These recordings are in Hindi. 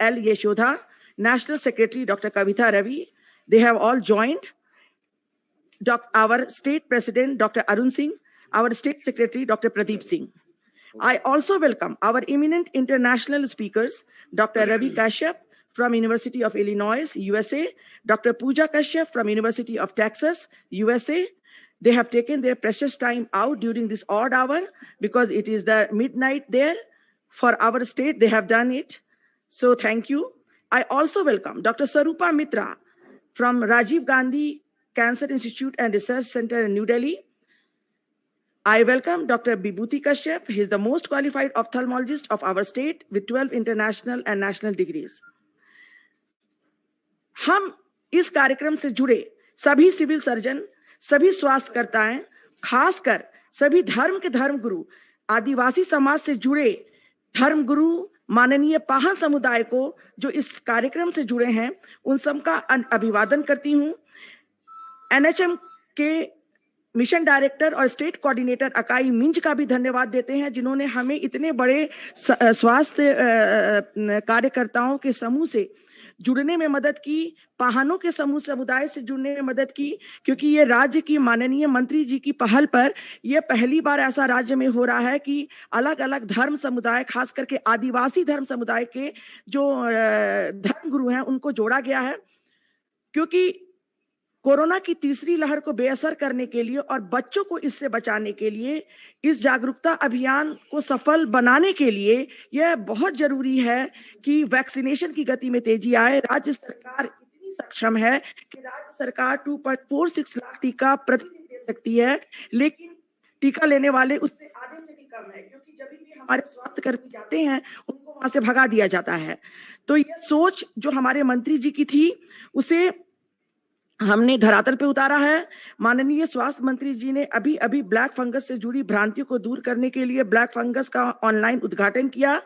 L. Yeshodha, National Secretary Dr. Kavitha Ravi. They have all joined. Our State President Dr. Arun Singh, our State Secretary Dr. Pradeep Singh. I also welcome our eminent international speakers, Dr. Ravi Kashyap from University of Illinois, USA, Dr. Pooja Kashyap from University of Texas, USA. They have taken their precious time out during this odd hour because it is the midnight there. For our state, they have done it. So thank you. I also welcome Dr. Sarupa Mitra from Rajiv Gandhi Cancer Institute and Research Center in New Delhi. I welcome Dr. Bibhuti Kashyap. He is the most qualified ophthalmologist of our state with 12 international and national degrees. हम इस कार्यक्रम से जुड़े सभी सिविल सर्जन, सभी स्वास्थ्यकर्ताएं, खासकर सभी धर्म के धर्मगुरु, आदिवासी समाज से जुड़े धर्मगुरु, माननीय पाहन समुदाय को जो इस कार्यक्रम से जुड़े हैं, उन सबका अभिवादन करती हूं। NHM के मिशन डायरेक्टर और स्टेट कोऑर्डिनेटर अकाई मिंज का भी धन्यवाद देते हैं, जिन्होंने हमें इतने बड़े स्वास्थ्य कार्यकर्ताओं के समूह से जुड़ने में मदद की, पाहनों के समुदाय से जुड़ने में मदद की, क्योंकि ये राज्य की माननीय मंत्री जी की पहल पर यह पहली बार ऐसा राज्य में हो रहा है कि अलग अलग धर्म समुदाय, खास करके आदिवासी धर्म समुदाय के जो धर्म गुरु हैं उनको जोड़ा गया है। क्योंकि कोरोना की तीसरी लहर को बेअसर करने के लिए और बच्चों को इससे बचाने के लिए, इस जागरूकता अभियान को सफल बनाने के लिए यह बहुत जरूरी है कि वैक्सीनेशन की गति में तेजी आए। राज्य सरकार इतनी सक्षम है कि राज्य सरकार 2.46 लाख टीका प्रतिदिन दे सकती है, लेकिन टीका लेने वाले उससे आधे से भी कम है, क्योंकि जब भी हमारे स्वास्थ्य कर्मी जाते हैं उनको वहां से भगा दिया जाता है। तो यह सोच जो हमारे मंत्री जी की थी, उसे हमने धरातल पे उतारा है। माननीय स्वास्थ्य मंत्री जी ने अभी अभी ब्लैक फंगस से जुड़ी भ्रांतियों को दूर करने के लिए ब्लैक फंगस का ऑनलाइन उद्घाटन किया।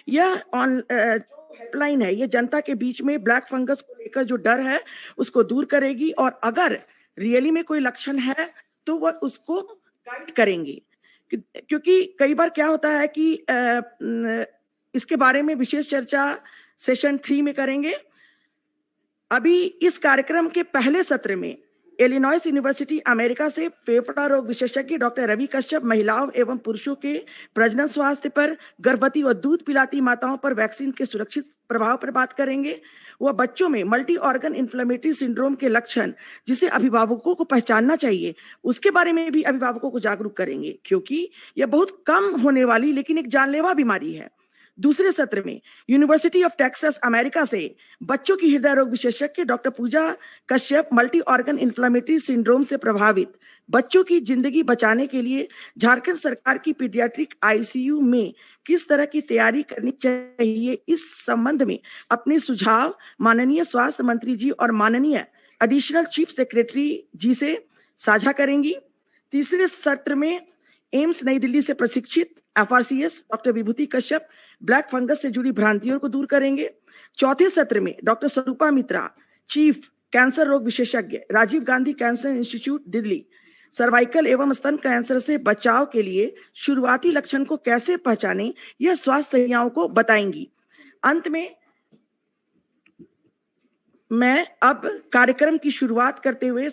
यह जो हेल्पलाइन है, ये जनता के बीच में ब्लैक फंगस को लेकर जो डर है उसको दूर करेगी, और अगर रियली में कोई लक्षण है तो वह उसको गाइड करेंगे। क्योंकि कई बार क्या होता है कि इसके बारे में विशेष चर्चा सेशन 3 में करेंगे। अभी इस कार्यक्रम के पहले सत्र में इलिनॉइस यूनिवर्सिटी अमेरिका से फेफड़ा रोग विशेषज्ञ डॉक्टर रवि कश्यप महिलाओं एवं पुरुषों के प्रजनन स्वास्थ्य पर, गर्भवती और दूध पिलाती माताओं पर वैक्सीन के सुरक्षित प्रभाव पर बात करेंगे। वह बच्चों में मल्टी ऑर्गन इन्फ्लेमेटरी सिंड्रोम के लक्षण, जिसे अभिभावकों को पहचानना चाहिए, उसके बारे में भी अभिभावकों को जागरूक करेंगे, क्योंकि यह बहुत कम होने वाली लेकिन एक जानलेवा बीमारी है। दूसरे सत्र में यूनिवर्सिटी ऑफ टेक्सास अमेरिका से बच्चों की हृदय रोग विशेषज्ञ doctor Pooja Kashyap multi organ inflammatory syndrome से प्रभावित बच्चों की जिंदगी बचाने के लिए झारखंड सरकार की पीडियाट्रिक ICU में किस तरह की तैयारी करनी चाहिए, इस संबंध में अपने सुझाव माननीय स्वास्थ्य मंत्री जी और माननीय एडिशनल चीफ सेक्रेटरी जी से साझा करेंगी। तीसरे सत्र में एम्स नई दिल्ली से प्रशिक्षित FRCS डॉक्टर विभूति कश्यप ब्लैक फंगस से जुड़ी भ्रांतियों को दूर करेंगे। चौथे सत्र में डॉक्टर स्वरूपा मित्रा, चीफ कैंसर रोग विशेषज्ञ, Rajiv Gandhi Cancer Institute Delhi, cervical एवं स्तन कैंसर से बचाव के लिए शुरुआती लक्षण को कैसे पहचानें, यह स्वास्थ्य सेवाओं को बताएंगी। अंत में मैं अब कार्यक्रम की शुरुआत करते हुए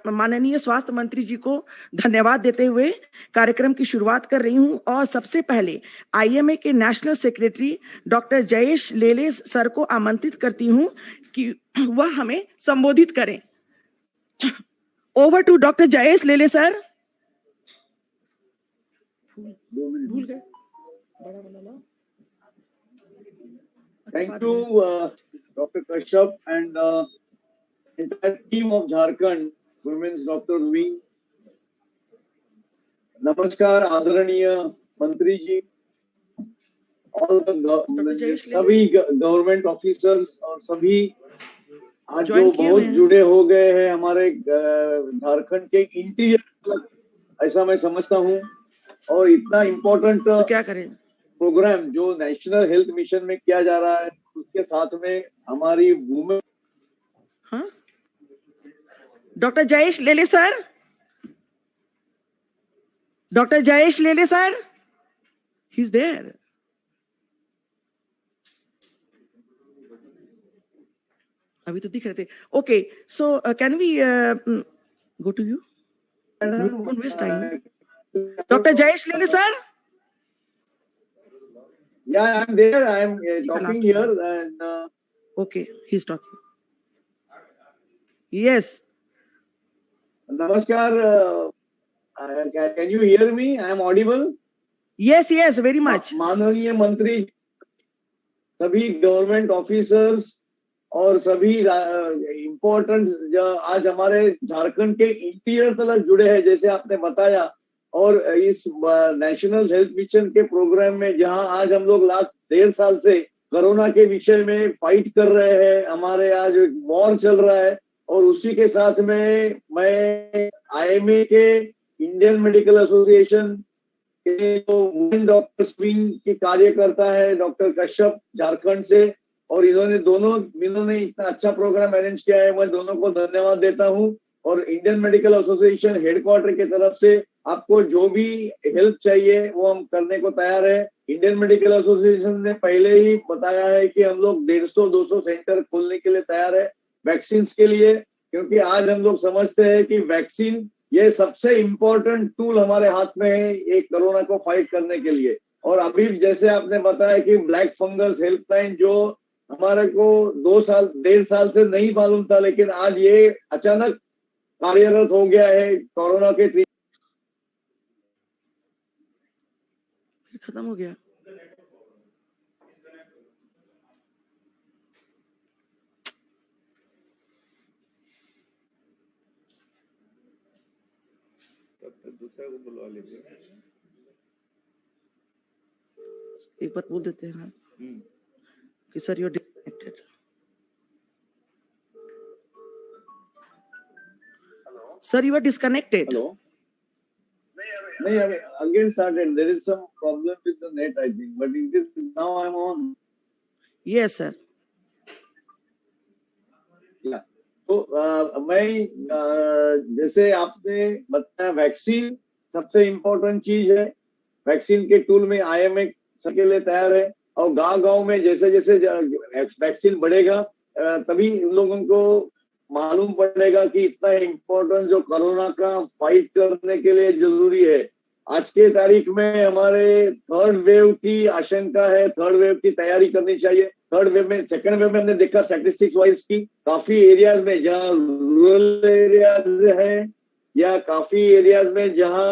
माननीय स्वास्थ्य मंत्री जी को धन्यवाद देते हुए कार्यक्रम की शुरुआत कर रही हूं, और सबसे पहले IMA के नेशनल सेक्रेटरी डॉक्टर जयेश लेले सर को आमंत्रित करती हूं कि वह हमें संबोधित करें। ओवर टू डॉक्टर जयेश लेले सर। भूल गए। Thank you Dr. Kashyap and entire team of Jharkhand Women's Doctor Wing. नमस्कार आदरणीय मंत्री जी, और सभी गवर्नमेंट ऑफिसर्स और सभी आज जो बहुत जुड़े हो गए हैं हमारे झारखंड के इंटीरियर, ऐसा मैं समझता हूँ। और इतना इम्पोर्टेंट क्या करें प्रोग्राम जो नेशनल हेल्थ मिशन में किया जा रहा है, उसके साथ में हमारी वुमेन। हाँ, डॉक्टर जयेश लेले सर, डॉक्टर जयेश लेले सर, ही इज देयर। अभी तो दिख रहे थे. Okay, so can we go to you? Don't waste time. Dr. Jayesh Lele sir. Yeah, I'm there. I'm talking here, and Okay, he's talking. Yes. Namaskar. Can you hear me? I am audible. Yes, yes, very much. माननीय मंत्री, सभी गवर्नमेंट ऑफिसर्स और सभी इम्पोर्टेंट आज हमारे झारखंड के इंटीरियर तक जुड़े हैं, जैसे आपने बताया, और इस नेशनल हेल्थ मिशन के प्रोग्राम में जहां आज हम लोग लास्ट 1.5 साल से कोरोना के विषय में फाइट कर रहे हैं, हमारे आज वॉर चल रहा है, और उसी के साथ में मैं आईएमए के इंडियन मेडिकल एसोसिएशन जो वुमेन डॉक्टर्स विंग के कार्यकर्ता है डॉक्टर कश्यप झारखंड से, और इन्होंने इतना अच्छा प्रोग्राम अरेंज किया है, मैं दोनों को धन्यवाद देता हूं। और इंडियन मेडिकल एसोसिएशन हेडक्वार्टर की तरफ से आपको जो भी हेल्प चाहिए वो हम करने को तैयार है। इंडियन मेडिकल एसोसिएशन ने पहले ही बताया है कि हम लोग 150-200 सेंटर खोलने के लिए तैयार है वैक्सीन के लिए, क्योंकि आज हम लोग समझते हैं कि वैक्सीन ये सबसे इम्पोर्टेंट टूल हमारे हाथ में है एक कोरोना को फाइट करने के लिए। और अभी जैसे आपने बताया कि ब्लैक फंगस हेल्पलाइन जो हमारे को 1.5 साल से नहीं मालूम था, लेकिन आज ये अचानक कार्यरत हो गया है कोरोना के खत्म हो गया। दूसरा को बुलवा लीजिए, एक बात बोल देते हैं कि sir you're disconnected. Sir, you are disconnected. Hello. नहीं, अभी again started. There is some problem with the net, I think, but it is now I'm on. Yes, sir. Yeah. तो मैं जैसे आपने बताया वैक्सीन सबसे इम्पोर्टेंट चीज है। वैक्सीन के टूल में आईएमए सबके लिए तैयार है, और गांव-गांव में जैसे जैसे वैक्सीन बढ़ेगा तभी उन लोगों को मालूम पड़ेगा कि इतना इम्पोर्टेंस जो कोरोना का फाइट करने के लिए जरूरी है। आज के तारीख में हमारे 3rd वेव की आशंका है, 3rd वेव की तैयारी करनी चाहिए। 3rd वेव में, 2nd वेव में हमने देखा स्टैटिस्टिक्स वाइज की काफी एरियाज में जहां रूरल एरियाज है या काफी एरियाज में जहां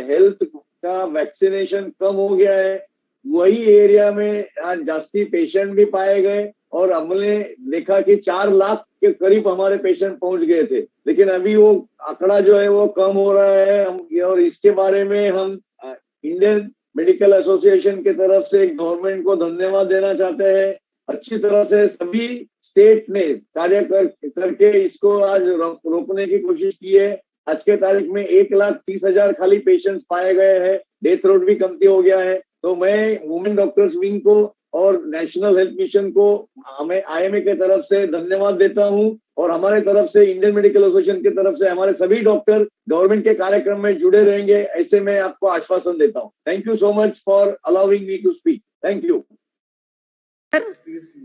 हेल्थ का वैक्सीनेशन कम हो गया है, वही एरिया में आज जास्ती पेशेंट भी पाए गए, और हमने देखा कि 4 लाख के करीब हमारे पेशेंट पहुंच गए थे। लेकिन अभी वो आंकड़ा जो है वो कम हो रहा है, और इसके बारे में हम इंडियन मेडिकल एसोसिएशन की तरफ से गवर्नमेंट को धन्यवाद देना चाहते हैं। अच्छी तरह से सभी स्टेट ने कार्य करके इसको आज रोकने की कोशिश की है। आज के तारीख में 1,30,000 खाली पेशेंट्स पाए गए हैं, डेथ रेट भी कमती हो गया है। तो मैं वुमेन डॉक्टर्स विंग को और नेशनल हेल्थ मिशन को हमें आईएमए के तरफ से धन्यवाद देता हूं, और हमारे तरफ से इंडियन मेडिकल एसोसिएशन की तरफ से हमारे सभी डॉक्टर गवर्नमेंट के कार्यक्रम में जुड़े रहेंगे, ऐसे मैं आपको आश्वासन देता हूं। Thank you so much for allowing me to speak. Thank you.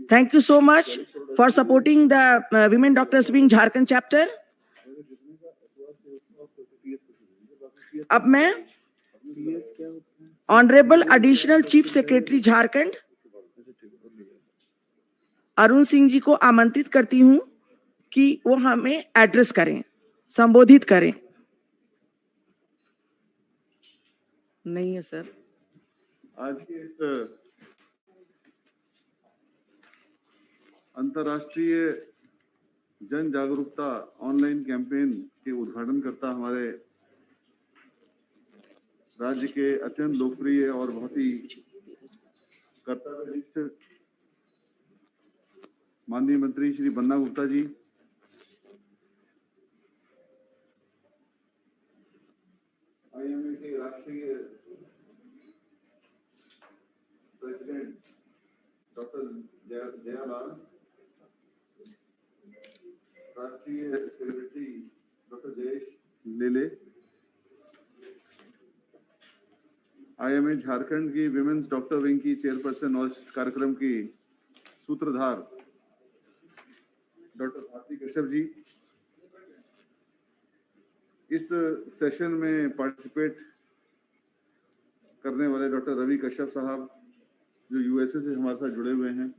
Thank you so much for supporting the Women Doctors Wing Jharkhand chapter. अब मैं honourable additional chief secretary Jharkhand Arun Singh ji को आमंत्रित करती हूं कि वो हमें एड्रेस करें, संबोधित करें। नहीं है सर। आज की इस अंतर्राष्ट्रीय जन जागरूकता ऑनलाइन कैंपेन के उद्घाटन करता हमारे राज्य के अत्यंत लोकप्रिय और बहुत ही कर्तव्यनिष्ठ माननीय मंत्री श्री बन्ना गुप्ता जी, आईएमए के राष्ट्रीय प्रेसिडेंट डॉक्टर जयालाल, राष्ट्रीय सेक्रेटरी डॉक्टर जयेश लेले, आईएमए झारखंड की विमेन्स डॉक्टर विंग की चेयरपर्सन और इस कार्यक्रम की सूत्रधार डॉक्टर भारती कश्यप जी, इस सेशन में पार्टिसिपेट करने वाले डॉक्टर रवि कश्यप साहब जो यूएसए से हमारे साथ जुड़े हुए हैं,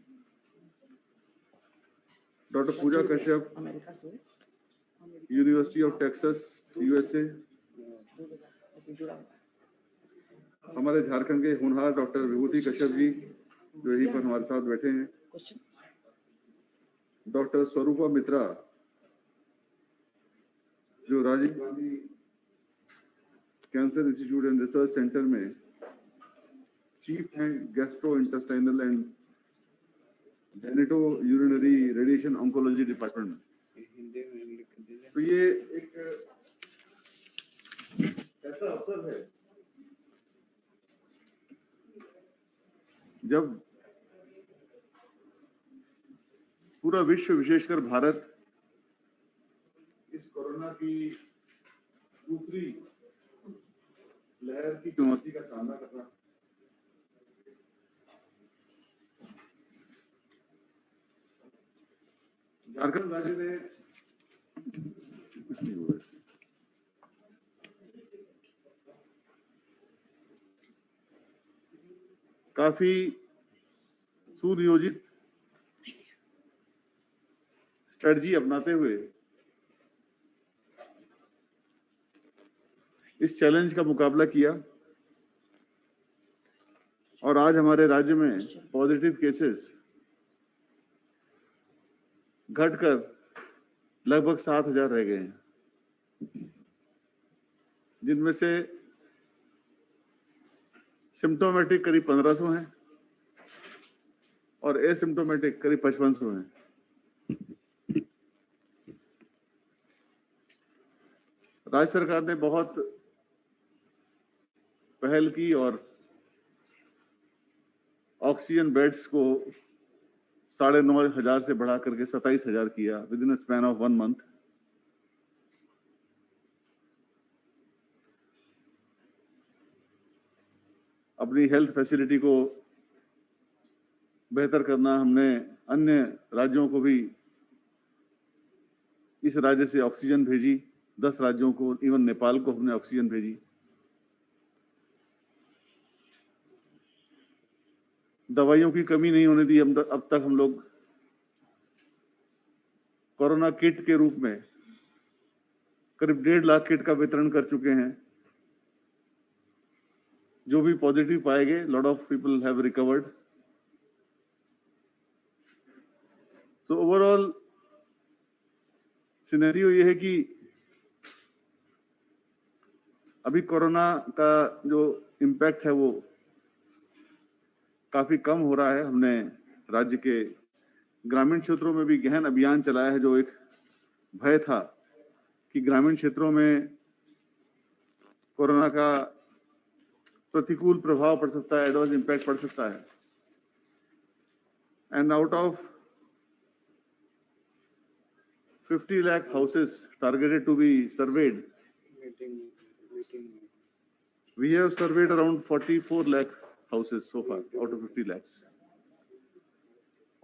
डॉक्टर पूजा कश्यप अमेरिका से यूनिवर्सिटी ऑफ टेक्सास यूएसए, हमारे झारखंड के होनहार डॉक्टर विभूति कश्यप जी जो यहीं पर हमारे साथ बैठे हैं, डॉक्टर स्वरूपा मित्रा जो Rajiv Gandhi Cancer Institute and Research Centre में चीफ हैं gastrointestinal and genitourinary radiation oncology department में। तो ये एक ऐसा अवसर है जब पूरा विश्व विशेषकर भारत इस कोरोना की दूसरी लहर की चुनौती का सामना कर रहा है। झारखंड राज्य ने कुछ नहीं हुआ, काफी सुनियोजित स्ट्रेटजी अपनाते हुए इस चैलेंज का मुकाबला किया और आज हमारे राज्य में पॉजिटिव केसेस घटकर लगभग 7,000 रह गए हैं, जिनमें से सिम्टोमेटिक करीब 1,500 हैं और एसिम्टोमेटिक करीब 5500 हैं। राज्य सरकार ने बहुत पहल की और ऑक्सीजन बेड्स को 9,500 से बढ़ा करके 27,000 किया with in span of 1 month. अपनी हेल्थ फैसिलिटी को बेहतर करना, हमने अन्य राज्यों को भी इस राज्य से ऑक्सीजन भेजी, 10 राज्यों को, इवन नेपाल को हमने ऑक्सीजन भेजी। दवाइयों की कमी नहीं होने दी। अब तक हम लोग कोरोना किट के रूप में करीब 1.5 लाख किट का वितरण कर चुके हैं। जो भी पॉजिटिव पाए गए, lot of people have recovered. तो ओवरऑल सिनेरियो ये है कि अभी कोरोना का जो इम्पैक्ट है वो काफी कम हो रहा है। हमने राज्य के ग्रामीण क्षेत्रों में भी गहन अभियान चलाया है। जो एक भय था कि ग्रामीण क्षेत्रों में कोरोना का प्रतिकूल प्रभाव पड़ सकता है, एडवर्स इम्पैक्ट पड़ सकता है, and out of 50 lakh houses targeted to be surveyed, we have surveyed around 44 lakh houses so far out of 50 lakhs,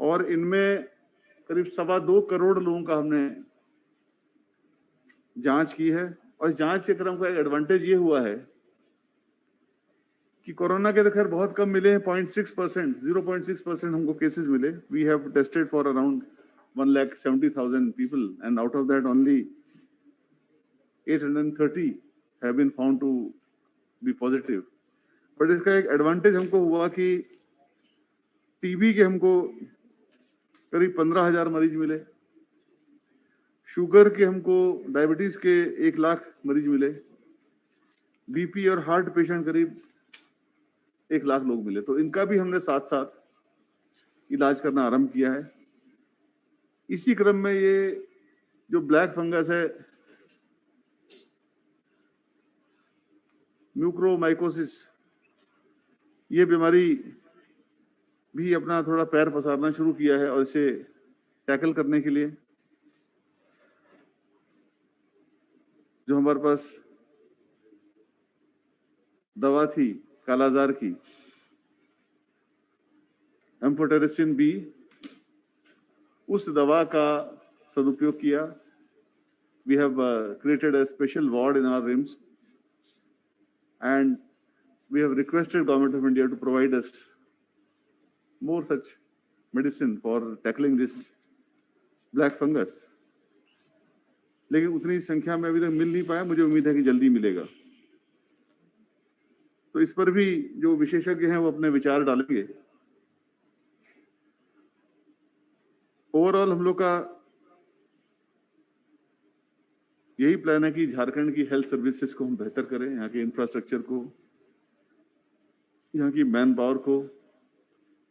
और इनमें करीब 2.25 करोड़ लोगों का हमने जांच की है। और जांच के क्रम का एक एडवांटेज ये हुआ है कि कोरोना के तो खैर बहुत कम मिले हैं, 0.6% हमको केसेस मिले। We have tested for around 1,70,000 people, and out of that only 830 have been found to be positive. But इसका एक एडवांटेज हमको हुआ कि टीबी के हमको करीब 15,000 मरीज मिले, शुगर के हमको, डायबिटीज के 1 लाख मरीज मिले, बीपी और हार्ट पेशेंट करीब 1 लाख लोग मिले। तो इनका भी हमने साथ साथ इलाज करना आरंभ किया है। इसी क्रम में ये जो ब्लैक फंगस है, म्यूकोरमाइकोसिस, ये बीमारी भी अपना थोड़ा पैर पसारना शुरू किया है। और इसे टैकल करने के लिए जो हमारे पास दवा थी कालाजार की, एम्फोटेरिसिन बी, उस दवा का सदुपयोग किया. We have created a special ward in our RIMS, and we have requested Government of India to provide us more such medicine for tackling this black fungus. लेकिन उतनी संख्या में अभी तक मिल नहीं पाया. मुझे उम्मीद है कि जल्दी मिलेगा. तो इस पर भी जो विशेषज्ञ हैं वो अपने विचार डालेंगे. ओवरऑल हम लोग का यही प्लान है कि झारखंड की हेल्थ सर्विसेज को हम बेहतर करें, यहाँ के इंफ्रास्ट्रक्चर को, यहाँ की मैन पावर को.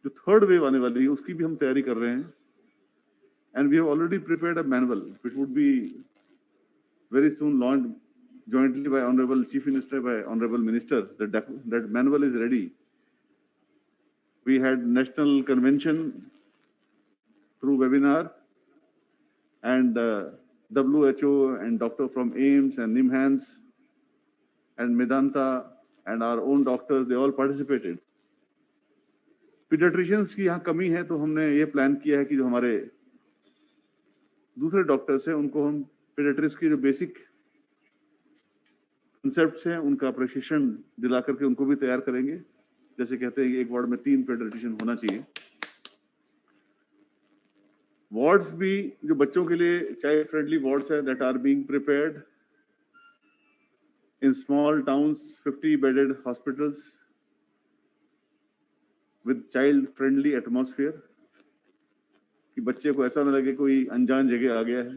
जो थर्ड वेव आने वाली है उसकी भी हम तैयारी कर रहे हैं. And we have already prepared a manual which would be very soon launched jointly by Honorable Chief Minister, by Honorable Minister. That manual is ready. We had national convention through webinar, and WHO and doctor from AIIMS and NIMHANS and Medanta and our own doctors, they all participated. Paediatricians की यहाँ कमी है, तो हमने ये प्लान किया है कि जो हमारे दूसरे डॉक्टर्स हैं उनको हम पीडियाट्रिक्स की जो बेसिक कंसेप्ट्स हैं उनका प्रशिक्षण दिला करके उनको भी तैयार करेंगे. जैसे कहते हैं कि एक वार्ड में 3 पीडियाट्रिशियन होना चाहिए. वार्ड्स भी जो बच्चों के लिए चाइल्ड फ्रेंडली वार्ड्स है, that are being prepared in small towns, 50 bedded hospitals with child friendly atmosphere, कि बच्चे को ऐसा न लगे कोई अनजान जगह आ गया है.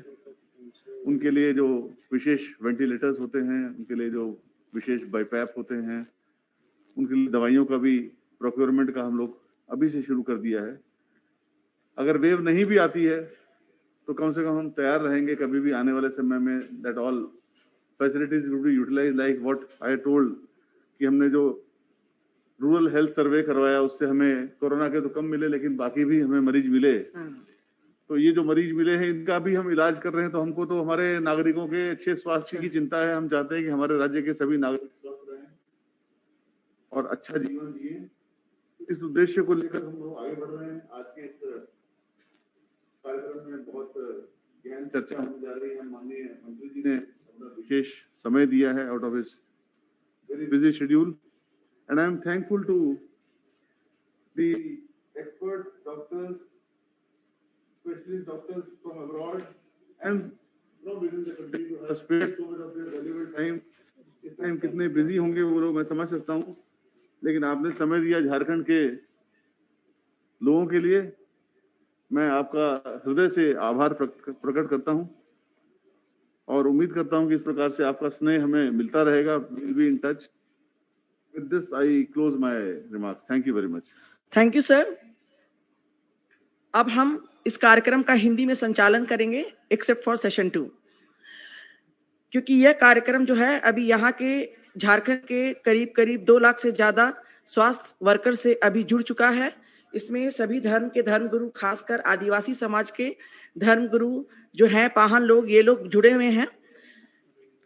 उनके लिए जो विशेष वेंटिलेटर्स होते हैं, उनके लिए जो विशेष बाईपैप होते हैं, उनके लिए दवाइयों का भी प्रोक्योरमेंट का हम लोग अभी से शुरू कर दिया है. अगर वेव नहीं भी आती है तो कम से कम हम तैयार रहेंगे कभी भी आने वाले समय में, that all facilities will be utilise like what I told, कि हमने जो रूरल हेल्थ सर्वे करवाया उससे हमें कोरोना के तो कम मिले लेकिन बाकी भी हमें मरीज मिले. तो ये जो मरीज मिले हैं इनका भी हम इलाज कर रहे हैं. तो हमको तो हमारे नागरिकों के अच्छे स्वास्थ्य की चिंता है. हम चाहते हैं कि हमारे राज्य के सभी नागरिक स्वस्थ रहें और अच्छा जीवन जिए. इस उद्देश्य को लेकर हम लोग आगे बढ़ रहे हैं. आज के इस कार्यक्रम में बहुत गहन चर्चा होने जा रही है. माननीय मंत्री जी ने अपना विशेष समय दिया है out of his very busy schedule, and I am thankful to the expert doctors, specialist doctors from abroad and from within the country who have spared so much of their valuable time. इस टाइम कितने बिजी होंगे वो लोग मैं समझ सकता हूँ, लेकिन आपने समय दिया झारखंड के लोगों के लिए. मैं आपका हृदय से आभार प्रकट करता हूँ और उम्मीद करता हूँ कि इस प्रकार से आपका स्नेह हमें मिलता रहेगा. We'll be in touch. With this, I close my remarks. Thank you very much. Thank you sir. अब हम इस कार्यक्रम का हिंदी में संचालन करेंगे एक्सेप्ट फॉर सेशन 2, क्योंकि यह कार्यक्रम जो है अभी यहाँ के झारखंड के करीब 2 लाख से ज्यादा स्वास्थ्य वर्कर से अभी जुड़ चुका है. इसमें सभी धर्म के धर्मगुरु, खासकर आदिवासी समाज के धर्मगुरु जो हैं, पाहन लोग, ये लोग जुड़े हुए हैं.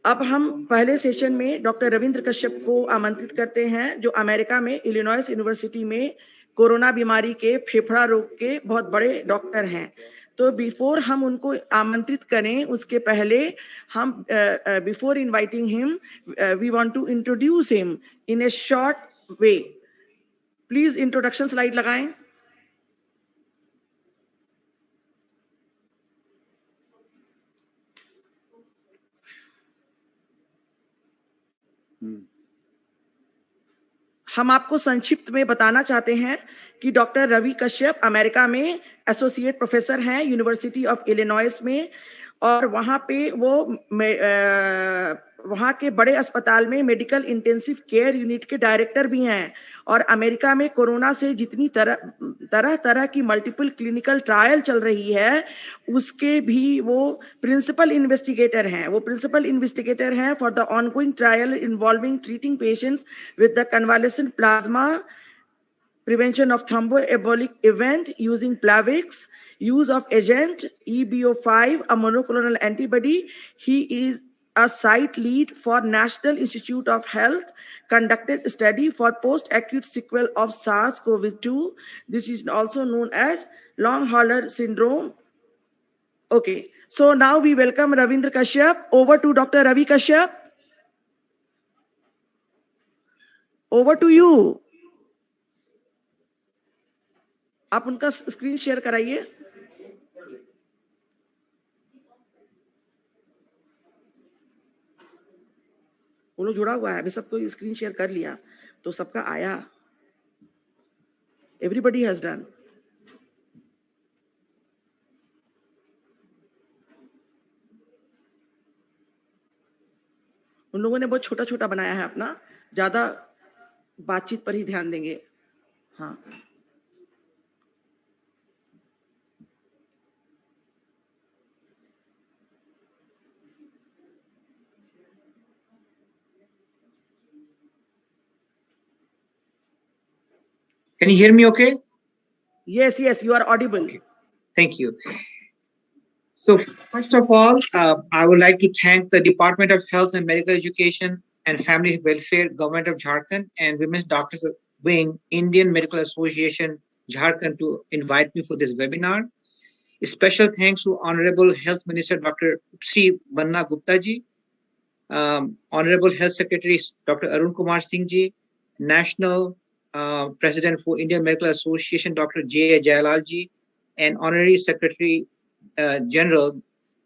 अब हम पहले सेशन में डॉक्टर रविंद्र कश्यप को आमंत्रित करते हैं, जो अमेरिका में इलिनॉइस यूनिवर्सिटी में कोरोना बीमारी के, फेफड़ा रोग के बहुत बड़े डॉक्टर हैं. तो बिफोर हम उनको आमंत्रित करें, उसके पहले हम before inviting him we want to introduce him in a short way. Please introduction slide लगाएं. हम आपको संक्षिप्त में बताना चाहते हैं कि डॉक्टर रवि कश्यप अमेरिका में एसोसिएट प्रोफेसर हैं यूनिवर्सिटी ऑफ इलिनॉइस में, और वहाँ पे वो वहाँ के बड़े अस्पताल में मेडिकल इंटेंसिव केयर यूनिट के डायरेक्टर भी हैं. और अमेरिका में कोरोना से जितनी तरह की मल्टीपल क्लिनिकल ट्रायल चल रही है उसके भी वो प्रिंसिपल इन्वेस्टिगेटर हैं. वो प्रिंसिपल इन्वेस्टिगेटर हैं for the ongoing trial involving treating patients with the convalescent plasma, prevention of thromboembolic event using Plavix, use of agent EBO5, a monoclonal antibody. He is a site lead for National Institute of Health conducted study for post-acute sequel of SARS-CoV-2. This is also known as long hauler syndrome. Okay, So now we welcome Ravindra Kashyap. Over to Dr. Ravi Kashyap. Over to you. आप उनका स्क्रीन शेयर कराइए. वो लोग जुड़ा हुआ है, अभी सबको स्क्रीन शेयर कर लिया तो सबका आया. Everybody has done. उन लोगों ने बहुत छोटा छोटा बनाया है अपना, ज्यादा बातचीत पर ही ध्यान देंगे. हाँ, Can you hear me okay? yes, you are audible. Okay. Thank you. So first of all, I would like to thank the Department of Health and Medical Education and Family Welfare, Government of Jharkhand, and Women's Doctors Wing, Indian Medical Association, Jharkhand, to invite me for this webinar. A special thanks to Honorable Health Minister Dr. Sri Banna Gupta ji, Honorable Health Secretary Dr. Arun Kumar Singh ji, National President for Indian Medical Association Dr. J. Jayalal ji, and Honorary Secretary General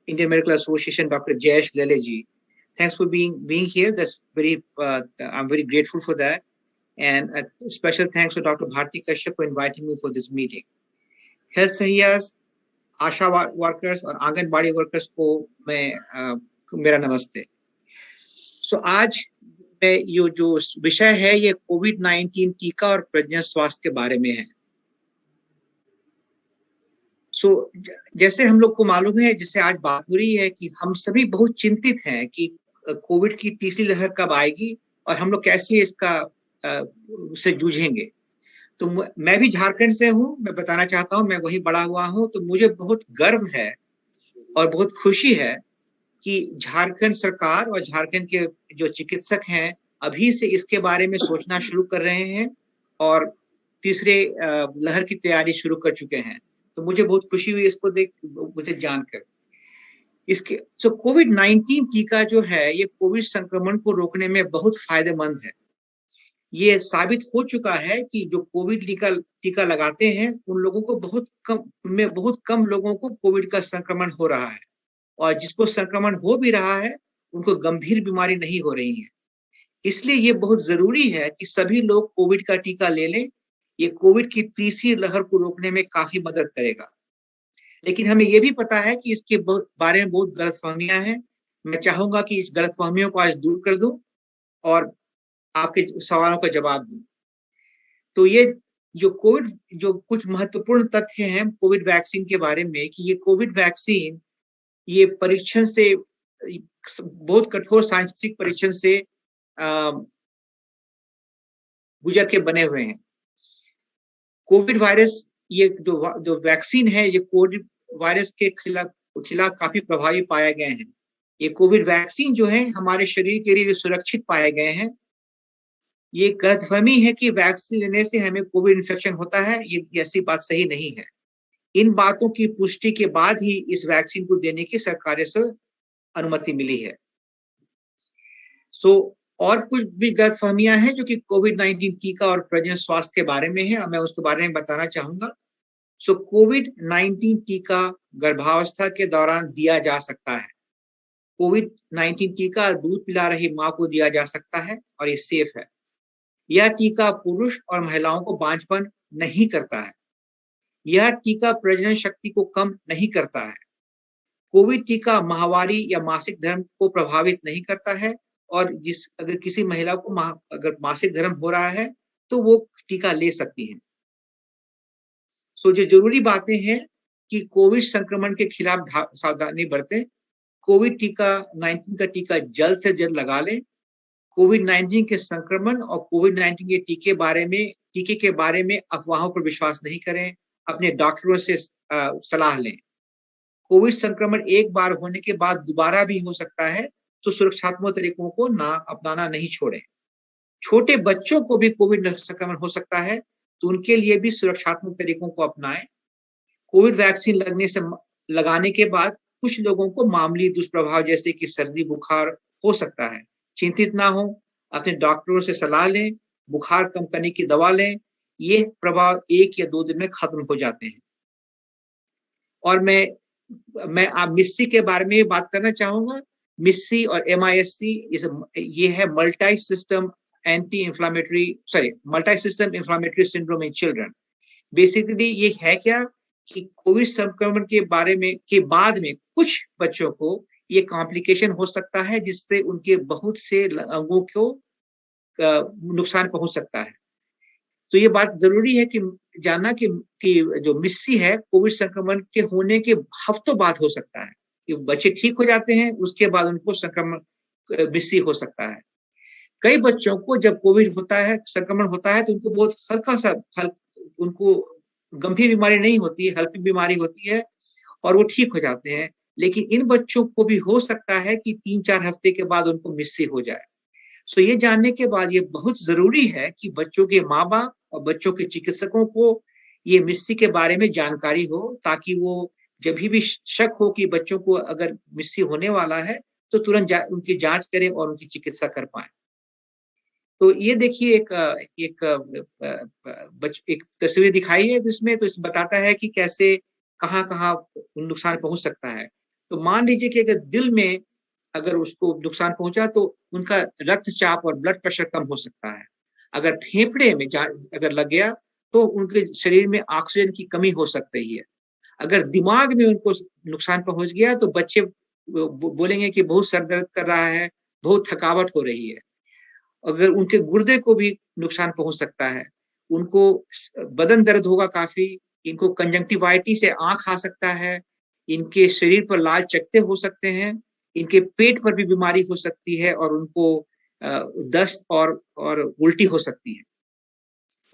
Indian Medical Association Dr. Jayesh Lele ji. Thanks for being here. That's very I'm very grateful for that. And a special thanks to Dr. Bharti Kashyap for inviting me for this meeting. Health Sahiyas, Asha workers और आंगनबाड़ी वर्कर्स को मैं मेरा नमस्ते. सो आज में ये जो विषय है ये कोविड-19 टीका और प्रजनन स्वास्थ्य के बारे में है. सो जैसे हम लोग को मालूम है, जैसे आज बात हो रही है कि हम सभी बहुत चिंतित हैं कि कोविड की तीसरी लहर कब आएगी और हम लोग कैसे इसका से जूझेंगे. तो मैं भी झारखंड से हूँ, मैं बताना चाहता हूँ, मैं वहीं बड़ा हुआ हूँ. तो मुझे बहुत गर्व है और बहुत खुशी है कि झारखंड सरकार और झारखंड के जो चिकित्सक हैं अभी से इसके बारे में सोचना शुरू कर रहे हैं और तीसरे लहर की तैयारी शुरू कर चुके हैं. तो मुझे बहुत खुशी हुई इसको मुझे जानकर. इसके कोविड-19 टीका जो है ये कोविड संक्रमण को रोकने में बहुत फायदेमंद है. ये साबित हो चुका है कि जो कोविड टीका लगाते हैं उन लोगों को बहुत कम लोगों को कोविड का संक्रमण हो रहा है और जिसको संक्रमण हो भी रहा है उनको गंभीर बीमारी नहीं हो रही है. इसलिए ये बहुत जरूरी है कि सभी लोग कोविड का टीका ले लें. ये कोविड की तीसरी लहर को रोकने में काफी मदद करेगा. लेकिन हमें ये भी पता है कि इसके बारे में बहुत गलतफहमियां हैं. मैं चाहूंगा कि इस गलतफहमियों को आज दूर कर दूं और आपके सवालों का जवाब दूं. तो ये जो कुछ महत्वपूर्ण तथ्य हैं कोविड वैक्सीन के बारे में कि ये कोविड वैक्सीन ये परीक्षण से बहुत कठोर साइंटिफिक परीक्षण से गुजर के बने हुए हैं. कोविड वायरस ये जो वैक्सीन है ये कोविड वायरस के खिलाफ काफी प्रभावी पाए गए हैं. ये कोविड वैक्सीन जो है हमारे शरीर के लिए सुरक्षित पाए गए हैं. ये गलतफहमी है कि वैक्सीन लेने से हमें कोविड इन्फेक्शन होता है, ये ऐसी बात सही नहीं है. इन बातों की पुष्टि के बाद ही इस वैक्सीन को देने की सरकार से अनुमति मिली है. और कुछ भी गलतफहमियां हैं जो कि कोविड-19 टीका और प्रजनन स्वास्थ्य के बारे में है और मैं उसके बारे में बताना चाहूंगा. कोविड-19 टीका गर्भावस्था के दौरान दिया जा सकता है. कोविड-19 टीका दूध पिला रही माँ को दिया जा सकता है और ये सेफ है. यह टीका पुरुष और महिलाओं को बांझपन नहीं करता है. यह टीका प्रजनन शक्ति को कम नहीं करता है. कोविड टीका माहवारी या मासिक धर्म को प्रभावित नहीं करता है और अगर किसी महिला को अगर मासिक धर्म हो रहा है तो वो टीका ले सकती हैं. जो जरूरी बातें हैं कि कोविड संक्रमण के खिलाफ सावधानी बरतें. कोविड-19 का टीका जल्द से जल्द लगा लें. कोविड-19 के संक्रमण और कोविड-19 के टीके के बारे में अफवाहों पर विश्वास नहीं करें. अपने डॉक्टरों से सलाह लें. कोविड संक्रमण एक बार होने के बाद दोबारा भी हो सकता है तो सुरक्षात्मक तरीकों को अपनाना नहीं छोड़ें. छोटे बच्चों को भी कोविड संक्रमण हो सकता है तो उनके लिए भी सुरक्षात्मक तरीकों को अपनाएं. कोविड वैक्सीन लगाने के बाद कुछ लोगों को मामूली दुष्प्रभाव जैसे कि सर्दी बुखार हो सकता है। चिंतित ना हो, अपने डॉक्टरों से सलाह लें, बुखार कम करने की दवा लें, ये प्रभाव 1 या 2 दिन में खत्म हो जाते हैं। और मैं आप मिस्सी के बारे में बात करना चाहूंगा। मिस्सी और MIS-C ये है multi system inflammatory syndrome in children. Basically ये है क्या कि कोविड संक्रमण के बाद में कुछ बच्चों को ये कॉम्प्लिकेशन हो सकता है, जिससे उनके बहुत से अंगों को नुकसान पहुंच सकता है। तो ये बात जरूरी है कि जानना कि जो मिस्सी है कोविड संक्रमण के होने के हफ्तों बाद हो सकता है। कि बच्चे ठीक हो जाते हैं, उसके बाद उनको मिस्सी हो सकता है। कई बच्चों को जब कोविड संक्रमण होता है तो उनको बहुत उनको गंभीर बीमारी नहीं होती है, हल्की बीमारी होती है और वो ठीक हो जाते हैं। लेकिन इन बच्चों को भी हो सकता है कि 3-4 हफ्ते के बाद उनको मिस्सी हो जाए। सो ये जानने के बाद ये बहुत जरूरी है कि बच्चों के माँ बाप और बच्चों के चिकित्सकों को ये मिस्सी के बारे में जानकारी हो, ताकि वो जब भी शक हो कि बच्चों को अगर मिस्सी होने वाला है तो तुरंत उनकी जांच करें और उनकी चिकित्सा कर पाए। तो ये देखिए एक तस्वीर दिखाई है जिसमें तो बताता है कि कैसे कहाँ नुकसान पहुंच सकता है। तो मान लीजिए कि अगर दिल में अगर उसको नुकसान पहुंचा तो उनका रक्तचाप और ब्लड प्रेशर कम हो सकता है। अगर फेफड़े में अगर लग गया तो उनके शरीर में ऑक्सीजन की कमी हो सकती है। अगर दिमाग में उनको नुकसान पहुंच गया तो बच्चे बोलेंगे कि बहुत सर दर्द कर रहा है, बहुत थकावट हो रही है। अगर उनके गुर्दे को भी नुकसान पहुंच सकता है, उनको बदन दर्द होगा काफी, इनको कंजंक्टिवाइटिस से आंख आ सकता है, इनके शरीर पर लाल चकत्ते हो सकते हैं, इनके पेट पर भी बीमारी हो सकती है और उनको दस्त और उल्टी हो सकती है।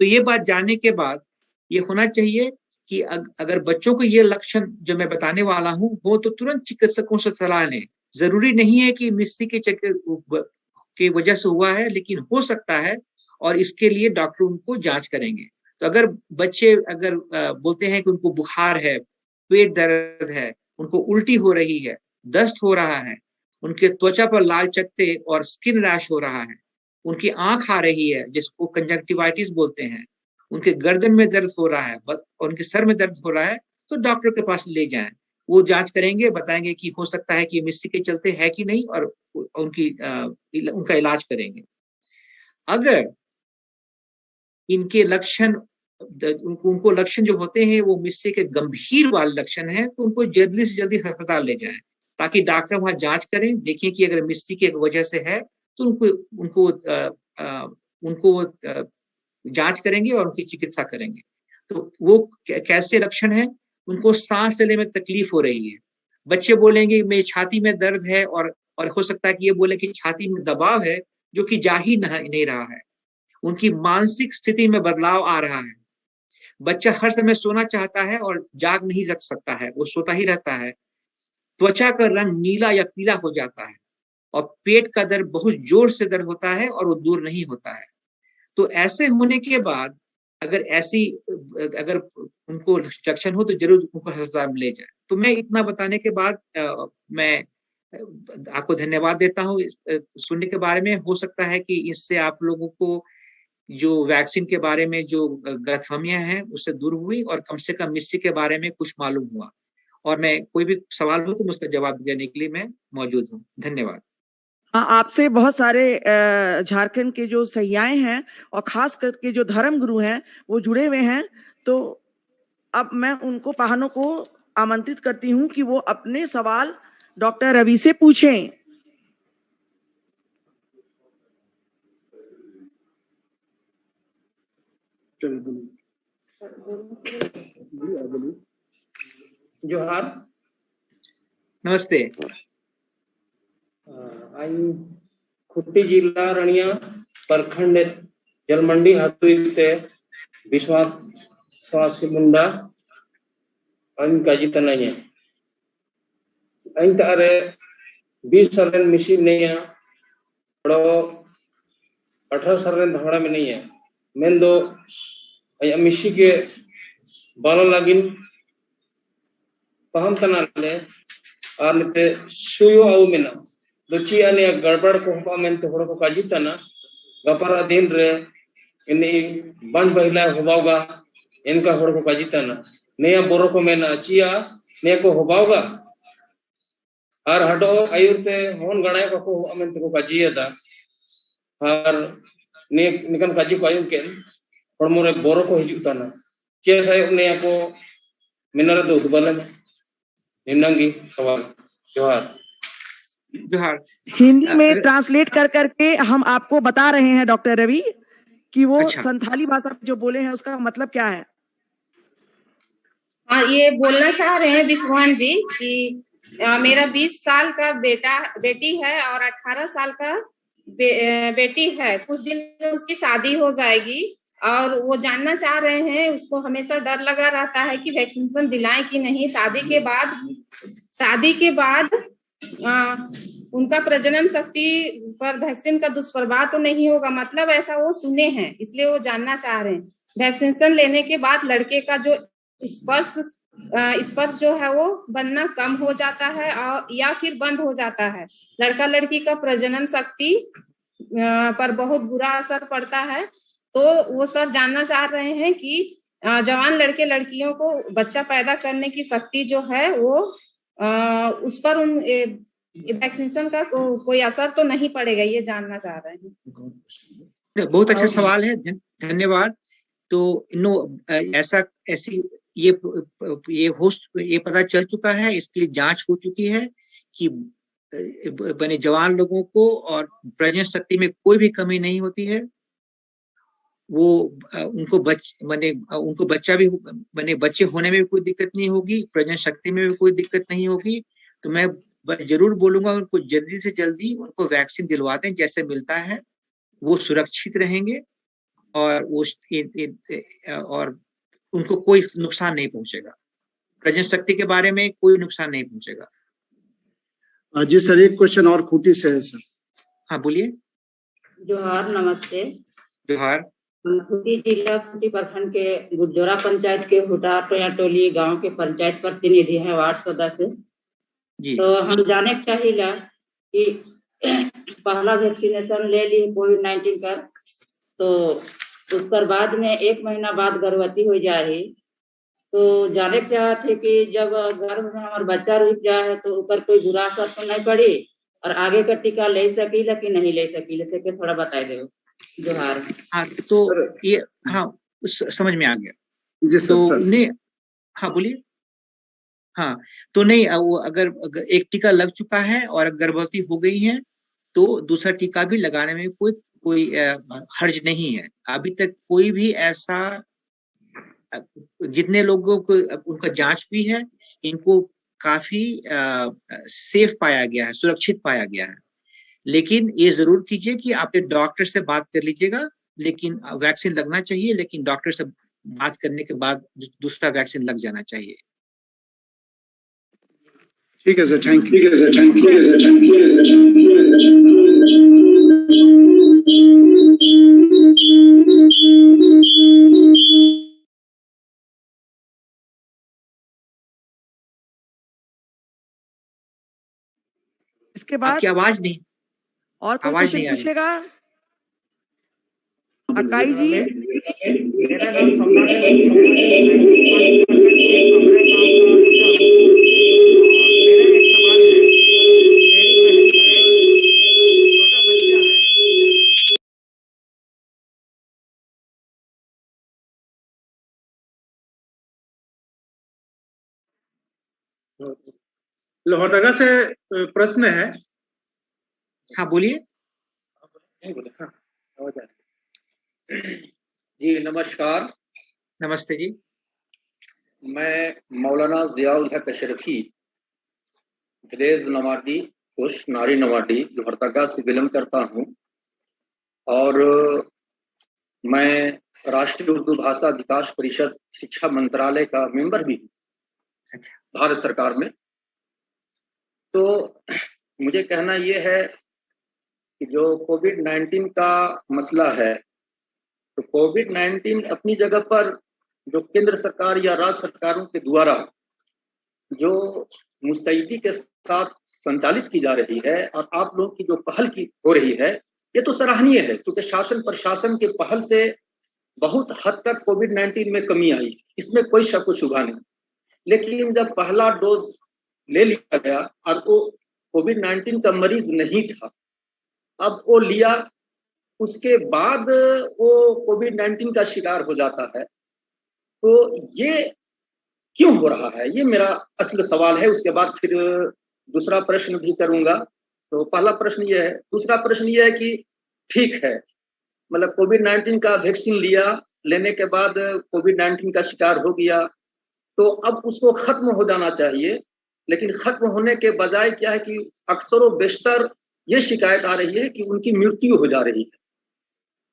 तो ये बात जानने के बाद ये होना चाहिए कि अगर बच्चों को ये लक्षण जो मैं बताने वाला हूँ वो तो तुरंत चिकित्सकों से सलाह लें। जरूरी नहीं है कि मिस्सी की वजह से हुआ है, लेकिन हो सकता है और इसके लिए डॉक्टर उनको जांच करेंगे। तो अगर बच्चे बोलते हैं कि उनको बुखार है, पेट दर्द है, उनको उल्टी हो रही है, दस्त हो रहा है, उनके त्वचा पर लाल चकत्ते और स्किन रैश हो रहा है, उनकी आंख आ रही है जिसको कंजंक्टिवाइटिस बोलते हैं, उनके गर्दन में दर्द हो रहा है और उनके सर में दर्द हो रहा है, तो डॉक्टर के पास ले जाएं। वो जांच करेंगे, बताएंगे कि हो सकता है कि मिस्सी के चलते है कि नहीं और उनका इलाज करेंगे। अगर इनके लक्षण उनको लक्षण जो होते हैं वो मिस्सी के गंभीर वाले लक्षण हैं तो उनको जल्दी से जल्दी अस्पताल ले जाएं, ताकि डॉक्टर वहां जांच करें, देखें कि अगर मिस्सी की वजह से है तो उनको जांच करेंगे और उनकी चिकित्सा करेंगे। तो वो कैसे लक्षण है? उनको सांस लेने में तकलीफ हो रही है, बच्चे बोलेंगे मेरी छाती में दर्द है और हो सकता है कि ये बोले कि छाती में दबाव है जो कि जा ही नहीं रहा है। उनकी मानसिक स्थिति में बदलाव आ रहा है, बच्चा हर समय सोना चाहता है और जाग नहीं रख सकता है, वो सोता ही रहता है। त्वचा का रंग नीला या पीला हो जाता है और पेट का दर्द बहुत जोर से दर्द होता है और वो दूर नहीं होता है। तो ऐसे होने के बाद अगर उनको लक्षण हो तो जरूर उनको अस्पताल में ले जाए। तो मैं इतना बताने के बाद मैं आपको धन्यवाद देता हूँ सुनने के बारे में। हो सकता है कि इससे आप लोगों को जो वैक्सीन के बारे में जो गलतफहमियां हैं उससे दूर हुई और कम से कम मिस्सी के बारे में कुछ मालूम हुआ। और मैं कोई भी सवाल हो तो उसका जवाब देने के लिए मैं मौजूद हूँ। धन्यवाद। आपसे बहुत सारे झारखंड के जो सैयाएं हैं और खास करके जो धर्म गुरु हैं वो जुड़े हुए हैं। तो अब मैं उनको पाहनों को आमंत्रित करती हूं कि वो अपने सवाल डॉक्टर रवि से पूछें। जोहार। नमस्ते। खुट्टी जिला रनिया प्रखंड जलमंडी हाथुईते विश्वास मुंडा काजी तनाया अइन तारे 20 साल मिसी नहीं बड़ो 18 साल धड़ा में नहीं है मेन दो मिसी के बालो लागिन पहम तना ले और निते सुयो आउ मेना दोची आने गड़बड़ को होपा मेनते होड़ को काजितना गपारा दिन रे इनी बंद बहिला होबावगा इनका होड़ को काजितना नया बोरो को मेना चिया ने को होबावगा और हटो आयुर्ते होन गणाय को अमेंते को काजियदा और ने निकन काजी को आयुर केन होड़मो रे बोरो को हिजुताना चे साय ने को मिनर दो दुबले में निम्नंगी सवाल जोहार जोहार। हिंदी में ट्रांसलेट कर करके हम आपको बता रहे हैं डॉक्टर रवि कि वो अच्छा। संथाली भाषा में जो बोले हैं उसका मतलब क्या है। हाँ, ये बोलना चाह रहे हैं विश्वान जी कि मेरा 20 साल का बेटी है और 18 साल का बेटी है। कुछ दिन में उसकी शादी हो जाएगी और वो जानना चाह रहे हैं, उसको हमेशा डर लगा रहता है कि वैक्सीनेशन दिलाएं कि नहीं। शादी के बाद उनका प्रजनन शक्ति पर वैक्सीन का दुष्प्रभाव तो नहीं होगा, मतलब ऐसा वो सुने हैं, इसलिए वो जानना चाह रहे हैं। वैक्सीनेशन लेने के बाद लड़के का जो स्पर्श जो है वो बनना कम हो जाता है और या फिर बंद हो जाता है। लड़का लड़की का प्रजनन शक्ति पर बहुत बुरा असर पड़ता है। तो वो सर जानना चाह रहे हैं कि जवान लड़के लड़कियों को बच्चा पैदा करने की शक्ति जो है वो उस पर उन वैक्सीनेशन का कोई असर तो नहीं पड़ेगा, ये जानना चाह रहे हैं। बहुत अच्छा सवाल है, धन्यवाद। तो ऐसी ये पता चल चुका है, इसके लिए जांच हो चुकी है कि बने जवान लोगों को और प्रजनन शक्ति में कोई भी कमी नहीं होती है। वो उनको बच्चा भी बने बच्चे होने में भी कोई दिक्कत नहीं होगी, प्रजनन शक्ति में भी कोई दिक्कत नहीं होगी। तो मैं जरूर बोलूंगा उनको जल्दी से जल्दी उनको वैक्सीन दिलवा दें, जैसे मिलता है वो सुरक्षित रहेंगे और उनको कोई नुकसान नहीं पहुंचेगा, प्रजनन शक्ति के बारे में कोई नुकसान नहीं पहुंचेगा। जी सर, एक क्वेश्चन और खूंटी से है सर। हाँ बोलिए। जोहार, नमस्ते। जोहार। खूंटी जिला खूंटी प्रखंड के गुजोरा पंचायत के हुटा टोली गांव के पंचायत प्रतिनिधि हैं, वार्ड सदस्य जी। तो हम जाने चाहिए कि पहला वैक्सीनेशन ले ली कोविड-19 का, तो उसके बाद में 1 महीना बाद गर्भवती हो जा रही, तो जाने चाहते कि जब गर्भ में हमारा बच्चा रुक जाए तो ऊपर कोई बुरा असर तो नहीं पड़ी और आगे का टीका ले सकीला कि नहीं ले सकीला, से थोड़ा बता दो। जोहार। हाँ तो ये समझ में आ गया जी सर। तो हाँ बोलिए। हाँ तो नहीं, वो अगर एक टीका लग चुका है और गर्भवती हो गई है तो दूसरा टीका भी लगाने में कोई हर्ज नहीं है। अभी तक कोई भी ऐसा, जितने लोगों को उनका जांच हुई है इनको काफी सेफ पाया गया है, सुरक्षित पाया गया है। लेकिन ये जरूर कीजिए कि आपने डॉक्टर से बात कर लीजिएगा, लेकिन वैक्सीन लगना चाहिए, लेकिन डॉक्टर से बात करने के बाद दूसरा वैक्सीन लग जाना चाहिए। ठीक है सर, थैंक यू। इसके बाद आपकी आवाज नहीं, और कोई क्वेश्चन पूछेगा? अकाई जी। मेरा नाम सम्मान लोहरदगा से प्रश्न है। हाँ बोलिए। जी नमस्कार। नमस्ते जी। मैं मौलाना जियाउल हक अशरफी विलेज नवाडी खुश नारी नवाडी लोहरदगा से बिलोंग करता हूँ और मैं राष्ट्रीय उर्दू भाषा विकास परिषद शिक्षा मंत्रालय का मेंबर भी हूँ भारत सरकार में। तो मुझे कहना ये है कि जो कोविड-19 का मसला है, तो कोविड-19 अपनी जगह पर जो केंद्र सरकार या राज्य सरकारों के द्वारा जो मुस्तैदी के साथ संचालित की जा रही है और आप लोगों की जो पहल की हो रही है ये तो सराहनीय है, क्योंकि शासन प्रशासन के पहल से बहुत हद तक कोविड-19 में कमी आई, इसमें कोई शक व शुबा नहीं। लेकिन जब पहला डोज ले लिया गया और वो कोविड-19 का मरीज नहीं था, अब वो लिया, उसके बाद वो कोविड-19 का शिकार हो जाता है, तो ये क्यों हो रहा है? ये मेरा असल सवाल है। उसके बाद फिर दूसरा प्रश्न भी करूंगा। तो पहला प्रश्न ये है। दूसरा प्रश्न ये है कि ठीक है, मतलब कोविड-19 का वैक्सीन लिया, लेने के बाद कोविड-19 का शिकार हो गया, तो अब उसको खत्म हो जाना चाहिए। लेकिन खत्म होने के बजाय क्या है कि अक्सर व बेशतर ये शिकायत आ रही है कि उनकी मृत्यु हो जा रही है।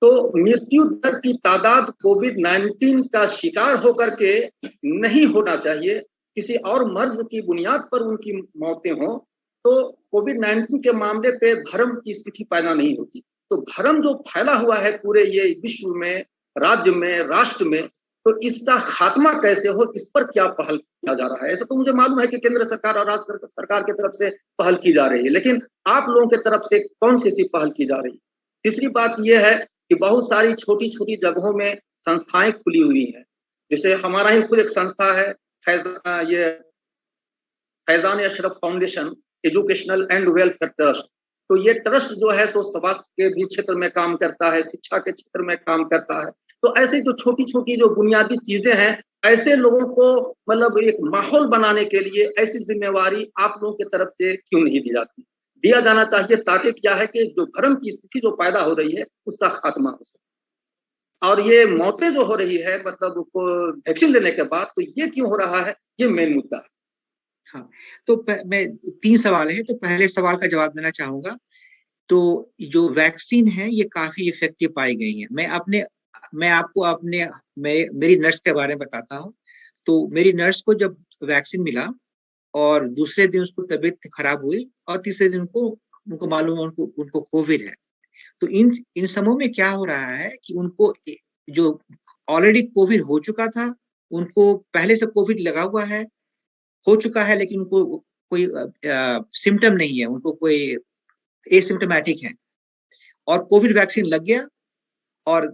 तो मृत्यु दर की तादाद कोविड-19 का शिकार होकर के नहीं होना चाहिए, किसी और मर्ज की बुनियाद पर उनकी मौतें हों, तो कोविड-19 के मामले पे भ्रम की स्थिति पैदा नहीं होती। तो भ्रम जो फैला हुआ है पूरे ये विश्व में, राज्य में, राष्ट्र में, तो इसका खात्मा कैसे हो, इस पर क्या पहल किया जा रहा है? ऐसा तो मुझे मालूम है कि केंद्र सरकार और राज्य सरकार की तरफ से पहल की जा रही है, लेकिन आप लोगों की तरफ से कौन सी ऐसी पहल की जा रही है? तीसरी बात यह है कि बहुत सारी छोटी छोटी जगहों में संस्थाएं खुली हुई हैं, जैसे हमारा ही खुद एक संस्था है Faizan Ashraf foundation educational and welfare trust. तो ये ट्रस्ट जो है तो स्वास्थ्य के भी क्षेत्र में काम करता है, शिक्षा के क्षेत्र में काम करता है। तो ऐसे जो छोटी छोटी जो बुनियादी चीजें हैं, ऐसे लोगों को मतलब एक माहौल बनाने के लिए ऐसी जिम्मेवारी आप लोगों की तरफ से क्यों नहीं दी जाती? दिया जाना चाहिए, ताकि क्या है कि जो भ्रम की स्थिति जो पैदा हो रही है उसका खात्मा हो सके। और ये मौतें जो हो रही है मतलब वैक्सीन लेने के बाद, तो ये क्यों हो रहा है, ये मेन मुद्दा है। हाँ, तो मैं 3 सवाल है, तो पहले सवाल का जवाब देना चाहूंगा। तो जो वैक्सीन है ये काफी इफेक्टिव पाई गई है। मैं आपको मेरी नर्स के बारे में बताता हूँ। तो मेरी नर्स को जब वैक्सीन मिला और दूसरे दिन उसको तबीयत खराब हुई और तीसरे दिन उनको मालूम है उनको कोविड है। तो इन समूह में क्या हो रहा है कि उनको जो ऑलरेडी कोविड हो चुका था, उनको पहले से कोविड लगा हुआ है, हो चुका है, लेकिन उनको कोई सिम्टम नहीं है, उनको कोई एसिम्टोमेटिक है, और कोविड वैक्सीन लग गया और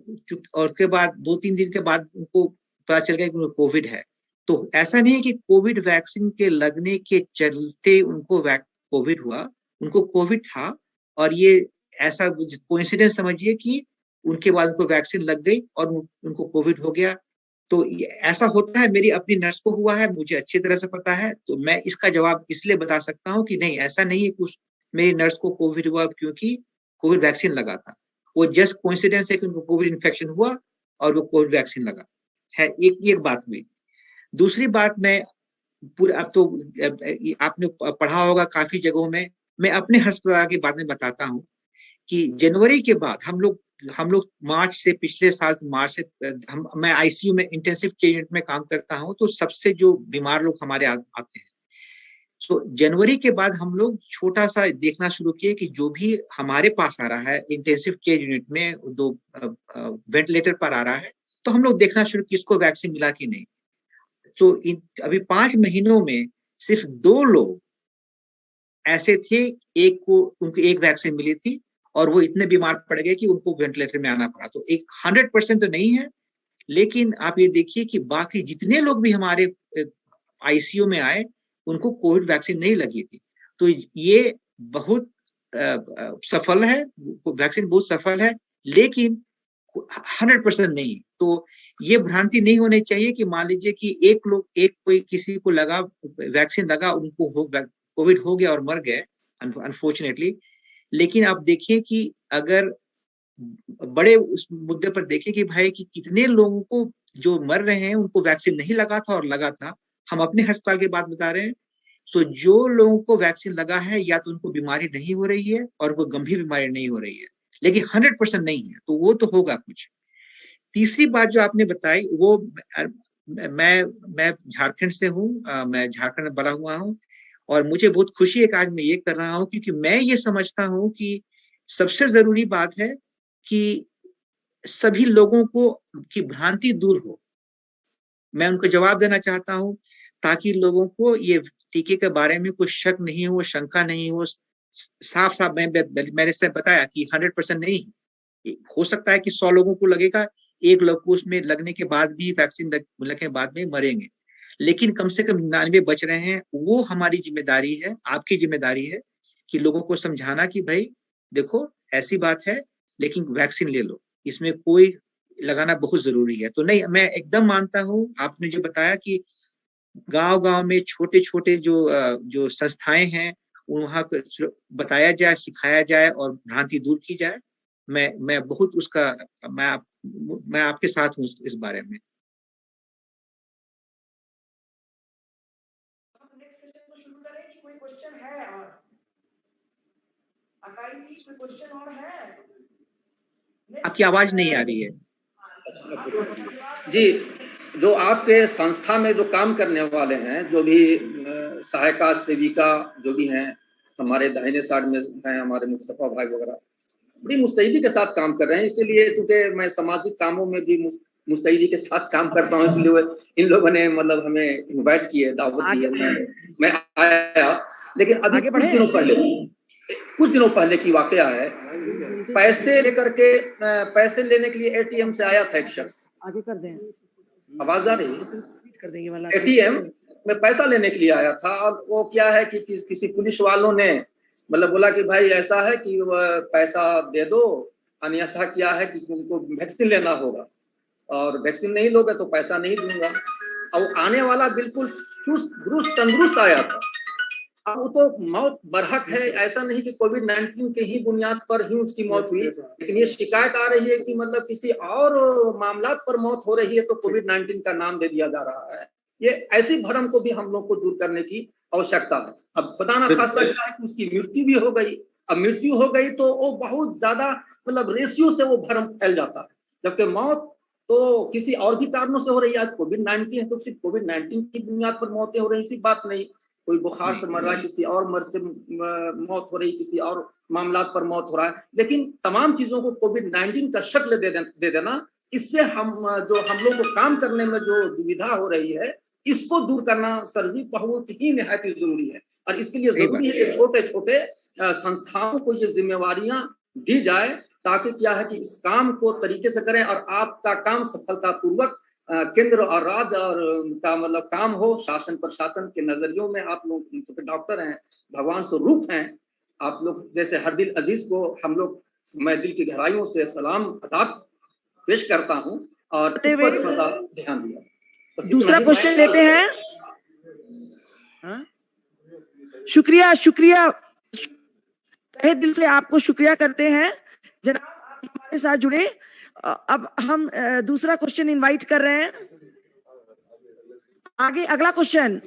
के बाद 2-3 दिन के बाद उनको पता चल गया कि उनको कोविड है। तो ऐसा नहीं है कि कोविड वैक्सीन के लगने के चलते उनको कोविड हुआ, उनको कोविड था और ये ऐसा कोइंसिडेंस समझिए कि उनके बाद उनको वैक्सीन लग गई और उनको कोविड हो गया। तो ऐसा होता है, मेरी अपनी नर्स को हुआ है, मुझे अच्छी तरह से पता है। तो मैं इसका जवाब इसलिए बता सकता हूँ कि नहीं, ऐसा नहीं है कि मेरी नर्स को कोविड हुआ क्योंकि कोविड वैक्सीन लगा था। वो जस्ट कोइंसिडेंस है कि उनको कोविड इन्फेक्शन हुआ और वो कोविड वैक्सीन लगा है। एक बात हुई। दूसरी बात, मैं पूरा, अब तो आपने पढ़ा होगा काफी जगहों में, मैं अपने अस्पताल के बारे में बताता हूँ कि जनवरी के बाद हम लोग मार्च से, पिछले साल मार्च से मैं आईसीयू में इंटेंसिव केयर यूनिट में काम करता हूँ। तो सबसे जो बीमार लोग हमारे आते हैं, तो जनवरी के बाद हम लोग छोटा सा देखना शुरू किए कि जो भी हमारे पास आ रहा है इंटेंसिव केयर यूनिट में, दो वेंटिलेटर पर आ रहा है, तो हम लोग देखना शुरू किए इसको वैक्सीन मिला कि नहीं। तो अभी 5 महीनों में सिर्फ 2 लोग ऐसे थे, उनको एक वैक्सीन मिली थी और वो इतने बीमार पड़ गए कि उनको वेंटिलेटर में आना पड़ा। तो 100% तो नहीं है, लेकिन आप ये देखिए कि बाकी जितने लोग भी हमारे आईसीयू में आए उनको कोविड वैक्सीन नहीं लगी थी। तो ये बहुत सफल है, वैक्सीन बहुत सफल है, लेकिन 100% नहीं। तो ये भ्रांति नहीं होनी चाहिए कि मान लीजिए कि कोई किसी को लगा, वैक्सीन लगा, उनको कोविड हो गया और मर गए अनफॉर्चुनेटली। लेकिन आप देखिए कि अगर बड़े उस मुद्दे पर देखें कि भाई कि कितने लोगों को जो मर रहे हैं उनको वैक्सीन नहीं लगा था और लगा था। हम अपने अस्पताल की बात बता रहे हैं। तो जो लोगों को वैक्सीन लगा है या तो उनको बीमारी नहीं हो रही है और वो गंभीर बीमारी नहीं हो रही है, लेकिन 100% नहीं है, तो वो तो होगा कुछ। तीसरी बात जो आपने बताई, वो मैं झारखंड से हूँ, मैं झारखंड में बड़ा हुआ हूँ और मुझे बहुत खुशी है कि आज मैं ये कर रहा हूँ, क्योंकि मैं ये समझता हूँ कि सबसे जरूरी बात है कि सभी लोगों को की भ्रांति दूर हो। मैं उनको जवाब देना चाहता हूँ, ताकि लोगों को ये टीके के बारे में कुछ शक नहीं हो, शंका नहीं हो। साफ साफ मैंने से बताया कि 100% नहीं, हो सकता है कि 100 लोगों को लगेगा, 1 लोग को उसमें लगने के बाद भी, वैक्सीन लगने के बाद में मरेंगे, लेकिन कम से कम 99 बच रहे हैं। वो हमारी जिम्मेदारी है, आपकी जिम्मेदारी है कि लोगों को समझाना कि भाई देखो ऐसी बात है, लेकिन वैक्सीन ले लो, इसमें कोई लगाना बहुत जरूरी है। तो नहीं, मैं एकदम मानता हूँ आपने जो बताया कि गांव-गांव में छोटे-छोटे जो संस्थाएं हैं वहां पर बताया जाए, सिखाया जाए और भ्रांति दूर की जाए। मैं बहुत उसका मैं आपके साथ हूँ इस बारे में। नेक्स्ट सेशन को शुरू करें कि कोई क्वेश्चन है? और अकाई जी कोई क्वेश्चन और है? आपकी आवाज नहीं आ रही है। जी, जो आपके संस्था में जो काम करने वाले हैं, जो भी सहायिका सेविका जो भी हैं, हमारे दाहिने साइड में हैं हमारे मुस्तफा भाई वगैरह, बड़ी मुस्तैदी के साथ काम कर रहे हैं। इसीलिए क्योंकि मैं सामाजिक कामों में भी मुस्तैदी के साथ काम करता हूँ, इसलिए इन लोगों ने मतलब हमें इनवाइट किए, दावत दी, मैं आया। लेकिन अभी कुछ दिनों पहले की वाकया है, पैसे लेकर के पैसे लेने के लिए एटीएम से आया था एक शख्स। आगे कर दें, आवाज आ रही है? कर देंगे वाला। एटीएम में पैसा लेने के लिए आया था और वो क्या है कि किसी पुलिस वालों ने मतलब बोला कि भाई ऐसा है कि पैसा दे दो, अन्यथा क्या है कि तुमको वैक्सीन लेना होगा और वैक्सीन नहीं लोगे तो पैसा नहीं दूंगा। और आने वाला बिल्कुल चुस्त दुरुस्त तंदुरुस्त आया था। अब वो तो मौत बरहक है, ऐसा नहीं कि कोविड-19 के ही बुनियाद पर ही उसकी मौत हुई, लेकिन ये शिकायत आ रही है कि मतलब किसी और मामलात पर मौत हो रही है तो कोविड-19 का नाम दे दिया जा रहा है। ये ऐसी भ्रम को भी हम लोग को दूर करने की आवश्यकता है। अब खुदा ना खास्ता क्या है कि उसकी मृत्यु भी हो गई। अब मृत्यु हो गई तो वो बहुत ज्यादा मतलब रेशियो से वो भ्रम फैल जाता है, जबकि मौत तो किसी और भी कारणों से हो रही है। आज कोविड-19 है तो सिर्फ कोविड-19 की बुनियाद पर मौतें हो रही, इसी बात नहीं, कोई बुखार से मर रहा है, किसी और मर्ज से मौत हो रही, किसी और मामलात पर मौत हो रहा है। लेकिन तमाम चीजों को कोविड-19 का शक्ल दे देना, इससे हम लोग को काम करने में जो दुविधा हो रही है, इसको दूर करना सर जी बहुत ही निहायत जरूरी है। और इसके लिए जरूरी है कि छोटे छोटे संस्थाओं को ये जिम्मेवारियां दी जाए, ताकि क्या है कि इस काम को तरीके से करें और आपका काम सफलतापूर्वक केंद्र और राज्य और का मतलब काम हो। शासन प्रशासन के नजरियों में आप लोग डॉक्टर हैं, भगवान स्वरूप हैं आप लोग जैसे हरदिल अजीज को हम लोग, मैं दिल की गहराइयों से सलाम अदा पेश करता हूं और इस पर थोड़ा सा ध्यान दिया। दूसरा क्वेश्चन लेते हैं। शुक्रिया तहे दिल से आपको शुक्रिया करते हैं जनाब, आप हमारे साथ जुड़े। अब हम दूसरा क्वेश्चन इनवाइट कर रहे हैं। आगे अगला क्वेश्चन।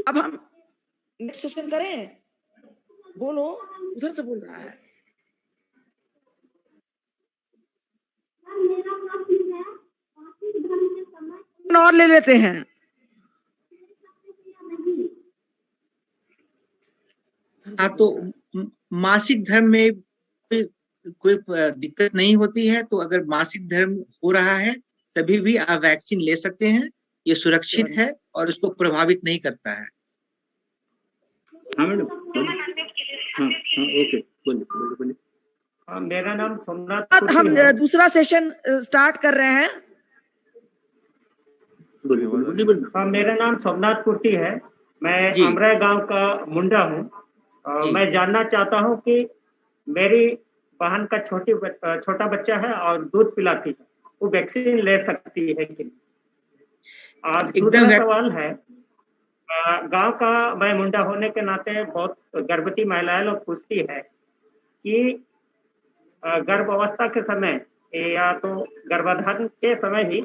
अब हम नेक्स्ट सेशन करें। बोलो, उधर से बोल रहा है। और ले लेते हैं। हाँ, तो मासिक धर्म में कोई दिक्कत नहीं होती है। तो अगर मासिक धर्म हो रहा है तभी भी आप वैक्सीन ले सकते हैं, ये सुरक्षित है और उसको प्रभावित नहीं करता है। हाँ मैडम, हाँ ओके, बोलिए। मेरा नाम सोमनाथ। हम दूसरा सेशन स्टार्ट कर रहे हैं। हाँ, मेरा नाम सोमनाथ कुर्ती है, मैं अमरा गांव का मुंडा हूँ। मैं जानना चाहता हूँ कि मेरी बहन का छोटा बच्चा है और दूध पिलाती है, वो वैक्सीन ले सकती है कि नहीं? और दूसरा सवाल है, गांव का मैं मुंडा होने के नाते बहुत गर्भवती महिलाएं लोग पूछती है कि गर्भ अवस्था के समय या तो गर्भाधान के समय ही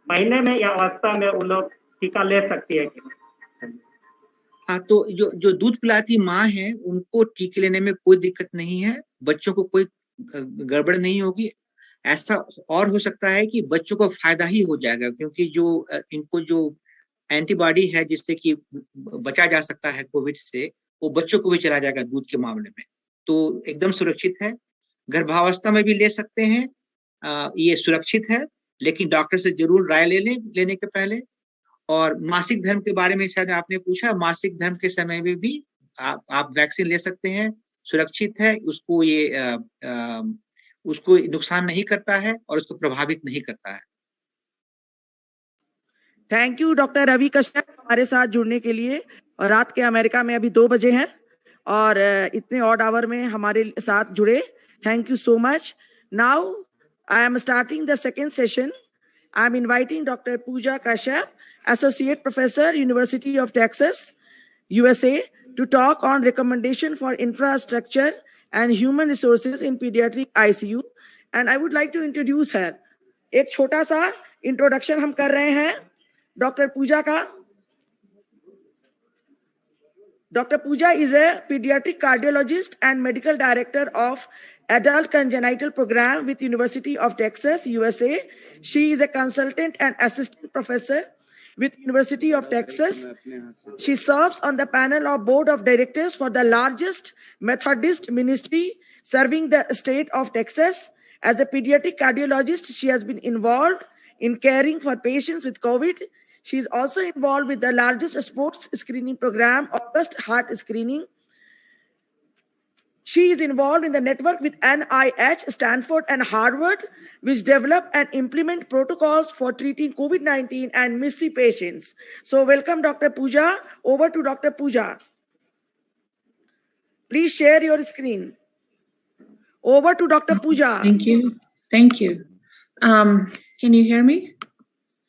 महीने में या अवस्था में वो लोग टीका ले सकती है कि नहीं? हाँ, तो जो दूध पिलाती माँ है उनको टीके लेने में कोई दिक्कत नहीं है, बच्चों को कोई गड़बड़ नहीं होगी। ऐसा और हो सकता है कि बच्चों को फायदा ही हो जाएगा, क्योंकि इनको जो एंटीबॉडी है जिससे कि बचा जा सकता है कोविड से, वो बच्चों को भी चला जाएगा दूध के मामले में। तो एकदम सुरक्षित है। गर्भावस्था में भी ले सकते हैं, ये सुरक्षित है, लेकिन डॉक्टर से जरूर राय लेने के पहले। और मासिक धर्म के बारे में शायद आपने पूछा, मासिक धर्म के समय में भी आप वैक्सीन ले सकते हैं, सुरक्षित है, उसको नुकसान नहीं करता है और उसको प्रभावित नहीं करता है। Thank you doctor Ravi Kashyap हमारे साथ जुड़ने के लिए। और रात के अमेरिका में अभी 2 बजे हैं और इतने ऑड आवर में हमारे साथ जुड़े, thank you so much. Now I am starting the second session. I am inviting doctor Pooja Kashyap, associate professor, University of Texas, USA, to talk on recommendation for infrastructure and human resources in pediatric ICU. And I would like to introduce her. एक छोटा सा इंट्रोडक्शन हम कर रहे हैं डॉक्टर पूजा का। Dr. Pooja is a pediatric cardiologist and medical director of Adult Congenital Program with University of Texas, USA. She is a consultant and assistant professor with University of Texas. She serves on the panel of board of directors for the largest Methodist ministry serving the state of Texas. As a pediatric cardiologist, she has been involved in caring for patients with COVID. She is also involved with the largest sports screening program, August Heart Screening. She is involved in the network with NIH, Stanford, and Harvard, which develop and implement protocols for treating COVID-19 and MIS-C patients. So welcome, Dr. Pooja. Over to Dr. Pooja. Please share your screen. Over to Dr. Pooja. Thank you. Thank you. Can you hear me?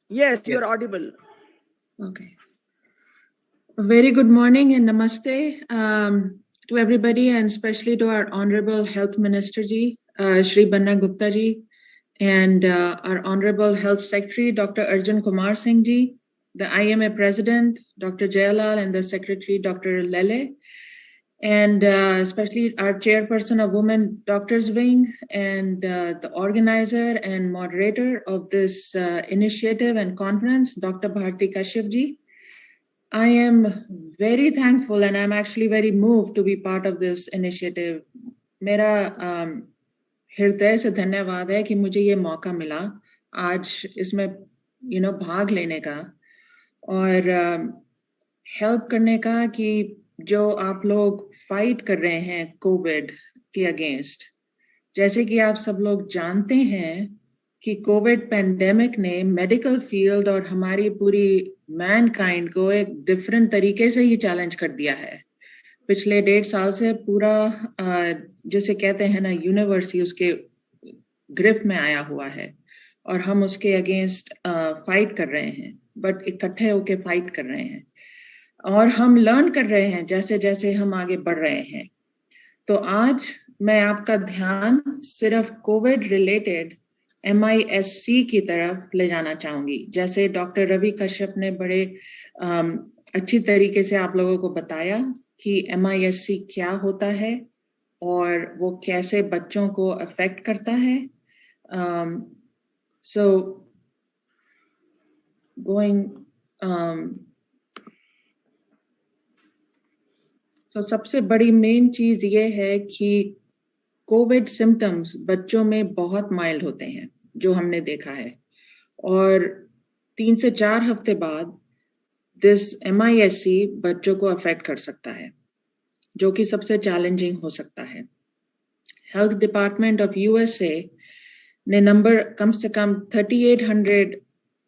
Yes, you are audible. Okay. A very good morning and namaste to everybody, and especially to our Honorable Health Minister Ji, Shri Banna Gupta Ji, and our Honorable Health Secretary, Dr. Arjun Kumar Singh Ji, the IMA President, Dr. Jayalal, and the Secretary, Dr. Lele, and especially our Chairperson of Women Doctors Wing, and the organizer and moderator of this initiative and conference, Dr. Bharti Kashyap Ji. I am very thankful and I'm actually very moved to be part of this initiative. मेरा हृदय से धन्यवाद है कि मुझे ये मौका मिला आज इसमें भाग लेने का और हेल्प करने का कि जो आप लोग फाइट कर रहे हैं कोविड के अगेंस्ट। जैसे कि आप सब लोग जानते हैं कि कोविड पेंडेमिक ने मेडिकल फील्ड और हमारी पूरी मैनकाइंड को एक डिफरेंट तरीके से ही चैलेंज कर दिया है। पिछले 1.5 साल से पूरा जिसे कहते हैं ना यूनिवर्स ही उसके गिरफ्त में आया हुआ है और हम उसके अगेंस्ट फाइट कर रहे हैं, बट इकट्ठे होके फाइट कर रहे हैं और हम लर्न कर रहे हैं जैसे जैसे हम आगे बढ़ रहे हैं। तो आज मैं आपका ध्यान सिर्फ कोविड रिलेटेड MIS-C की तरफ ले जाना चाहूंगी। जैसे डॉक्टर रवि कश्यप ने बड़े अच्छी तरीके से आप लोगों को बताया कि MIS-C क्या होता है और वो कैसे बच्चों को अफेक्ट करता है। सबसे बड़ी मेन चीज ये है कि कोविड सिम्टम्स बच्चों में बहुत माइल्ड होते हैं जो हमने देखा है, और 3 से 4 हफ्ते बाद दिस MIS-C बच्चों को अफेक्ट कर सकता है, जो कि सबसे चैलेंजिंग हो सकता है। हेल्थ डिपार्टमेंट ऑफ USA ने नंबर कम से कम 3800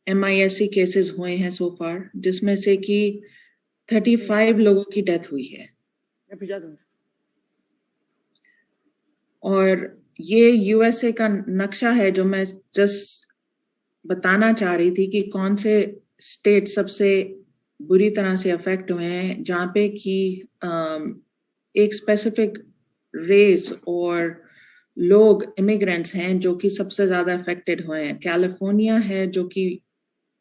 MIS-C केसेस हुए हैं सो फार, जिसमें से कि 35 लोगों की डेथ हुई है। और ये USA का नक्शा है जो मैं जस्ट बताना चाह रही थी कि कौन से स्टेट सबसे बुरी तरह से अफेक्ट हुए हैं, जहाँ पे कि एक स्पेसिफिक रेस और लोग इमिग्रेंट्स हैं जो कि सबसे ज्यादा अफेक्टेड हुए हैं। कैलिफोर्निया है जो कि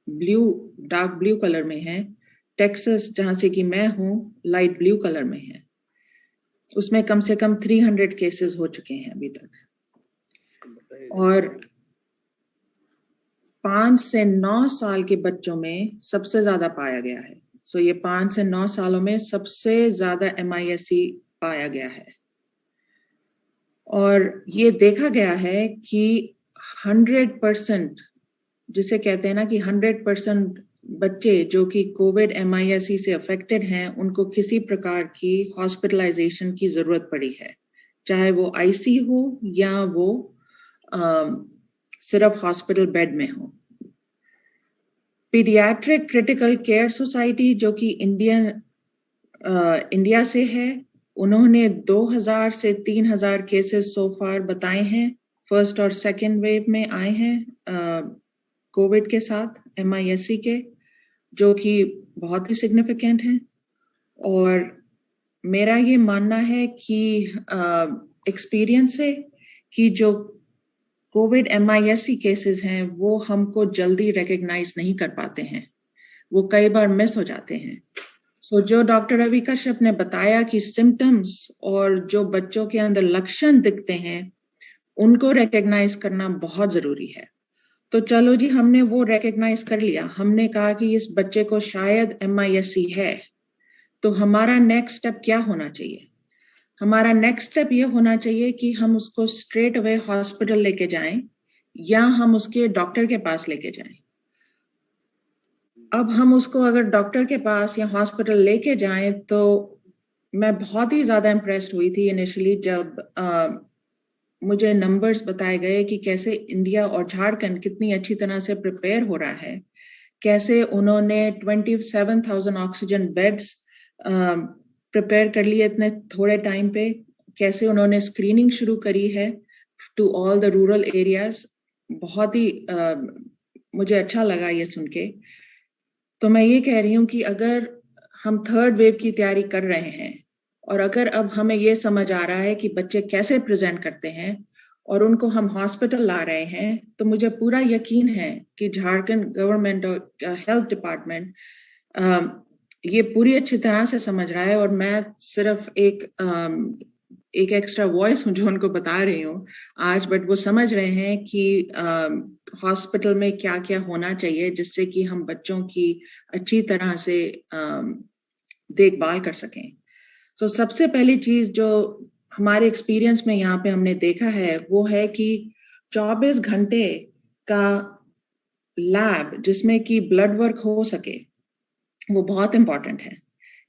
डार्क ब्लू कलर में है, टेक्सास जहाँ से कि मैं हूँ लाइट ब्लू कलर में है, उसमें कम से कम 300 केसेस हो चुके हैं अभी तक, और 5 से 9 साल के बच्चों में सबसे ज्यादा पाया गया है। ये 5 से 9 सालों में सबसे ज्यादा MIS-C पाया गया है। और ये देखा गया है कि 100%, जिसे कहते हैं ना कि 100% बच्चे जो कि कोविड MIS-C से अफेक्टेड हैं, उनको किसी प्रकार की हॉस्पिटलाइजेशन की जरूरत पड़ी है, चाहे वो IC हो या वो सिर्फ हॉस्पिटल बेड में हो। पीडियाट्रिक क्रिटिकल केयर सोसाइटी जो कि इंडिया से है, उन्होंने 2000 से 3000 केसेस सो फार बताए हैं, फर्स्ट और सेकेंड वेव में आए हैं कोविड के साथ MIS-C के, जो कि बहुत ही सिग्निफिकेंट हैं। और मेरा ये मानना है कि एक्सपीरियंस से कि जो कोविड MIS-C केसेस हैं वो हमको जल्दी रिकग्नाइज नहीं कर पाते हैं, वो कई बार मिस हो जाते हैं। सो जो डॉक्टर रवि कश्यप ने बताया कि सिम्टम्स और जो बच्चों के अंदर लक्षण दिखते हैं उनको रिकग्नाइज करना बहुत जरूरी है। तो चलो जी, हमने वो रिकग्नाइज कर लिया, हमने कहा कि इस बच्चे को शायद MIS-C है, तो हमारा नेक्स्ट स्टेप क्या होना चाहिए? हमारा नेक्स्ट स्टेप ये होना चाहिए कि हम उसको स्ट्रेट अवे हॉस्पिटल लेके जाएं या हम उसके डॉक्टर के पास लेके जाएं। अब हम उसको अगर डॉक्टर के पास या हॉस्पिटल लेके जाएं तो मैं बहुत ही ज्यादा इम्प्रेस्ड हुई थी इनिशियली जब मुझे नंबर्स बताए गए कि कैसे इंडिया और झारखंड कितनी अच्छी तरह से प्रिपेयर हो रहा है, कैसे उन्होंने 27,000 ऑक्सीजन बेड्स प्रिपेयर कर लिए इतने थोड़े टाइम पे, कैसे उन्होंने स्क्रीनिंग शुरू करी है to all the rural areas. बहुत ही मुझे अच्छा लगा ये सुन के। तो मैं ये कह रही हूँ कि अगर हम थर्ड वेव की तैयारी कर रहे हैं और अगर अब हमें ये समझ आ रहा है कि बच्चे कैसे प्रेजेंट करते हैं और उनको हम हॉस्पिटल ला रहे हैं, तो मुझे पूरा यकीन है कि झारखंड गवर्नमेंट और हेल्थ डिपार्टमेंट ये पूरी अच्छी तरह से समझ रहा है। और मैं सिर्फ एक एक्स्ट्रा वॉइस हूँ जो उनको बता रही हूँ आज, बट वो समझ रहे हैं कि हॉस्पिटल में क्या क्या होना चाहिए जिससे कि हम बच्चों की अच्छी तरह से देखभाल कर सकें। तो सबसे पहली चीज जो हमारे एक्सपीरियंस में यहाँ पे हमने देखा है वो है कि 24 घंटे का लैब जिसमें कि ब्लड वर्क हो सके वो बहुत इंपॉर्टेंट है,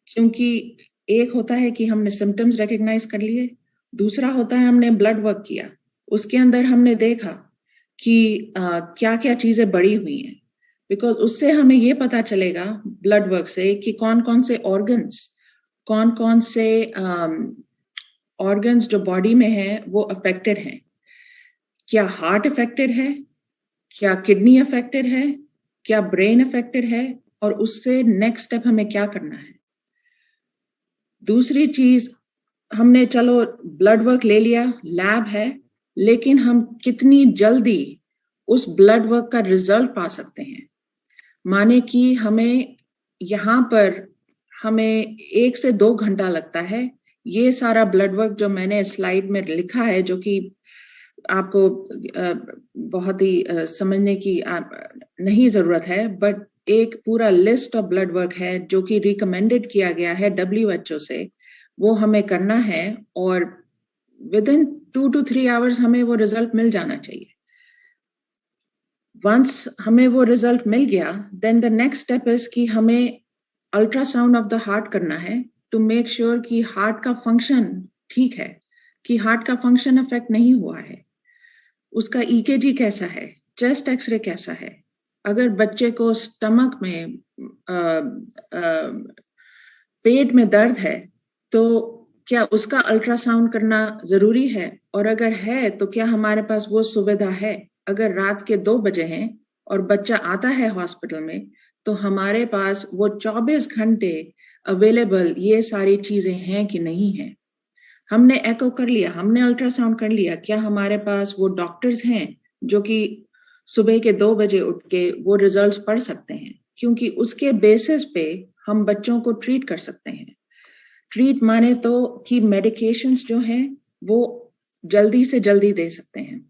क्योंकि एक होता है कि हमने सिम्टम्स रिकग्नाइज कर लिए, दूसरा होता है हमने ब्लड वर्क किया, उसके अंदर हमने देखा कि क्या क्या चीजें बढ़ी हुई हैं, बिकॉज उससे हमें ये पता चलेगा ब्लड वर्क से कि कौन कौन से ऑर्गन्स जो बॉडी में है वो अफेक्टेड हैं। क्या हार्ट अफेक्टेड है, क्या किडनी अफेक्टेड है, क्या ब्रेन अफेक्टेड है, और उससे नेक्स्ट स्टेप हमें क्या करना है। दूसरी चीज, हमने चलो ब्लड वर्क ले लिया, लैब है, लेकिन हम कितनी जल्दी उस ब्लड वर्क का रिजल्ट पा सकते हैं। माने कि हमें यहाँ पर हमें 1 से 2 घंटा लगता है, ये सारा ब्लड वर्क जो मैंने स्लाइड में लिखा है, जो कि आपको बहुत ही समझने की नहीं जरूरत है, बट एक पूरा लिस्ट ऑफ ब्लड वर्क है जो कि रिकमेंडेड किया गया है WHO से, वो हमें करना है और विदिन 2 to 3 आवर्स हमें वो रिजल्ट मिल जाना चाहिए। वंस हमें वो रिजल्ट मिल गया, then the next step is कि हमें अल्ट्रासाउंड ऑफ द हार्ट करना है टू मेक श्योर कि हार्ट का फंक्शन ठीक है, कि हार्ट का फंक्शन अफेक्ट नहीं हुआ है, उसका EKG कैसा है, चेस्ट एक्सरे कैसा है। अगर बच्चे को स्टमक में पेट में दर्द है तो क्या उसका अल्ट्रासाउंड करना जरूरी है, और अगर है तो क्या हमारे पास वो सुविधा है। अगर रात के 2 बजे हैं और बच्चा आता है हॉस्पिटल में तो हमारे पास वो 24 घंटे अवेलेबल ये सारी चीजें हैं कि नहीं है। हमने एको कर लिया, हमने अल्ट्रासाउंड कर लिया, क्या हमारे पास वो डॉक्टर्स हैं जो कि सुबह के 2 बजे उठ के वो रिजल्ट्स पढ़ सकते हैं, क्योंकि उसके बेसिस पे हम बच्चों को ट्रीट कर सकते हैं। ट्रीट माने तो कि मेडिकेशंस जो हैं वो जल्दी से जल्दी दे सकते हैं।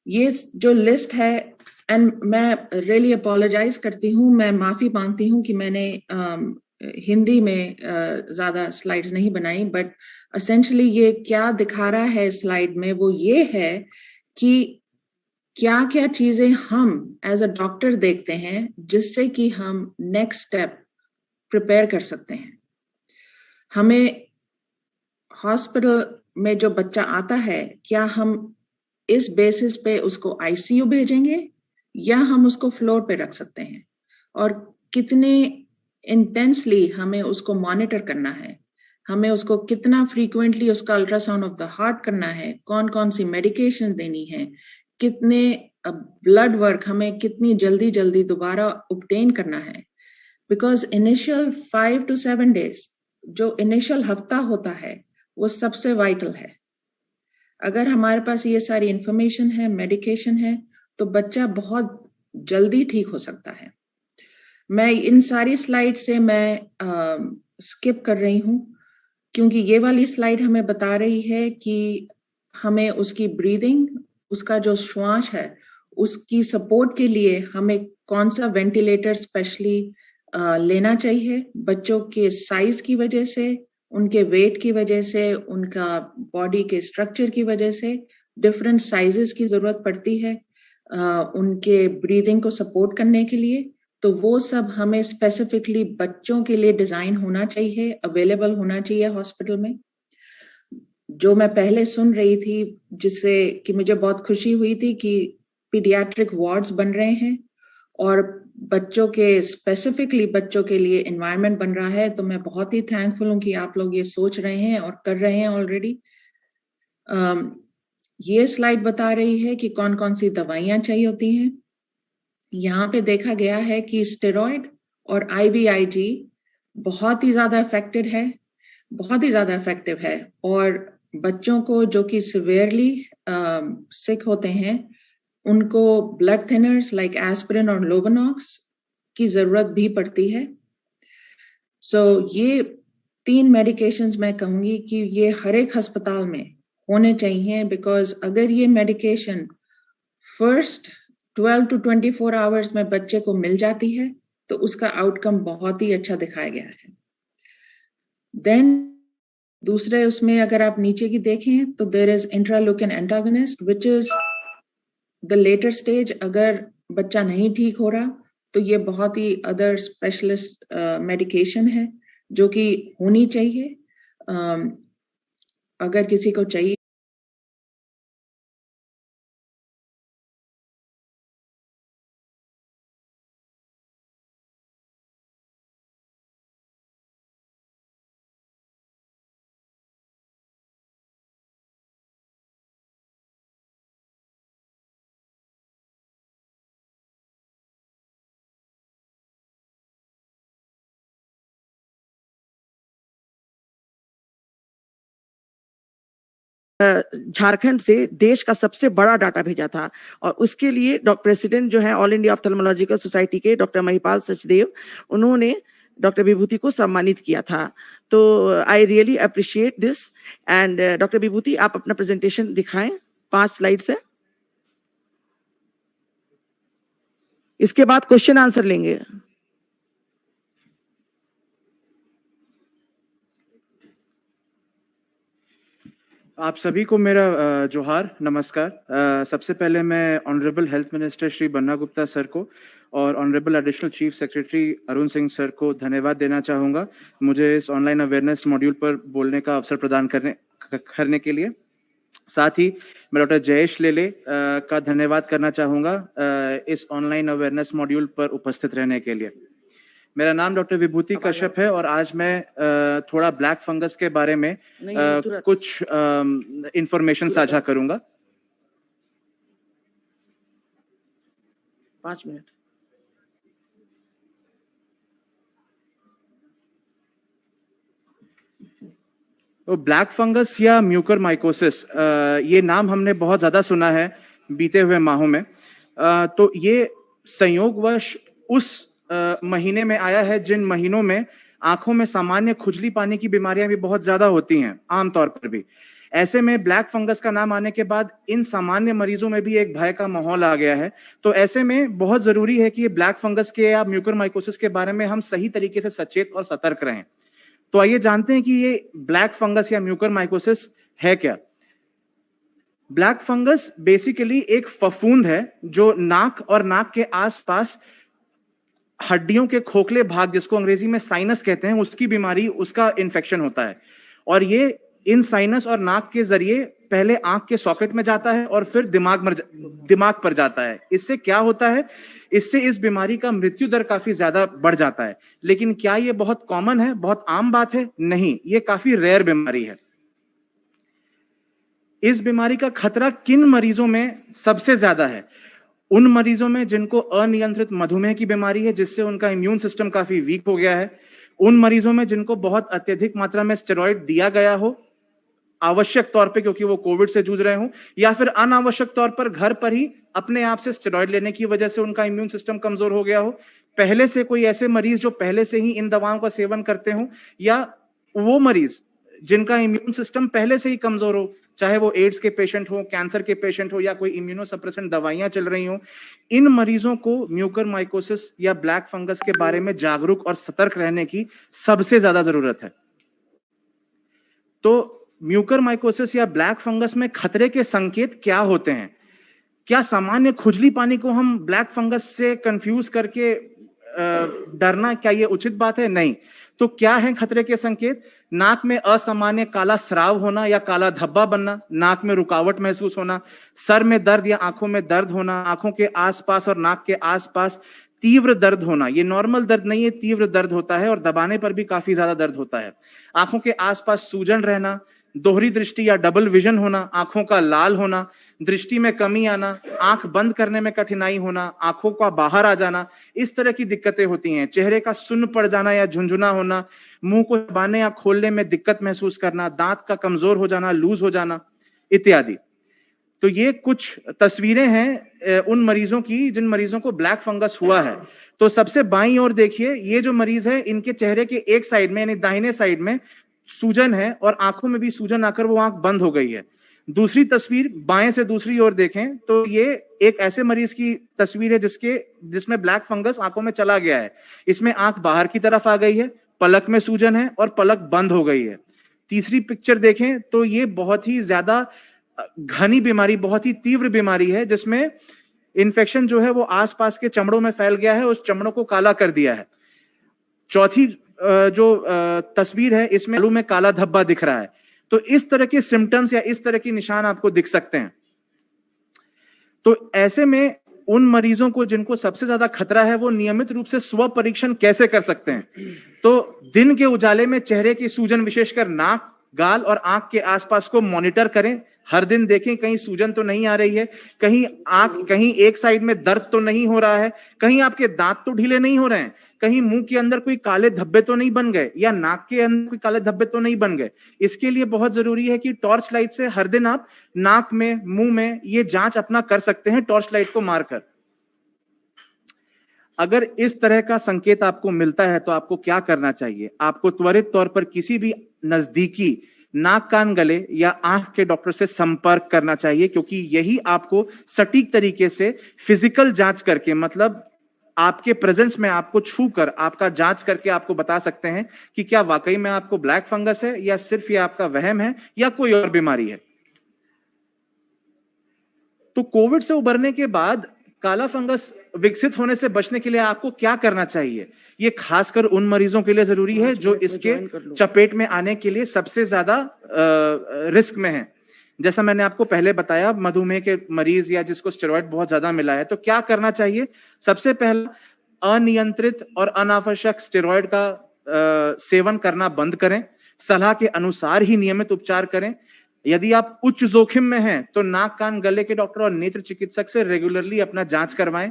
ये जो लिस्ट है, एंड मैं रियली अपोलोजाइज करती हूँ, मैं माफी मांगती हूँ कि मैंने हिंदी में ज्यादा स्लाइड्स नहीं बनाई, बट एसेंशियली ये क्या दिखा रहा है स्लाइड में वो ये है कि क्या क्या चीजें हम एज अ डॉक्टर देखते हैं जिससे कि हम नेक्स्ट स्टेप प्रिपेयर कर सकते हैं। हमें हॉस्पिटल में जो बच्चा आता है, क्या हम इस बेसिस पे उसको आईसीयू भेजेंगे या हम उसको फ्लोर पे रख सकते हैं, और कितने इंटेंसली हमें उसको मॉनिटर करना है, हमें उसको कितना फ्रीक्वेंटली उसका अल्ट्रासाउंड ऑफ द हार्ट करना है, कौन कौन सी मेडिकेशन देनी है, कितने ब्लड वर्क हमें कितनी जल्दी जल्दी दोबारा ऑब्टेन करना है। बिकॉज इनिशियल 5 to 7 days, जो इनिशियल हफ्ता होता है वो सबसे वाइटल है। अगर हमारे पास ये सारी इंफॉर्मेशन है, मेडिकेशन है, तो बच्चा बहुत जल्दी ठीक हो सकता है। मैं इन सारी स्लाइड से मैं स्किप कर रही हूँ क्योंकि ये वाली स्लाइड हमें बता रही है कि हमें उसकी ब्रीदिंग, उसका जो श्वास है, उसकी सपोर्ट के लिए हमें कौन सा वेंटिलेटर स्पेशली लेना चाहिए। बच्चों के साइज की वजह से, उनके वेट की वजह से, उनका बॉडी के स्ट्रक्चर की वजह से डिफरेंट साइजेस की जरूरत पड़ती है उनके ब्रीदिंग को सपोर्ट करने के लिए। तो वो सब हमें स्पेसिफिकली बच्चों के लिए डिजाइन होना चाहिए, अवेलेबल होना चाहिए हॉस्पिटल में। जो मैं पहले सुन रही थी, जिससे कि मुझे बहुत खुशी हुई थी कि पीडियाट्रिक वार्ड्स बन रहे हैं और बच्चों के स्पेसिफिकली बच्चों के लिए एनवायरनमेंट बन रहा है। तो मैं बहुत ही थैंकफुल हूँ कि आप लोग ये सोच रहे हैं और कर रहे हैं ऑलरेडी। ये स्लाइड बता रही है कि कौन कौन सी दवाइयाँ चाहिए होती हैं। यहाँ पे देखा गया है कि स्टेरॉइड और IVIG बहुत ही ज्यादा इफेक्टिव है, बहुत ही ज्यादा इफेक्टिव है। और बच्चों को जो कि सिवियरली सिक होते हैं, उनको ब्लड थिनर्स लाइक एस्पिरिन और लोवेनॉक्स की जरूरत भी पड़ती है। सो ये 3 मेडिकेशंस मैं कहूंगी कि ये हर एक अस्पताल में होने चाहिए, बिकॉज अगर ये मेडिकेशन फर्स्ट 12 to 24 आवर्स में बच्चे को मिल जाती है तो उसका आउटकम बहुत ही अच्छा दिखाया गया है। देन दूसरे उसमें अगर आप नीचे की देखें तो there is interleukin antagonist which is the later stage. अगर बच्चा नहीं ठीक हो रहा तो ये बहुत ही अदर स्पेशलिस्ट मेडिकेशन है जो कि होनी चाहिए अगर किसी को चाहिए। झारखंड से देश का सबसे बड़ा डाटा भेजा था और उसके लिए प्रेसिडेंट जो है ऑल इंडिया ऑप्थेल्मोलॉजिकल सोसाइटी के डॉक्टर महिपाल सचदेव, उन्होंने डॉक्टर विभूति को सम्मानित किया था। तो I really appreciate this. And doctor Vibhuti, आप अपना प्रेजेंटेशन दिखाएं, 5 स्लाइड्स है, इसके बाद क्वेश्चन आंसर लेंगे। आप सभी को मेरा जोहार, नमस्कार। सबसे पहले मैं honourable health minister Shri Banna Gupta sir को और honourable additional chief secretary Arun Singh sir को धन्यवाद देना चाहूँगा मुझे इस ऑनलाइन अवेयरनेस मॉड्यूल पर बोलने का अवसर प्रदान करने के लिए। साथ ही मैं डॉक्टर जयेश लेले का धन्यवाद करना चाहूँगा इस ऑनलाइन अवेयरनेस मॉड्यूल पर उपस्थित रहने के लिए। मेरा नाम डॉक्टर विभूति कश्यप है और आज मैं थोड़ा ब्लैक फंगस के बारे में कुछ इंफॉर्मेशन साझा करूंगा। 5 मिनट। तो ब्लैक फंगस या म्यूकरमाइकोसिस, ये नाम हमने बहुत ज्यादा सुना है बीते हुए माहों में। तो ये संयोगवश उस महीने में आया है जिन महीनों में आंखों में सामान्य खुजली पानी की बीमारियां भी बहुत ज्यादा होती हैं आमतौर पर भी। ऐसे में ब्लैक फंगस का नाम आने के बाद इन सामान्य मरीजों में भी एक भय का माहौल आ गया है। तो ऐसे में बहुत जरूरी है कि ये ब्लैक फंगस के या म्यूकरमाइकोसिस के बारे में हम सही तरीके से सचेत और सतर्क रहें। तो आइए जानते हैं कि ये ब्लैक फंगस या म्यूकरमाइकोसिस है क्या। ब्लैक फंगस बेसिकली एक फफूंद है जो नाक और नाक के आसपास हड्डियों के खोखले भाग, जिसको अंग्रेजी में साइनस कहते हैं, उसकी बीमारी, उसका इन्फेक्शन होता है। और ये इन साइनस और नाक के जरिए पहले आंख के सॉकेट में जाता है और फिर दिमाग पर जाता है। इससे क्या होता है, इससे इस बीमारी का मृत्यु दर काफी ज्यादा बढ़ जाता है। लेकिन क्या ये बहुत कॉमन है, बहुत आम बात है? नहीं, ये काफी रेयर बीमारी है। इस बीमारी का खतरा किन मरीजों में सबसे ज्यादा है? उन मरीजों में जिनको अनियंत्रित मधुमेह की बीमारी है, जिससे उनका इम्यून सिस्टम काफी वीक हो गया है। उन मरीजों में जिनको बहुत अत्यधिक मात्रा में स्टेरॉइड दिया गया हो आवश्यक तौर पे, क्योंकि वो कोविड से जूझ रहे हों, या फिर अनावश्यक तौर पर घर पर ही अपने आप से स्टेरॉइड लेने की वजह से उनका इम्यून सिस्टम कमजोर हो गया हो। पहले से कोई ऐसे मरीज जो पहले से ही इन दवाओं का सेवन करते हो, या वो मरीज जिनका इम्यून सिस्टम पहले से ही कमजोर हो, चाहे वो एड्स के पेशेंट हो, कैंसर के पेशेंट हो, या कोई इम्यूनोसप्रेसेंट दवाइयां चल रही हो। इन मरीजों को म्यूकरमाइकोसिस या ब्लैक फंगस के बारे में जागरूक और सतर्क रहने की सबसे ज्यादा जरूरत है। तो म्यूकरमाइकोसिस या ब्लैक फंगस में खतरे के संकेत क्या होते हैं? क्या सामान्य खुजली पानी को हम ब्लैक फंगस से कंफ्यूज करके डरना, क्या ये उचित बात है? नहीं। तो क्या है खतरे के संकेत? नाक में असामान्य काला स्राव होना या काला धब्बा बनना, नाक में रुकावट महसूस होना, सर में दर्द या आंखों में दर्द होना, आंखों के आसपास और नाक के आसपास तीव्र दर्द होना। ये नॉर्मल दर्द नहीं है, तीव्र दर्द होता है और दबाने पर भी काफी ज्यादा दर्द होता है। आंखों के आसपास सूजन रहना, दोहरी दृष्टि या डबल विजन होना, आंखों का लाल होना, दृष्टि में कमी आना, आंख बंद करने में कठिनाई होना, आंखों का बाहर आ जाना, इस तरह की दिक्कतें होती हैं। चेहरे का सुन्न पड़ जाना या झुंझुना होना, मुंह को दबाने या खोलने में दिक्कत महसूस करना, दांत का कमजोर हो जाना, लूज हो जाना इत्यादि। तो ये कुछ तस्वीरें हैं उन मरीजों की जिन मरीजों को ब्लैक फंगस हुआ है। तो सबसे बाईं ओर देखिए, ये जो मरीज है, इनके चेहरे के एक साइड में यानी दाहिने साइड में सूजन है और आंखों में भी सूजन आकर वो आंख बंद हो गई है। दूसरी तस्वीर बाएं से दूसरी ओर देखें तो ये एक ऐसे मरीज की तस्वीर है जिसमें ब्लैक फंगस आंखों में चला गया है। इसमें आंख बाहर की तरफ आ गई है, पलक में सूजन है और पलक बंद हो गई है। तीसरी पिक्चर देखें तो ये बहुत ही ज्यादा घनी बीमारी, बहुत ही तीव्र बीमारी है, जिसमें इन्फेक्शन जो है वो आसपास के चमड़ों में फैल गया है, उस चमड़ों को काला कर दिया है। चौथी जो तस्वीर है, इसमें आलू में काला धब्बा दिख रहा है। तो इस तरह के सिम्टम्स या इस तरह के निशान आपको दिख सकते हैं। तो ऐसे में उन मरीजों को जिनको सबसे ज्यादा खतरा है, वो नियमित रूप से स्व परीक्षण कैसे कर सकते हैं? तो दिन के उजाले में चेहरे की सूजन, विशेषकर नाक, गाल और आंख के आसपास को मॉनिटर करें। हर दिन देखें कहीं सूजन तो नहीं आ रही है, कहीं एक साइड में दर्द तो नहीं हो रहा है, कहीं आपके दांत तो ढीले नहीं हो रहे हैं, कहीं मुंह के अंदर कोई काले धब्बे तो नहीं बन गए, या नाक के अंदर कोई काले धब्बे तो नहीं बन गए। इसके लिए बहुत जरूरी है कि टॉर्च लाइट से हर दिन आप नाक में, मुंह में ये जांच अपना कर सकते हैं टॉर्च लाइट को मारकर। अगर इस तरह का संकेत आपको मिलता है तो आपको क्या करना चाहिए? आपको त्वरित तौर पर किसी भी नजदीकी नाक, कान, गले या आंख के डॉक्टर से संपर्क करना चाहिए, क्योंकि यही आपको सटीक तरीके से फिजिकल जांच करके, मतलब आपके प्रेजेंस में आपको छूकर, आपका जांच करके आपको बता सकते हैं कि क्या वाकई में आपको ब्लैक फंगस है या सिर्फ ये आपका वहम है या कोई और बीमारी है। तो कोविड से उबरने के बाद काला फंगस विकसित होने से बचने के लिए आपको क्या करना चाहिए? ये खासकर उन मरीजों के लिए जरूरी है जो इसके चपेट में आने के लिए सबसे ज्यादा रिस्क में है। जैसा मैंने आपको पहले बताया, मधुमेह के मरीज या जिसको स्टेरॉइड बहुत ज्यादा मिला है, तो क्या करना चाहिए? सबसे पहला, अनियंत्रित और अनावश्यक स्टेरॉइड का सेवन करना बंद करें। सलाह के अनुसार ही नियमित उपचार करें। यदि आप उच्च जोखिम में हैं तो नाक, कान, गले के डॉक्टर और नेत्र चिकित्सक से रेगुलरली अपना जांच करवाएं।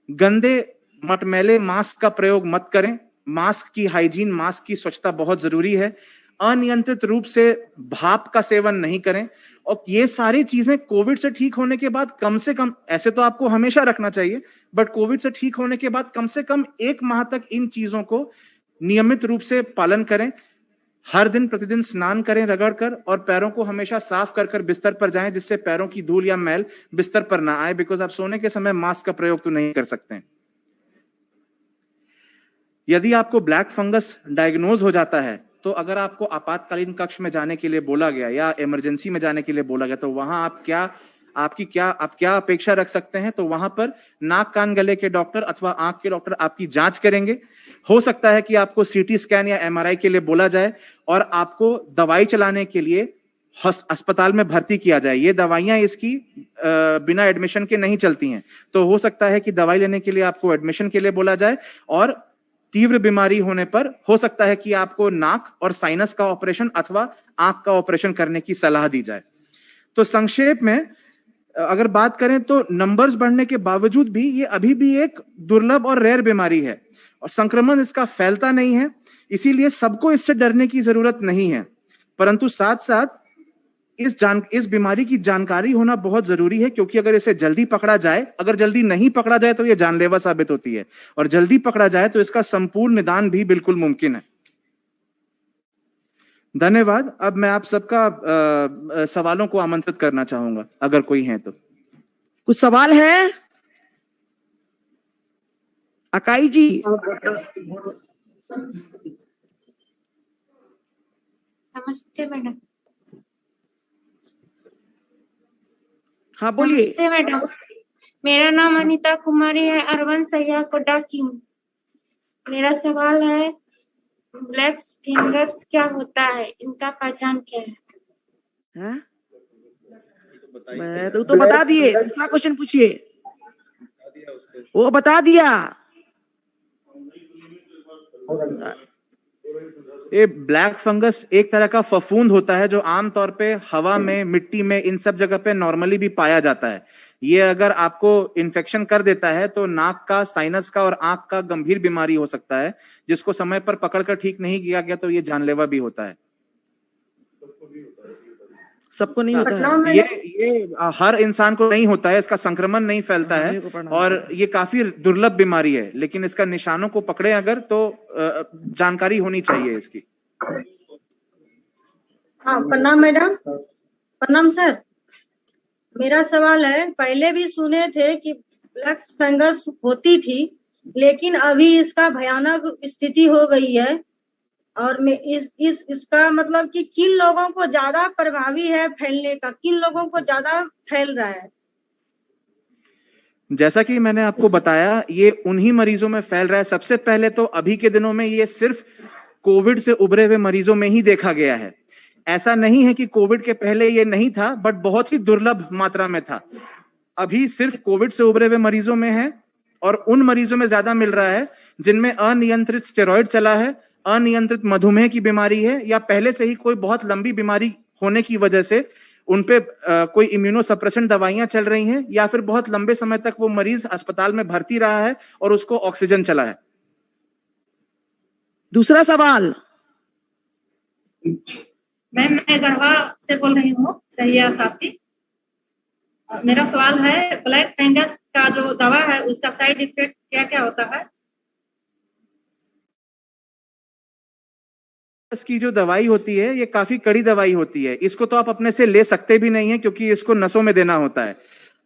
गंदे मटमैले मास्क का प्रयोग मत करें। मास्क की हाइजीन, मास्क की स्वच्छता बहुत जरूरी है। अनियंत्रित रूप से भाप का सेवन नहीं करें। और ये सारी चीजें कोविड से ठीक होने के बाद कम से कम, ऐसे तो आपको हमेशा रखना चाहिए, बट कोविड से ठीक होने के बाद कम से कम 1 माह तक इन चीजों को नियमित रूप से पालन करें। हर दिन प्रतिदिन स्नान करें रगड़कर, और पैरों को हमेशा साफ कर कर बिस्तर पर जाएं, जिससे पैरों की धूल या मैल बिस्तर पर ना आए, बिकॉज आप सोने के समय मास्क का प्रयोग तो नहीं कर सकते हैं। यदि आपको ब्लैक फंगस डायग्नोज हो जाता है तो अगर आपको आपातकालीन कक्ष में जाने के लिए बोला गया या इमरजेंसी में जाने के लिए बोला गया, तो वहां आप क्या अपेक्षा रख सकते हैं? तो वहां पर नाक कान गले के डॉक्टर अथवा आंख के डॉक्टर आपकी जांच करेंगे। हो सकता है कि आपको सीटी स्कैन या एमआरआई के लिए बोला जाए और आपको दवाई चलाने के लिए अस्पताल में भर्ती किया जाए। ये दवाइयां इसकी बिना एडमिशन के नहीं चलती हैं, तो हो सकता है कि दवाई लेने के लिए आपको एडमिशन के लिए बोला जाए, और तीव्र बीमारी होने पर हो सकता है कि आपको नाक और साइनस का ऑपरेशन अथवा आंख का ऑपरेशन करने की सलाह दी जाए। तो संक्षेप में अगर बात करें तो नंबर्स बढ़ने के बावजूद भी ये अभी भी एक दुर्लभ और रेयर बीमारी है, और संक्रमण इसका फैलता नहीं है, इसीलिए सबको इससे डरने की जरूरत नहीं है। परंतु साथ साथ इस बीमारी की जानकारी होना बहुत जरूरी है, क्योंकि अगर इसे जल्दी पकड़ा जाए, अगर जल्दी नहीं पकड़ा जाए तो ये जानलेवा साबित होती है, और जल्दी पकड़ा जाए तो इसका संपूर्ण निदान भी बिल्कुल मुमकिन है। धन्यवाद। अब मैं आप सबका सवालों को आमंत्रित करना चाहूंगा, अगर कोई है तो। कुछ सवाल है? अकाई जी। नमस्ते मैडम। हाँ बोलिए। नमस्ते मैडम, मेरा नाम अनीता कुमारी है, अरवन सैया कोटा की हूँ। मेरा सवाल है, ब्लैक फिंगर्स क्या होता है, इनका पहचान क्या है? तो बता दिए, दूसरा क्वेश्चन पूछिए। वो बता दिया। ये ब्लैक फंगस एक तरह का फफूंद होता है जो आमतौर पे हवा में, मिट्टी में, इन सब जगह पे नॉर्मली भी पाया जाता है। ये अगर आपको इन्फेक्शन कर देता है तो नाक का, साइनस का और आंख का गंभीर बीमारी हो सकता है, जिसको समय पर पकड़कर ठीक नहीं किया गया तो ये जानलेवा भी होता है। सबको नहीं होता है। ये हर इंसान को नहीं होता है, इसका संक्रमण नहीं फैलता है, और ये काफी दुर्लभ बीमारी है, लेकिन इसका निशानों को पकड़े अगर तो जानकारी होनी चाहिए इसकी। हाँ, प्रणाम मैडम। प्रणाम सर। मेरा सवाल है, पहले भी सुने थे कि ब्लैक फंगस होती थी, लेकिन अभी इसका भयानक स्थिति हो गई है, और मैं इसका मतलब कि किन लोगों को ज्यादा प्रभावी है फैलने का, किन लोगों को ज्यादा फैल रहा है? जैसा कि मैंने आपको बताया, ये उन्हीं मरीजों में फैल रहा है। सबसे पहले तो अभी के दिनों में ये सिर्फ कोविड से उभरे हुए मरीजों में ही देखा गया है। ऐसा नहीं है कि कोविड के पहले ये नहीं था, बट बहुत ही दुर्लभ मात्रा में था। अभी सिर्फ कोविड से उभरे हुए मरीजों में है, और उन मरीजों में ज्यादा मिल रहा है जिनमें अनियंत्रित स्टेरॉइड चला है, अनियंत्रित मधुमेह की बीमारी है, या पहले से ही कोई बहुत लंबी बीमारी होने की वजह से उनपे कोई इम्यूनोसप्रेसेंट दवाइयां चल रही हैं, या फिर बहुत लंबे समय तक वो मरीज अस्पताल में भर्ती रहा है और उसको ऑक्सीजन चला है। दूसरा सवाल। मैं गढ़वा से बोल रही हूँ, सहिया साथी। मेरा सवाल है, ब्लैक फंगस का जो दवा है उसका साइड इफेक्ट क्या क्या होता है? इसकी जो दवाई होती है ये काफी कड़ी दवाई होती है। इसको तो आप अपने से ले सकते भी नहीं है, क्योंकि इसको नसों में देना होता है।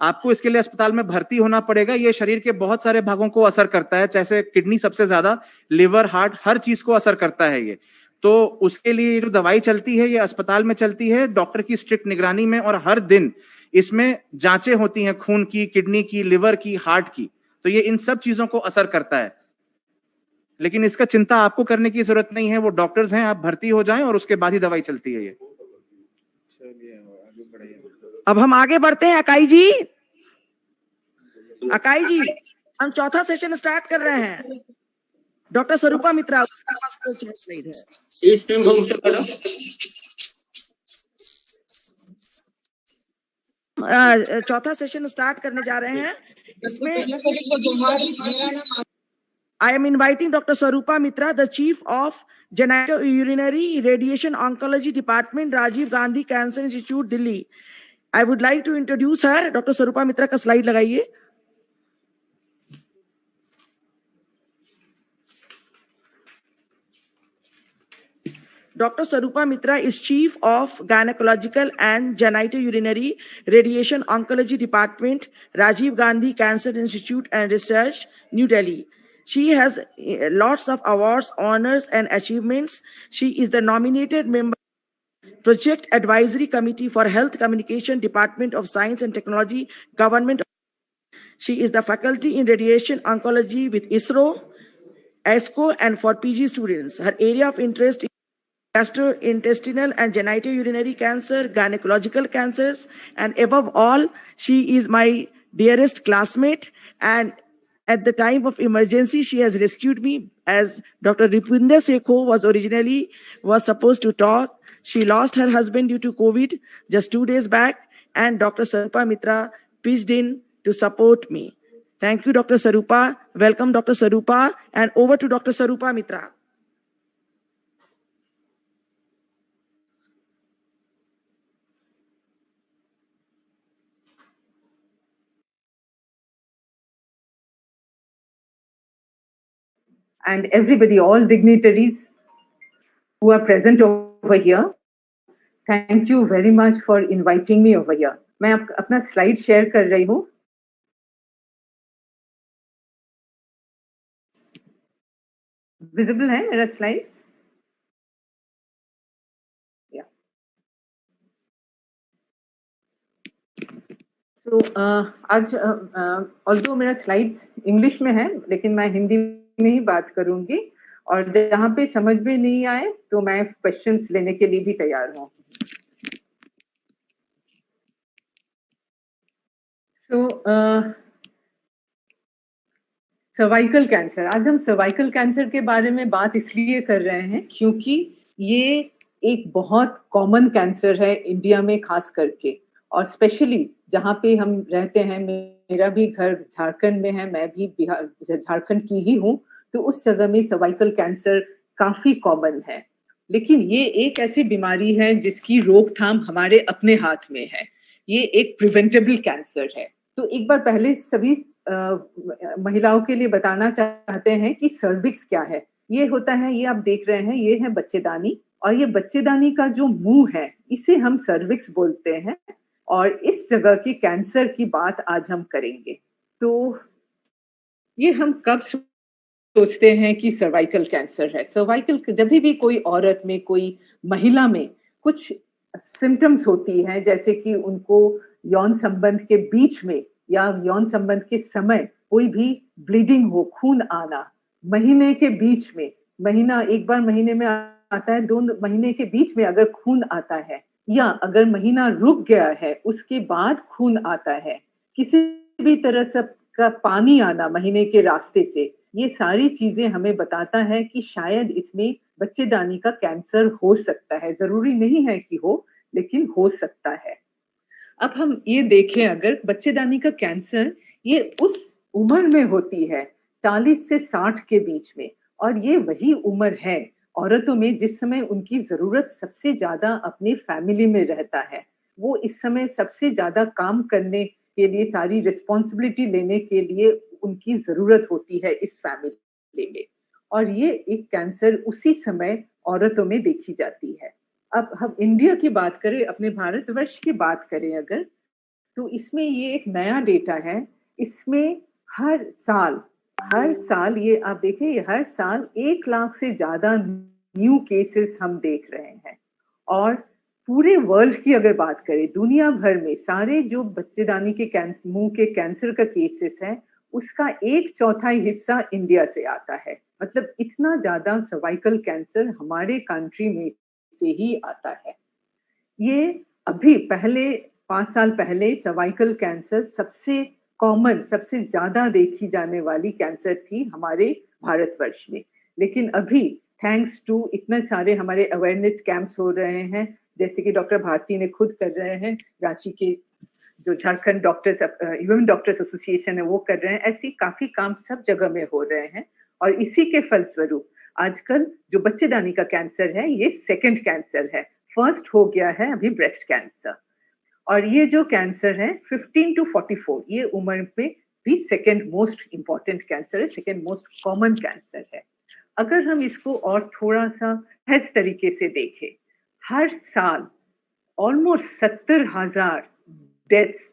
आपको इसके लिए अस्पताल में भर्ती होना पड़ेगा। ये शरीर के बहुत सारे भागों को असर करता है, जैसे किडनी सबसे ज्यादा, लिवर, हार्ट, हर चीज को असर करता है ये। तो उसके लिए ये जो दवाई चलती है ये अस्पताल में चलती है, डॉक्टर की स्ट्रिक्ट निगरानी में, और हर दिन इसमें जांचें होती हैं, खून की, किडनी की, लिवर की, हार्ट की। तो ये इन सब चीजों को असर करता है, लेकिन इसका चिंता आपको करने की जरूरत नहीं है। वो डॉक्टर्स हैं, आप भर्ती हो जाएं और उसके बाद ही दवाई चलती है ये। अब हम आगे बढ़ते हैं। अकाई जी, अकाई जी, हम चौथा सेशन स्टार्ट कर रहे हैं। डॉक्टर स्वरूपा मित्रा, उसका पास स्लाइड है। इस टाइम हम चौथा सेशन स्टार्ट करने जा रहे हैं। इसमें I am inviting Dr. Swarupa Mitra, the Chief of Genitourinary Radiation Oncology Department, Rajiv Gandhi Cancer Institute, Delhi. I would like to introduce her. Dr. Swarupa Mitra का स्लाइड लगाइए। Dr. Sarupa Mitra is Chief of Gynecological and Genitourinary Radiation Oncology Department, Rajiv Gandhi Cancer Institute and Research, New Delhi. She has lots of awards, honors, and achievements. She is the nominated member Project Advisory Committee for Health Communication Department of Science and Technology, Government. She is the faculty in Radiation Oncology with ISRO, ESCO, and for PG students. Her area of interest is gastrointestinal and genitourinary cancer, gynecological cancers, and above all, she is my dearest classmate. And at the time of emergency, she has rescued me, as Dr. Ripunder Sekho was supposed to talk. She lost her husband due to COVID just 2 days back, and Dr. Sarupa Mitra pitched in to support me. Thank you, Dr. Sarupa. Welcome, Dr. Sarupa, and over to Dr. Sarupa Mitra. And everybody, all dignitaries who are present over here, thank you very much for inviting me over here. मैं अपना slide share कर रही हूँ. Visible है मेरा slides? Yeah. So आज although मेरा slides English में है, लेकिन मैं हिंदी में ही बात करूंगी, और जहाँ पे समझ में नहीं आए तो मैं क्वेश्चंस लेने के लिए भी तैयार हूँ. So सर्वाइकल कैंसर, आज हम सर्वाइकल कैंसर के बारे में बात इसलिए कर रहे हैं क्योंकि ये एक बहुत कॉमन कैंसर है इंडिया में खास करके, और स्पेशली जहाँ पे हम रहते हैं. मेरा भी घर झारखंड में है, मैं भी बिहार झारखंड की ही हूँ, तो उस जगह में सर्वाइकल कैंसर काफी कॉमन है. लेकिन ये एक ऐसी बीमारी है जिसकी रोकथाम हमारे अपने हाथ में है. ये एक प्रिवेंटेबल कैंसर है. तो एक बार पहले सभी महिलाओं के लिए बताना चाहते हैं कि सर्विक्स क्या है. ये होता है, ये आप देख रहे हैं, ये है बच्चेदानी, और ये बच्चेदानी का जो मुंह है इसे हम सर्विक्स बोलते हैं, और इस जगह की कैंसर की बात आज हम करेंगे. तो ये हम कब सोचते हैं कि सर्वाइकल कैंसर है. सर्वाइकल जब भी कोई औरत में, कोई महिला में कुछ सिम्टम्स होती हैं, जैसे कि उनको यौन संबंध के बीच में या यौन संबंध के समय कोई भी ब्लीडिंग हो, खून आना, महीने के बीच में, महीना एक बार महीने में आता है, 2 महीने के बीच में अगर खून आता है, या अगर महीना रुक गया है उसके बाद खून आता है, किसी भी तरह से का पानी आना महीने के रास्ते से, ये सारी चीजें हमें बताता है कि शायद इसमें बच्चेदानी का कैंसर हो सकता है. जरूरी नहीं है कि हो, लेकिन हो सकता है. अब हम ये देखें, अगर बच्चेदानी का कैंसर ये उस उम्र में होती है 40 से 60 के बीच में, और ये वही उम्र है औरतों में जिस समय उनकी जरूरत सबसे ज्यादा अपनी फैमिली में रहता है. वो इस समय सबसे ज्यादा काम करने के लिए, सारी रिस्पॉन्सिबिलिटी लेने के लिए उनकी जरूरत होती है इस फैमिली में, और ये एक कैंसर उसी समय औरतों में देखी जाती है. अब हम इंडिया की बात करें, अपने भारतवर्ष की बात करें अगर, तो इसमें ये एक नया डेटा है. इसमें हर साल ये आप देखें, ये हर साल 1 लाख से ज्यादा न्यू केसेस हम देख रहे हैं. और पूरे वर्ल्ड की अगर बात करें, दुनिया भर में सारे जो बच्चेदानी के मुंह के कैंसर का केसेस है, उसका 1/4 हिस्सा इंडिया से आता है. मतलब इतना ज्यादा सर्वाइकल कैंसर हमारे कंट्री में से ही आता है. ये अभी पहले 5 साल पहले सर्वाइकल कैंसर सबसे कॉमन, सबसे ज्यादा देखी जाने वाली कैंसर थी हमारे भारतवर्ष में. लेकिन अभी थैंक्स टू इतने सारे हमारे अवेयरनेस कैंप्स हो रहे हैं, जैसे कि डॉक्टर भारती ने खुद कर रहे हैं, रांची के जो Jharkhand doctors women doctors association है वो कर रहे हैं. ऐसी काफी काम सब जगह में हो रहे हैं, और इसी के फलस्वरूप आजकल जो बच्चेदानी का कैंसर है ये 2nd कैंसर है. फर्स्ट हो गया है अभी ब्रेस्ट कैंसर, और ये जो कैंसर है 15 to 44 ये उम्र पे भी 2nd मोस्ट इम्पोर्टेंट कैंसर है, 2nd मोस्ट कॉमन कैंसर है. अगर हम इसको और थोड़ा सा सहज तरीके से देखें, हर साल ऑलमोस्ट 70,000 डेथ्स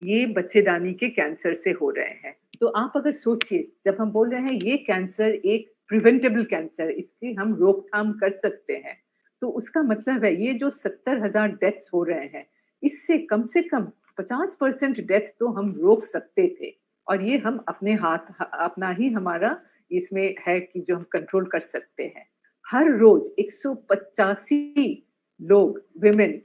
ये बच्चेदानी के कैंसर से हो रहे हैं। तो आप अगर सोचिए, जब हम बोल रहे हैं ये कैंसर एक प्रिवेंटेबल कैंसर, इसकी हम रोकथाम कर सकते हैं, तो उसका मतलब है ये जो 70,000 डेथ्स हो रहे हैं, इससे कम से कम 50% डेथ तो हम रोक सकते थे। और ये हम अपने हाथ, अपना ही हमारा इसमें है कि जो हम कंट्रोल कर सकते हैं। हर रोज 185 लोग, विमेन,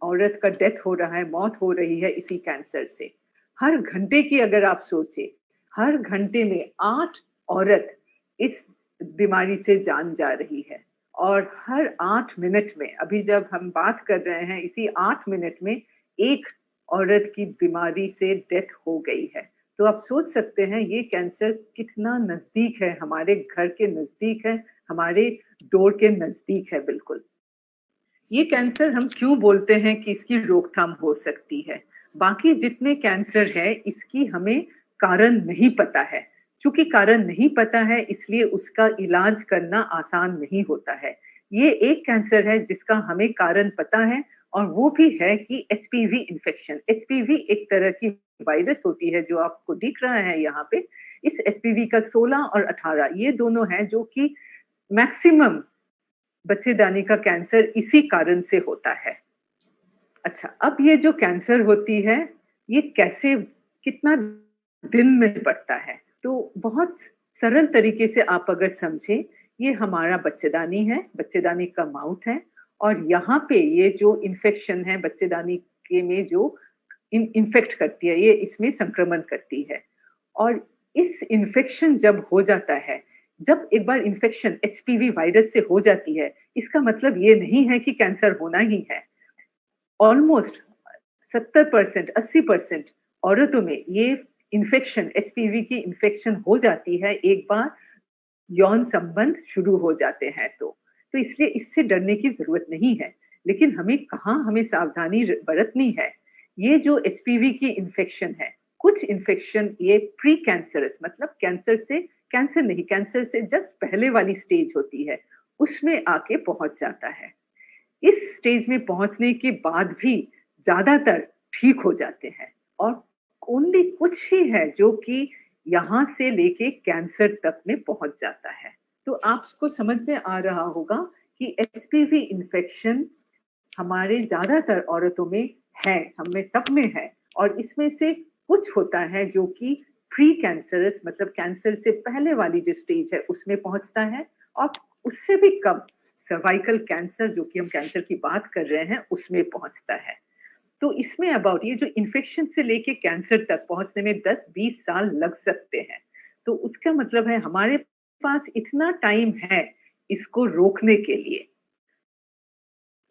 औरत का डेथ हो रहा है, मौत हो रही है इसी कैंसर से। हर घंटे की अगर आप सोचे, हर घंटे में 8 औरत इस बीमारी से जान जा रही है। और हर 8 मिनट में, अभी जब हम बात कर रहे हैं, इसी 8 मिनट में एक औरत की बीमारी से डेथ हो गई है। तो आप सोच सकते हैं ये कैंसर कितना नजदीक है, हमारे घर के नजदीक है, हमारे डोर के नजदीक है बिल्कुल। ये कैंसर हम क्यों बोलते हैं कि इसकी रोकथाम हो सकती है? बाकी जितने कैंसर है इसकी हमें कारण नहीं पता है। चूंकि कारण नहीं पता है इसलिए उसका इलाज करना आसान नहीं होता है। ये एक कैंसर है जिसका हमें कारण पता है, और वो भी है कि एचपीवी इन्फेक्शन। एचपीवी एक तरह की वायरस होती है जो आपको दिख रहा है यहाँ पे। इस एचपीवी का 16 और 18 ये दोनों हैं जो कि मैक्सिमम बच्चेदानी का कैंसर इसी कारण से होता है। अच्छा, अब ये जो कैंसर होती है ये कैसे, कितना दिन में बढ़ता है? तो बहुत सरल तरीके से आप अगर समझें, ये हमारा बच्चेदानी है, बच्चेदानी का माउथ है, और यहाँ पे ये जो इन्फेक्शन है बच्चेदानी के में जो इन्फेक्ट करती है, ये इसमें संक्रमण करती है। और इस इन्फेक्शन जब हो जाता है, जब एक बार इन्फेक्शन एचपीवी वायरस से हो जाती है, इसका मतलब ये नहीं है कि कैंसर होना ही है। ऑलमोस्ट 70%, 80% औरतों में ये इन्फेक्शन, एचपीवी की इन्फेक्शन हो जाती है एक बार यौन संबंध शुरू हो जाते हैं तो इसलिए इससे डरने की जरूरत नहीं है। लेकिन हमें सावधानी बरतनी है। ये जो एचपीवी की इन्फेक्शन है, कुछ इन्फेक्शन ये प्री कैंसरस, मतलब कैंसर से जस्ट पहले वाली स्टेज होती है, उसमें आके पहुंच जाता है। इस स्टेज में पहुंचने के बाद भी ज्यादातर ठीक हो जाते हैं, और ओनली कुछ ही है जो कि यहाँ से लेके कैंसर तक में पहुंच जाता है। तो आपको समझ में आ रहा होगा कि एचपीवी इन्फेक्शन हमारे ज्यादातर औरतों में है, हमें सब में है, और इसमें से कुछ होता है जो कि प्री कैंसरस, मतलब कैंसर से पहले वाली जो स्टेज है उसमें पहुंचता है, और उससे भी कम सर्वाइकल कैंसर, जो कि हम कैंसर की बात कर रहे हैं, उसमें पहुंचता है। तो इसमें अबाउट ये जो इन्फेक्शन से लेके कैंसर तक पहुंचने में 10-20 साल लग सकते हैं। तो उसका मतलब है हमारे पास इतना टाइम है इसको रोकने के लिए।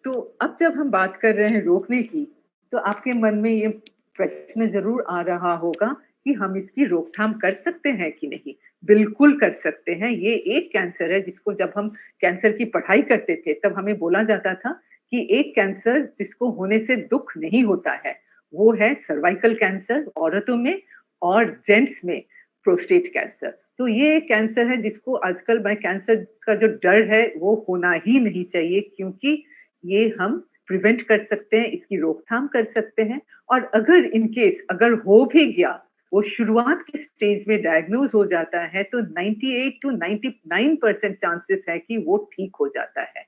तो अब जब हम बात कर रहे हैं रोकने की, तो आपके मन में ये प्रश्न जरूर आ रहा होगा कि हम इसकी रोकथाम कर सकते हैं कि नहीं। बिल्कुल कर सकते हैं। ये एक कैंसर है जिसको जब हम कैंसर की पढ़ाई करते थे तब हमें बोला जाता था कि एक कैंसर जिसको होने से दुख नहीं होता है वो है सर्वाइकल कैंसर औरतों में, और जेंट्स में प्रोस्टेट कैंसर। तो ये एक कैंसर है जिसको आजकल कैंसर का जो डर है वो होना ही नहीं चाहिए, क्योंकि ये हम प्रिवेंट कर सकते हैं, इसकी रोकथाम कर सकते हैं। और अगर इनकेस अगर हो भी गया, वो शुरुआत के स्टेज में डायग्नोज हो जाता है, तो 98 to 99% चांसेस है कि वो ठीक हो जाता है।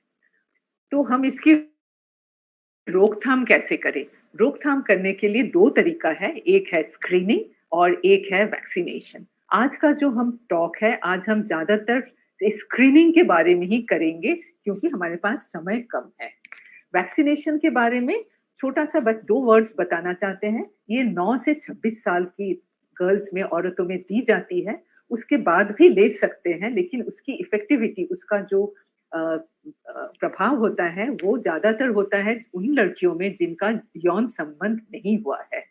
तो हम इसकी रोकथाम कैसे करें? रोकथाम करने के लिए 2 तरीका है, एक है स्क्रीनिंग और एक है वैक्सीनेशन। आज का जो हम टॉक है, आज हम ज्यादातर स्क्रीनिंग के बारे में ही करेंगे क्योंकि हमारे पास समय कम है। वैक्सीनेशन के बारे में छोटा सा बस 2 वर्ड्स बताना चाहते हैं। ये 9 से 26 साल की गर्ल्स में, औरतों में दी जाती है। उसके बाद भी ले सकते हैं, लेकिन उसकी इफेक्टिविटी, उसका जो प्रभाव होता है वो ज्यादातर होता है उन लड़कियों में जिनका यौन संबंध नहीं हुआ है।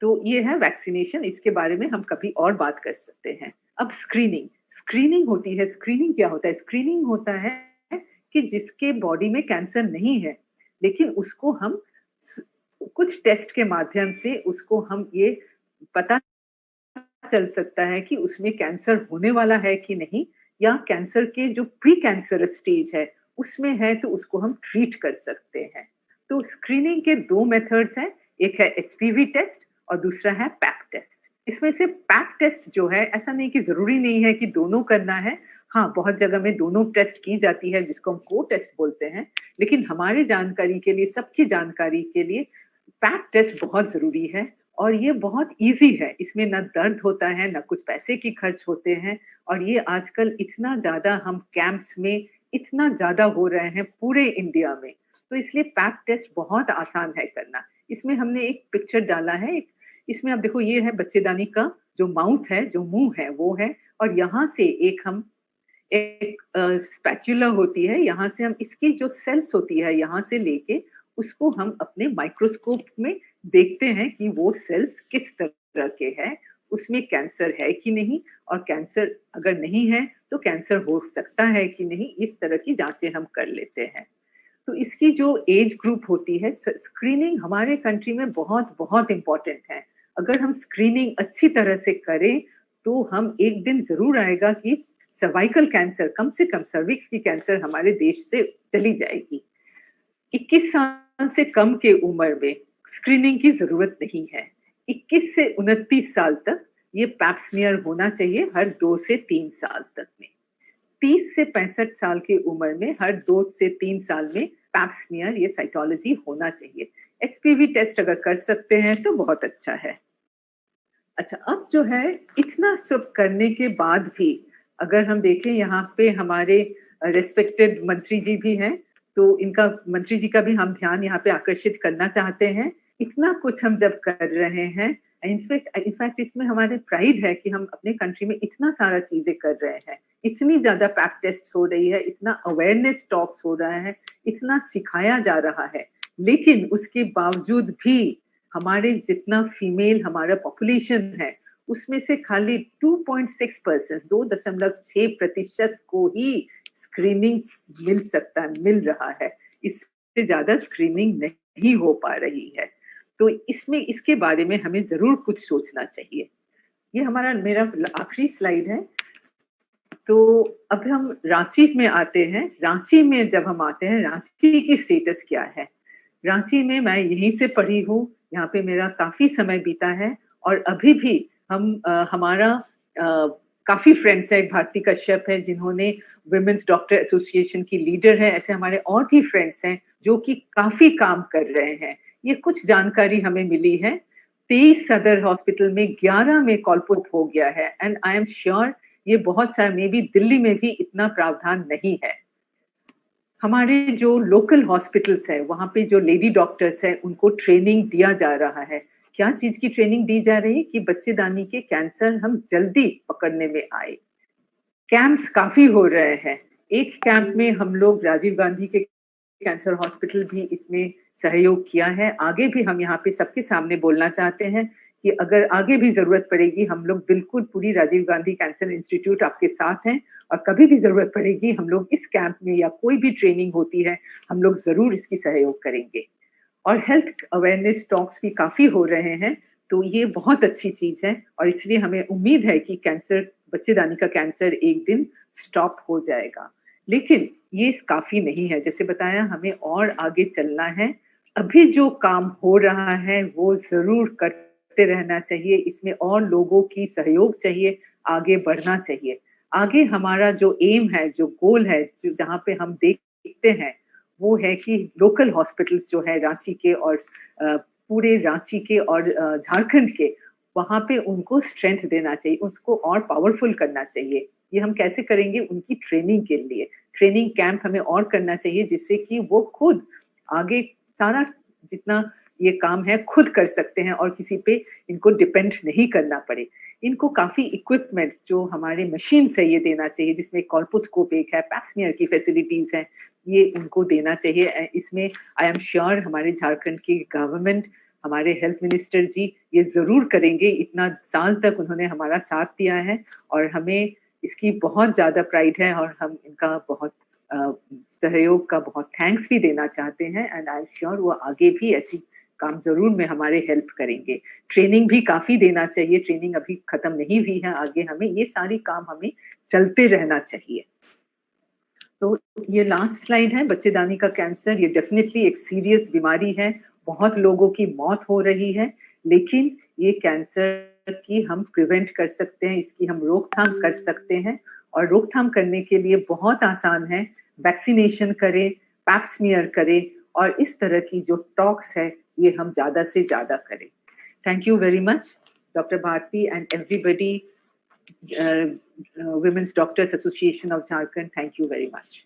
तो ये है वैक्सीनेशन, इसके बारे में हम कभी और बात कर सकते हैं। अब स्क्रीनिंग होती है। स्क्रीनिंग क्या होता है? स्क्रीनिंग होता है कि जिसके बॉडी में कैंसर नहीं है, लेकिन उसको हम कुछ टेस्ट के माध्यम से उसको हम ये पता चल सकता है कि उसमें कैंसर होने वाला है कि नहीं, या कैंसर के जो प्री कैंसर स्टेज है उसमें है तो उसको हम ट्रीट कर सकते हैं। तो स्क्रीनिंग के 2 मेथड्स हैं, एक है HPV टेस्ट और दूसरा है पैप टेस्ट। इसमें से पैप टेस्ट जो है, ऐसा नहीं कि जरूरी नहीं है कि दोनों करना है, हाँ बहुत जगह में दोनों टेस्ट की जाती है जिसको हम को टेस्ट बोलते हैं, लेकिन हमारे जानकारी के लिए, सबकी जानकारी के लिए पैप टेस्ट बहुत जरूरी है और ये बहुत इजी है। इसमें ना दर्द होता है, ना कुछ पैसे की खर्च होते हैं, और ये आजकल इतना ज्यादा हम कैंप्स में इतना ज्यादा हो रहे हैं पूरे इंडिया में, तो इसलिए पैप टेस्ट बहुत आसान है करना। इसमें हमने एक पिक्चर डाला है, इसमें आप देखो ये है बच्चेदानी का जो माउथ है, जो मुंह है वो है, और यहाँ से एक स्पैचुला होती है, यहाँ से हम इसकी जो सेल्स होती है यहाँ से लेके उसको हम अपने माइक्रोस्कोप में देखते हैं कि वो सेल्स किस तरह के हैं, उसमें कैंसर है कि नहीं, और कैंसर अगर नहीं है तो कैंसर हो सकता है कि नहीं, इस तरह की जांचें हम कर लेते हैं। तो इसकी जो एज ग्रुप होती है, स्क्रीनिंग हमारे कंट्री में बहुत बहुत इम्पोर्टेंट है। अगर हम स्क्रीनिंग अच्छी तरह से करें तो हम एक दिन जरूर आएगा कि सर्वाइकल कैंसर, कम से कम सर्विक्स की कैंसर हमारे देश से चली जाएगी। 21 साल से कम के उम्र में स्क्रीनिंग की जरूरत नहीं है। 21 से 29 साल तक ये पैप स्मीयर होना चाहिए हर 2 से 3 साल तक में। 30 से 65 साल की उम्र में हर 2 से 3 साल में पैप स्मीयर, ये साइटोलॉजी होना चाहिए। HPV टेस्ट अगर कर सकते हैं तो बहुत अच्छा है। अच्छा, अब जो है इतना सब करने के बाद भी अगर हम देखें, यहाँ पे हमारे रेस्पेक्टेड मंत्री जी भी हैं, तो इनका, मंत्री जी का भी हम ध्यान यहाँ पे आकर्षित करना चाहते हैं। इतना कुछ हम जब कर रहे हैं, इनफैक्ट इसमें हमारे प्राइड है कि हम अपने कंट्री में इतना सारा चीजें कर रहे हैं, इतनी ज्यादा पैप टेस्ट हो रही है, इतना अवेयरनेस टॉक्स हो रहा है, इतना सिखाया जा रहा है, लेकिन उसके बावजूद भी हमारे जितना फीमेल हमारा पॉपुलेशन है उसमें से खाली 2.6%, 2.6% को ही स्क्रीनिंग मिल रहा है। इससे ज्यादा स्क्रीनिंग नहीं हो पा रही है। तो इसमें, इसके बारे में हमें जरूर कुछ सोचना चाहिए। ये मेरा आखिरी स्लाइड है। तो अब हम रांची में आते हैं। रांची में जब हम आते हैं, रांची की स्टेटस क्या है? रांची में मैं यहीं से पढ़ी हूँ, यहाँ पे मेरा काफी समय बीता है, और अभी भी हमारा काफी फ्रेंड्स है। भारती कश्यप है जिन्होंने विमेंस डॉक्टर एसोसिएशन की लीडर है, ऐसे हमारे और भी फ्रेंड्स हैं जो कि काफी काम कर रहे हैं। ये कुछ जानकारी हमें मिली है। 23 सदर हॉस्पिटल में 11 में कॉलपुट हो गया है, एंड आई एम श्योर ये बहुत सारे, मे बी दिल्ली में भी इतना प्रावधान नहीं है। हमारे जो लोकल हॉस्पिटल्स है वहाँ पे जो लेडी डॉक्टर्स है उनको ट्रेनिंग दिया जा रहा है। क्या चीज की ट्रेनिंग दी जा रही है? कि बच्चेदानी के कैंसर हम जल्दी पकड़ने में आए। कैंप्स काफी हो रहे हैं। एक कैंप में हम लोग राजीव गांधी के कैंसर हॉस्पिटल भी इसमें सहयोग किया है। आगे भी हम यहाँ पे सबके सामने बोलना चाहते हैं कि अगर आगे भी जरूरत पड़ेगी, हम लोग बिल्कुल पूरी राजीव गांधी कैंसर इंस्टीट्यूट आपके साथ हैं, और कभी भी जरूरत पड़ेगी हम लोग इस कैंप में या कोई भी ट्रेनिंग होती है हम लोग जरूर इसकी सहयोग करेंगे। और हेल्थ अवेयरनेस टॉक्स भी काफी हो रहे हैं, तो ये बहुत अच्छी चीज है, और इसलिए हमें उम्मीद है कि कैंसर, बच्चेदानी का कैंसर एक दिन स्टॉप हो जाएगा। लेकिन ये काफी नहीं है, जैसे बताया हमें और आगे चलना है। अभी जो काम हो रहा है वो जरूर करते रहना चाहिए, इसमें और लोगों की सहयोग चाहिए, आगे बढ़ना चाहिए। आगे हमारा जो एम है, जो गोल है, जो जहाँ पे हम देखते हैं वो है कि लोकल हॉस्पिटल्स जो है रांची के और पूरे रांची के और झारखंड के, वहाँ पे उनको स्ट्रेंथ देना चाहिए, उसको और पावरफुल करना चाहिए। ये हम कैसे करेंगे? उनकी ट्रेनिंग के लिए ट्रेनिंग कैंप हमें और करना चाहिए, जिससे कि वो खुद आगे सारा जितना ये काम है खुद कर सकते हैं और किसी पे इनको डिपेंड नहीं करना पड़े। इनको काफी इक्विपमेंट्स, जो हमारे मशीन्स है, ये देना चाहिए, जिसमें कॉल्पोस्कोप एक है, पैप स्मीयर की फैसिलिटीज हैं, ये उनको देना चाहिए। इसमें आई एम श्योर हमारे झारखंड की गवर्नमेंट, हमारे हेल्थ मिनिस्टर जी ये जरूर करेंगे। इतना साल तक उन्होंने हमारा साथ दिया है और हमें इसकी बहुत ज्यादा प्राइड है, और हम इनका बहुत सहयोग का बहुत थैंक्स भी देना चाहते हैं। एंड आई एम श्योर वो आगे भी ऐसी काम जरूर में हमारे हेल्प करेंगे। ट्रेनिंग भी काफी देना चाहिए, ट्रेनिंग अभी खत्म नहीं हुई है, आगे हमें ये सारी काम हमें चलते रहना चाहिए। तो ये लास्ट स्लाइड है, बच्चेदानी का कैंसर ये डेफिनेटली एक सीरियस बीमारी है, बहुत लोगों की मौत हो रही है, लेकिन ये कैंसर की हम प्रिवेंट कर सकते हैं, इसकी हम रोकथाम कर सकते हैं, और रोकथाम करने के लिए बहुत आसान है, वैक्सीनेशन करें, पैप स्मीयर करें, और इस तरह की जो टॉक्स है ये हम ज्यादा से ज्यादा करें। Thank you very much doctor Bharti and everybody, Women's Doctors Association of Jharkhand, thank you very much.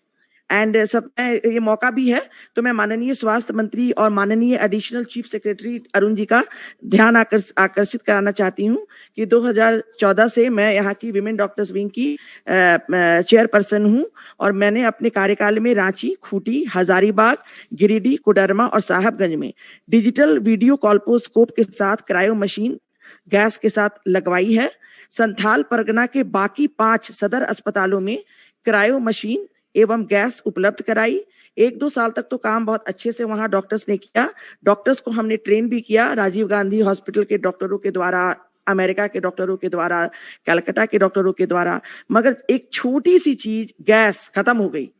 And सब ये मौका भी है तो मैं माननीय स्वास्थ्य मंत्री और माननीय additional chief secretary Arun ji का ध्यान आकर्षित कराना चाहती हूँ कि 2014 से मैं यहाँ की विमेन डॉक्टर्स विंग की चेयरपर्सन हूँ, और मैंने अपने कार्यकाल में रांची, खूंटी, हजारीबाग, गिरिडीह, कोडरमा और साहिबगंज में डिजिटल वीडियो कॉल्पोस्कोप के साथ क्रायो मशीन गैस के साथ लगवाई है। संथाल परगना के बाकी 5 सदर अस्पतालों में क्रायो मशीन एवं गैस उपलब्ध कराई। 1-2 साल तक तो काम बहुत अच्छे से वहां डॉक्टर्स ने किया, डॉक्टर्स को हमने ट्रेन भी किया, राजीव गांधी हॉस्पिटल के डॉक्टरों के द्वारा, अमेरिका के डॉक्टरों के द्वारा, कलकत्ता के डॉक्टरों के द्वारा, मगर एक छोटी सी चीज गैस खत्म हो गई,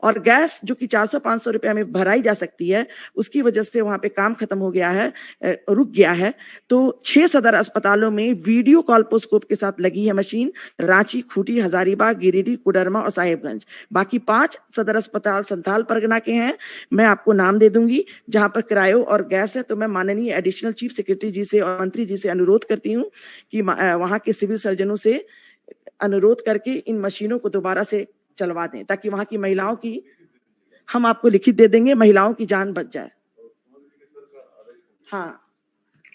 और गैस जो कि 400-500 रुपया में भराई जा सकती है, उसकी वजह से वहां पे काम खत्म हो गया है, रुक गया है। तो 6 सदर अस्पतालों में वीडियो कॉल्पोस्कोप के साथ लगी है मशीन, रांची, खूंटी, हजारीबाग, गिरिडीह, कोडरमा और साहिबगंज। बाकी 5 सदर अस्पताल संथाल परगना के हैं, मैं आपको नाम दे दूंगी जहां पर क्रायो और गैस है। तो मैं माननीय एडिशनल चीफ सेक्रेटरी जी से और मंत्री जी से अनुरोध करती हूँ कि वहां के सिविल सर्जनों से अनुरोध करके इन मशीनों को दोबारा से चलवा दें, ताकि वहां की महिलाओं की, हम आपको लिखित दे देंगे, महिलाओं की जान बच जाए। हाँ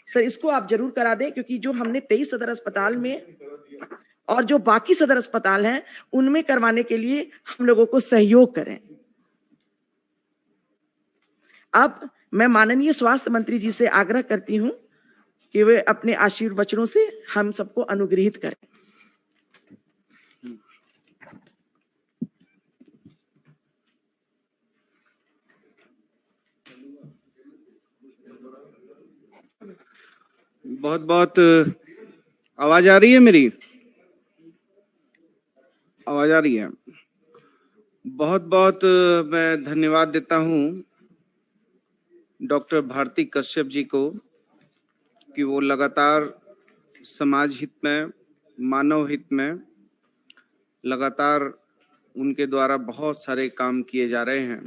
सर, इसको आप जरूर करा दें, क्योंकि जो हमने 23 सदर अस्पताल में और जो बाकी सदर अस्पताल हैं उनमें करवाने के लिए हम लोगों को सहयोग करें। अब मैं माननीय स्वास्थ्य मंत्री जी से आग्रह करती हूं कि वे अपने आशीर्वचनों से हम सबको अनुग्रहित करें। बहुत बहुत आवाज आ रही है मेरी? आवाज आ रही है? बहुत बहुत मैं धन्यवाद देता हूं डॉक्टर भारती कश्यप जी को कि वो लगातार समाज हित में, मानव हित में लगातार उनके द्वारा बहुत सारे काम किए जा रहे हैं।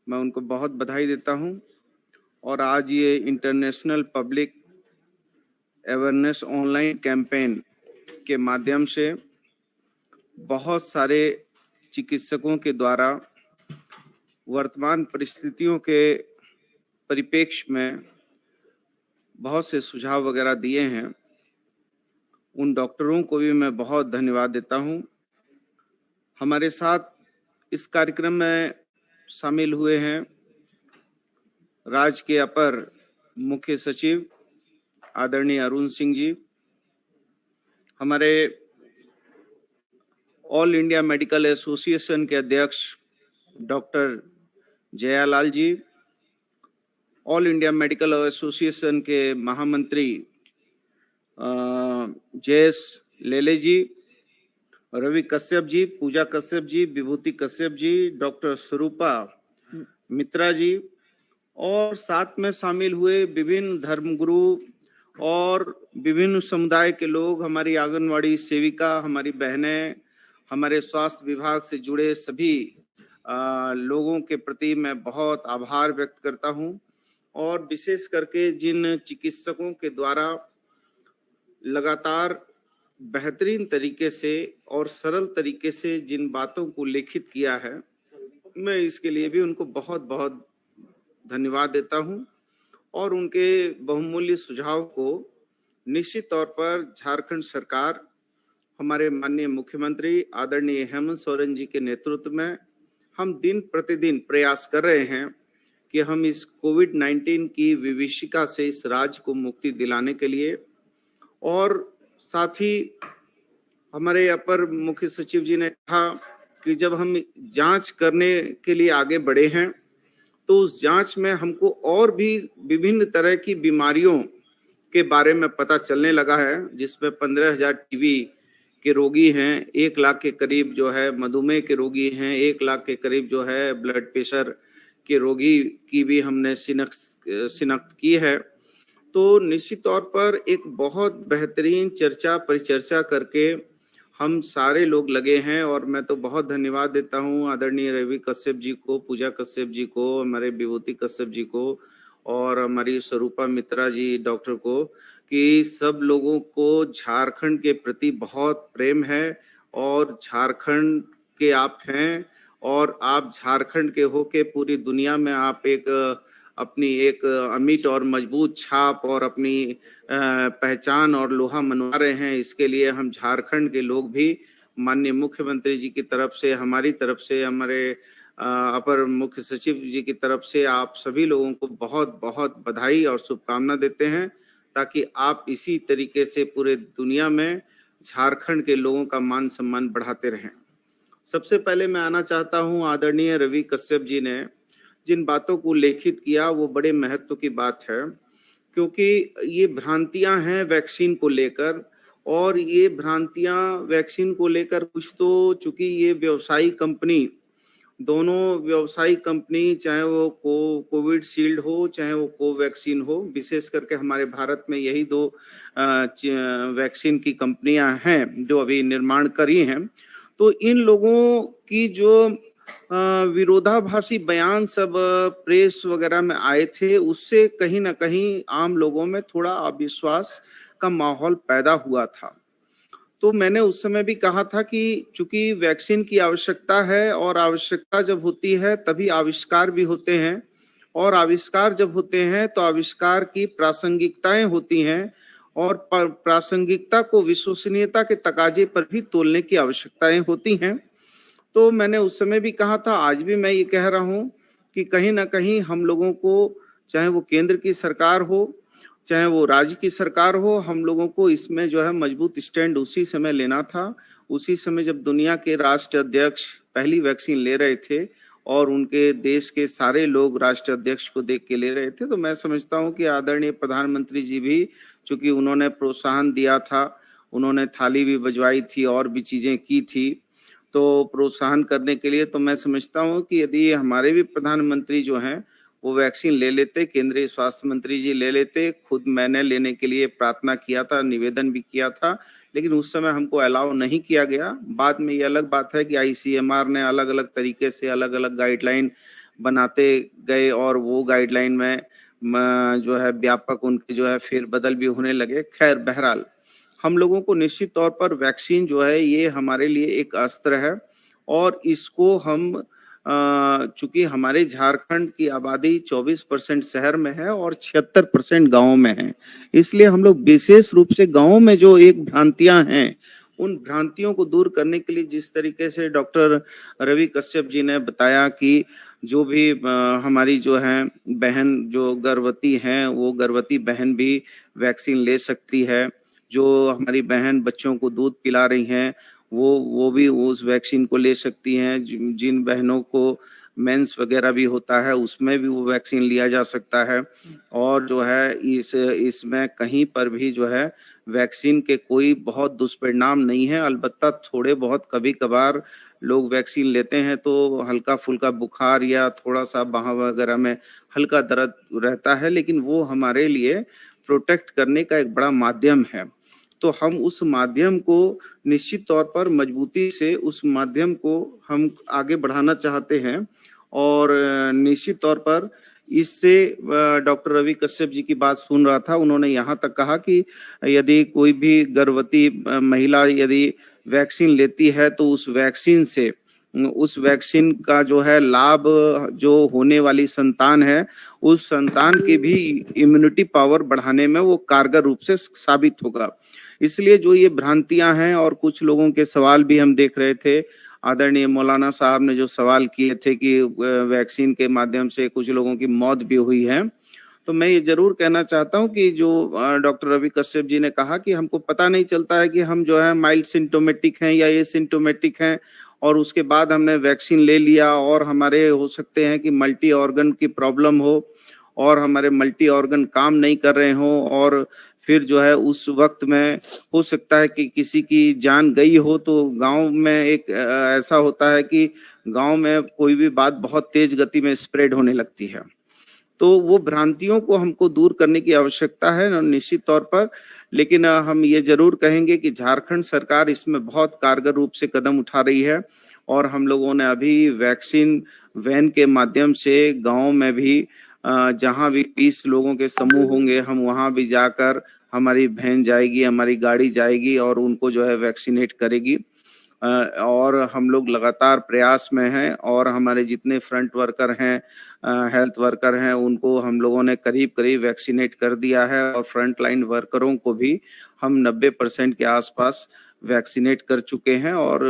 मैं उनको बहुत बधाई देता हूं। और आज ये international public awareness online campaign के माध्यम से बहुत सारे चिकित्सकों के द्वारा वर्तमान परिस्थितियों के परिप्रेक्ष्य में बहुत से सुझाव वगैरह दिए हैं। उन डॉक्टरों को भी मैं बहुत धन्यवाद देता हूं। हमारे साथ इस कार्यक्रम में शामिल हुए हैं राज्य के अपर मुख्य सचिव आदरणीय अरुण सिंह जी, हमारे ऑल इंडिया मेडिकल एसोसिएशन के अध्यक्ष डॉक्टर जयालाल जी, ऑल इंडिया मेडिकल एसोसिएशन के महामंत्री जयेश लेले जी, रवि कश्यप जी, पूजा कश्यप जी, विभूति कश्यप जी, डॉक्टर स्वरूपा मित्रा जी, और साथ में शामिल हुए विभिन्न धर्मगुरु और विभिन्न समुदाय के लोग, हमारी आंगनवाड़ी सेविका, हमारी बहनें, हमारे स्वास्थ्य विभाग से जुड़े सभी लोगों के प्रति मैं बहुत आभार व्यक्त करता हूं। और विशेष करके जिन चिकित्सकों के द्वारा लगातार बेहतरीन तरीके से और सरल तरीके से जिन बातों को लिखित किया है, मैं इसके लिए भी उनको बहुत बहुत धन्यवाद देता हूं। और उनके बहुमूल्य सुझाव को निश्चित तौर पर झारखंड सरकार, हमारे माननीय मुख्यमंत्री आदरणीय हेमंत सोरेन जी के नेतृत्व में हम दिन प्रतिदिन प्रयास कर रहे हैं कि हम इस कोविड-19 की विभीषिका से इस राज्य को मुक्ति दिलाने के लिए, और साथ ही हमारे अपर मुख्य सचिव जी ने कहा कि जब हम जांच करने के लिए आगे बढ़े हैं तो उस जांच में हमको और भी विभिन्न तरह की बीमारियों के बारे में पता चलने लगा है, जिसमें 15,000 टीबी के रोगी हैं, 1 लाख के करीब जो है मधुमेह के रोगी हैं, 1 लाख के करीब जो है ब्लड प्रेशर के रोगी की भी हमने शिनाख्त की है। तो निश्चित तौर पर एक बहुत बेहतरीन चर्चा परिचर्चा करके हम सारे लोग लगे हैं, और मैं तो बहुत धन्यवाद देता हूं आदरणीय रवि कश्यप जी को, पूजा कश्यप जी को, हमारे विभूति कश्यप जी को और हमारी स्वरूपा मित्रा जी डॉक्टर को, कि सब लोगों को झारखंड के प्रति बहुत प्रेम है और झारखंड के आप हैं, और आप झारखंड के होके पूरी दुनिया में आप एक अपनी एक अमिट और मजबूत छाप और अपनी पहचान और लोहा मनवा रहे हैं। इसके लिए हम झारखंड के लोग भी माननीय मुख्यमंत्री जी की तरफ से, हमारी तरफ से, हमारे अपर मुख्य सचिव जी की तरफ से आप सभी लोगों को बहुत बहुत बधाई और शुभकामना देते हैं, ताकि आप इसी तरीके से पूरे दुनिया में झारखंड के लोगों का मान सम्मान बढ़ाते रहें। सबसे पहले मैं आना चाहता हूं, आदरणीय रवि कश्यप जी ने जिन बातों को लेखित किया वो बड़े महत्व की बात है, क्योंकि ये भ्रांतियां हैं वैक्सीन को लेकर, और ये भ्रांतियां वैक्सीन को लेकर कुछ तो, चूंकि ये व्यवसायिक कंपनी, दोनों व्यवसायिक कंपनी, चाहे वो कोविड शील्ड हो चाहे वो कोवैक्सीन हो, विशेष करके हमारे भारत में यही 2 वैक्सीन की कंपनियां हैं जो अभी निर्माण करी हैं। तो इन लोगों की जो विरोधाभासी बयान सब प्रेस वगैरह में आए थे, उससे कहीं ना कहीं आम लोगों में थोड़ा अविश्वास का माहौल पैदा हुआ था। तो मैंने उस समय भी कहा था कि चूंकि वैक्सीन की आवश्यकता है, और आवश्यकता जब होती है तभी आविष्कार भी होते हैं, और आविष्कार जब होते हैं तो आविष्कार की प्रासंगिकताएं होती हैं, और प्रासंगिकता को विश्वसनीयता के तकाजे पर भी तोलने की आवश्यकताएं होती हैं। तो मैंने उस समय भी कहा था, आज भी मैं ये कह रहा हूँ कि कहीं ना कहीं हम लोगों को, चाहे वो केंद्र की सरकार हो चाहे वो राज्य की सरकार हो, हम लोगों को इसमें जो है मजबूत स्टैंड उसी समय लेना था। उसी समय जब दुनिया के राष्ट्र अध्यक्ष पहली वैक्सीन ले रहे थे और उनके देश के सारे लोग राष्ट्र अध्यक्ष को देख के ले रहे थे, तो मैं समझता हूँ कि आदरणीय प्रधानमंत्री जी भी, चूंकि उन्होंने प्रोत्साहन दिया था, उन्होंने थाली भी बजवाई थी और भी चीजें की थी, तो प्रोत्साहन करने के लिए, तो मैं समझता हूँ कि यदि हमारे भी प्रधानमंत्री जो हैं वो वैक्सीन ले लेते, केंद्रीय स्वास्थ्य मंत्री जी ले लेते, खुद मैंने लेने के लिए प्रार्थना किया था, निवेदन भी किया था, लेकिन उस समय हमको अलाउ नहीं किया गया। बाद में ये अलग बात है कि ICMR ने अलग अलग तरीके से अलग अलग गाइडलाइन बनाते गए, और वो गाइडलाइन में जो है व्यापक उनके जो है फेरबदल भी होने लगे। खैर, बहरहाल हम लोगों को निश्चित तौर पर वैक्सीन जो है ये हमारे लिए एक अस्त्र है, और इसको हम चूंकि हमारे झारखंड की आबादी 24% शहर में है और 76% गाँव में है, इसलिए हम लोग विशेष रूप से गाँव में जो एक भ्रांतियां हैं, उन भ्रांतियों को दूर करने के लिए जिस तरीके से डॉक्टर रवि कश्यप जी ने बताया कि जो भी हमारी जो है बहन जो गर्भवती हैं, वो गर्भवती बहन भी वैक्सीन ले सकती है, जो हमारी बहन बच्चों को दूध पिला रही हैं वो भी उस वैक्सीन को ले सकती हैं, जिन बहनों को मेंस वगैरह भी होता है उसमें भी वो वैक्सीन लिया जा सकता है। और जो है इसमें कहीं पर भी जो है वैक्सीन के कोई बहुत दुष्परिणाम नहीं है। अलबत्ता थोड़े बहुत कभी कभार लोग वैक्सीन लेते हैं तो हल्का फुल्का बुखार या थोड़ा सा बाह वगैरह में हल्का दर्द रहता है, लेकिन वो हमारे लिए प्रोटेक्ट करने का एक बड़ा माध्यम है। तो हम उस माध्यम को निश्चित तौर पर मजबूती से उस माध्यम को हम आगे बढ़ाना चाहते हैं, और निश्चित तौर पर इससे डॉक्टर रवि कश्यप जी की बात सुन रहा था, उन्होंने यहाँ तक कहा कि यदि कोई भी गर्भवती महिला यदि वैक्सीन लेती है तो उस वैक्सीन का जो है लाभ जो होने वाली संतान है, उस संतान की भी इम्यूनिटी पावर बढ़ाने में वो कारगर रूप से साबित होगा। इसलिए जो ये भ्रांतियां हैं, और कुछ लोगों के सवाल भी हम देख रहे थे, आदरणीय मौलाना साहब ने जो सवाल किए थे कि वैक्सीन के माध्यम से कुछ लोगों की मौत भी हुई है, तो मैं ये जरूर कहना चाहता हूं कि जो डॉक्टर रवि कश्यप जी ने कहा कि हमको पता नहीं चलता है कि हम जो है माइल्ड सिम्टोमेटिक हैं या एसिम्टोमेटिक हैं, और उसके बाद हमने वैक्सीन ले लिया और हमारे हो सकते हैं कि मल्टी ऑर्गन की प्रॉब्लम हो और हमारे मल्टी ऑर्गन काम नहीं कर रहे हो और फिर जो है उस वक्त में हो सकता है कि किसी की जान गई हो। तो गांव में एक ऐसा होता है कि गांव में कोई भी बात बहुत तेज गति में स्प्रेड होने लगती है, तो वो भ्रांतियों को हमको दूर करने की आवश्यकता है निश्चित तौर पर। लेकिन हम ये जरूर कहेंगे कि झारखंड सरकार इसमें बहुत कारगर रूप से कदम उठा रही है और हम लोगों ने अभी वैक्सीन वैन के माध्यम से गांव में भी जहां भी 20 लोगों के समूह होंगे हम वहां भी जाकर हमारी वैन जाएगी, हमारी गाड़ी जाएगी और उनको जो है वैक्सीनेट करेगी। और हम लोग लगातार प्रयास में हैं और हमारे जितने फ्रंट वर्कर हैं, हेल्थ वर्कर हैं, उनको हम लोगों ने करीब करीब वैक्सीनेट कर दिया है और फ्रंट लाइन वर्करों को भी हम 90% के आसपास वैक्सीनेट कर चुके हैं और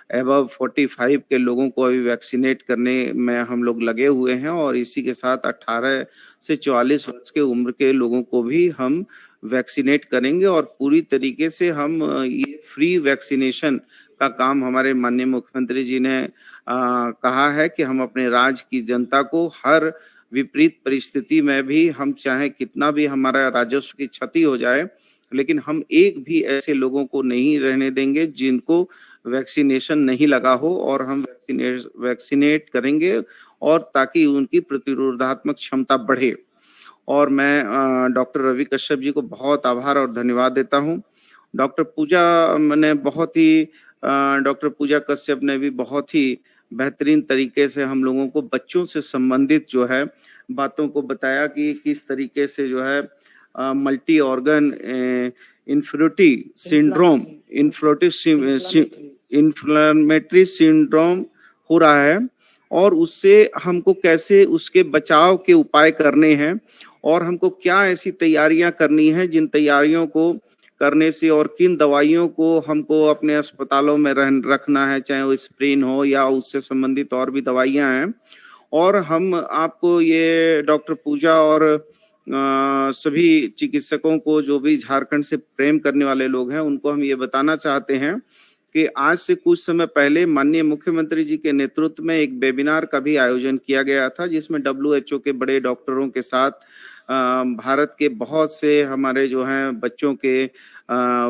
एबव 45 के लोगों को अभी वैक्सीनेट करने में हम लोग लगे हुए हैं और इसी के साथ 18 से 44 वर्ष के उम्र के लोगों को भी हम वैक्सीनेट करेंगे और पूरी तरीके से हम ये फ्री वैक्सीनेशन का काम हमारे माननीय मुख्यमंत्री जी ने कहा है कि हम अपने राज्य की जनता को हर विपरीत परिस्थिति में भी, हम चाहे कितना भी हमारा राजस्व की क्षति हो जाए, लेकिन हम एक भी ऐसे लोगों को नहीं रहने देंगे जिनको वैक्सीनेशन नहीं लगा हो और हम वैक्सीनेट करेंगे और ताकि उनकी प्रतिरोधात्मक क्षमता बढ़े। और मैं डॉक्टर रवि कश्यप जी को बहुत आभार और धन्यवाद देता हूं। डॉक्टर पूजा कश्यप ने भी बहुत ही बेहतरीन तरीके से हम लोगों को बच्चों से संबंधित जो है बातों को बताया कि किस तरीके से जो है मल्टी ऑर्गन इन्फ्लेमेटरी सिंड्रोम हो रहा है और उससे हमको कैसे उसके बचाव के उपाय करने हैं और हमको क्या ऐसी तैयारियां करनी है जिन तैयारियों को करने से और किन दवाइयों को हमको अपने अस्पतालों में रखना है, चाहे वो स्प्रिन हो या उससे संबंधित और भी दवाइयां हैं। और हम आपको ये डॉक्टर पूजा और सभी चिकित्सकों को जो भी झारखंड से प्रेम करने वाले लोग हैं उनको हम ये बताना चाहते हैं कि आज से कुछ समय पहले माननीय मुख्यमंत्री जी के नेतृत्व में एक वेबिनार का भी आयोजन किया गया था जिसमें WHO के बड़े डॉक्टरों के साथ भारत के बहुत से हमारे जो हैं बच्चों के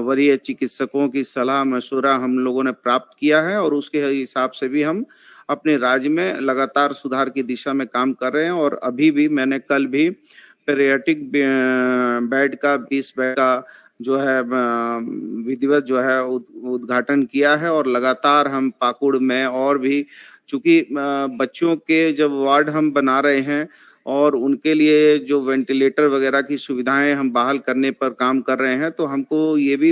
वरीय चिकित्सकों की सलाह मशवरा हम लोगों ने प्राप्त किया है और उसके हिसाब से भी हम अपने राज्य में लगातार सुधार की दिशा में काम कर रहे हैं। और अभी भी मैंने कल भी पेरियाट्रिक बेड का 20 बेड का जो है विधिवत जो है उद्घाटन किया है और लगातार हम पाकुड़ में और भी, चूंकि बच्चों के जब वार्ड हम बना रहे हैं और उनके लिए जो वेंटिलेटर वगैरह की सुविधाएं हम बहाल करने पर काम कर रहे हैं, तो हमको ये भी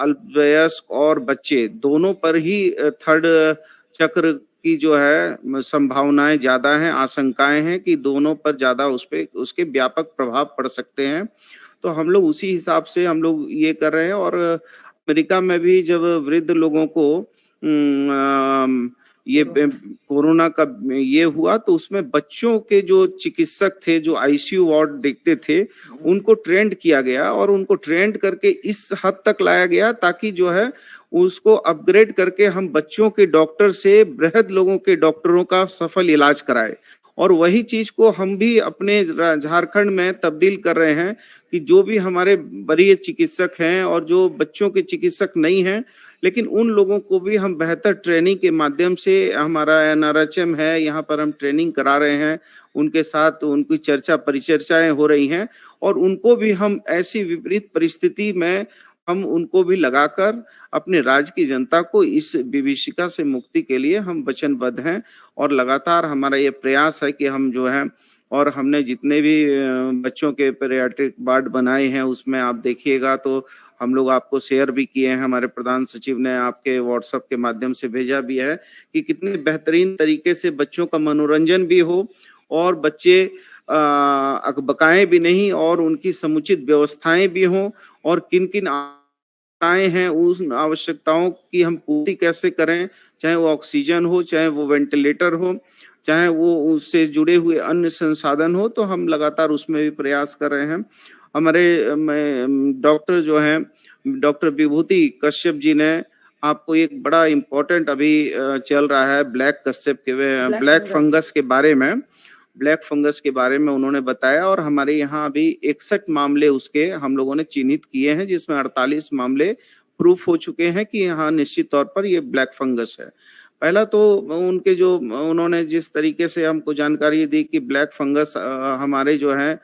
अल्पवयस्क और बच्चे दोनों पर ही थर्ड चक्र की जो है संभावनाएं ज्यादा हैं, आशंकाएं हैं कि दोनों पर ज्यादा उसके व्यापक प्रभाव पड़ सकते हैं। तो हम लोग उसी हिसाब से हम लोग ये कर रहे हैं। और अमेरिका में भी जब वृद्ध लोगों को ये कोरोना का ये हुआ तो उसमें बच्चों के जो चिकित्सक थे जो आईसीयू वार्ड देखते थे उनको ट्रेंड किया गया और उनको ट्रेंड करके इस हद तक लाया गया ताकि जो है उसको अपग्रेड करके हम बच्चों के डॉक्टर से वृद्ध लोगों के डॉक्टरों का सफल इलाज कराए। और वही चीज को हम भी अपने झारखंड में तब्दील कर रहे हैं कि जो भी हमारे वरीय चिकित्सक हैं और जो बच्चों के चिकित्सक नहीं हैं, लेकिन उन लोगों को भी हम बेहतर ट्रेनिंग के माध्यम से, हमारा NRHM है यहाँ पर हम ट्रेनिंग करा रहे हैं, उनके साथ उनकी चर्चा परिचर्चाएं हो रही हैं और उनको भी हम ऐसी विपरीत परिस्थिति में हम उनको भी लगाकर अपने राज्य की जनता को इस विभीषिका से मुक्ति के लिए हम वचनबद्ध हैं। और लगातार हमारा ये प्रयास है कि हम जो है, और हमने जितने भी बच्चों के पेरियाट्रिक वार्ड बनाए हैं उसमें आप देखिएगा तो हम लोग आपको शेयर भी किए हैं, हमारे प्रधान सचिव ने आपके व्हाट्सएप के माध्यम से भेजा भी है कि कितने बेहतरीन तरीके से बच्चों का मनोरंजन भी हो और बच्चे अकबकाएं भी नहीं और उनकी समुचित व्यवस्थाएं भी हों और किन किन आवश्यकताएं हैं उन आवश्यकताओं की हम पूर्ति कैसे करें, चाहे वो ऑक्सीजन हो, चाहे वो वेंटिलेटर हो, चाहे वो उससे जुड़े हुए अन्य संसाधन हो, तो हम लगातार उसमें भी प्रयास कर रहे हैं। हमारे डॉक्टर जो हैं, डॉक्टर विभूति कश्यप जी ने आपको एक बड़ा इम्पोर्टेंट अभी चल रहा है ब्लैक फंगस के बारे में। ब्लैक फंगस के बारे में उन्होंने बताया और हमारे यहाँ अभी 61 मामले उसके हम लोगों ने चिन्हित किए हैं, जिसमें 48 मामले प्रूफ हो चुके हैं कि हाँ निश्चित तौर पर ये ब्लैक फंगस है। पहला तो उनके जो उन्होंने जिस तरीके से हमको जानकारी दी कि ब्लैक फंगस हमारे जो है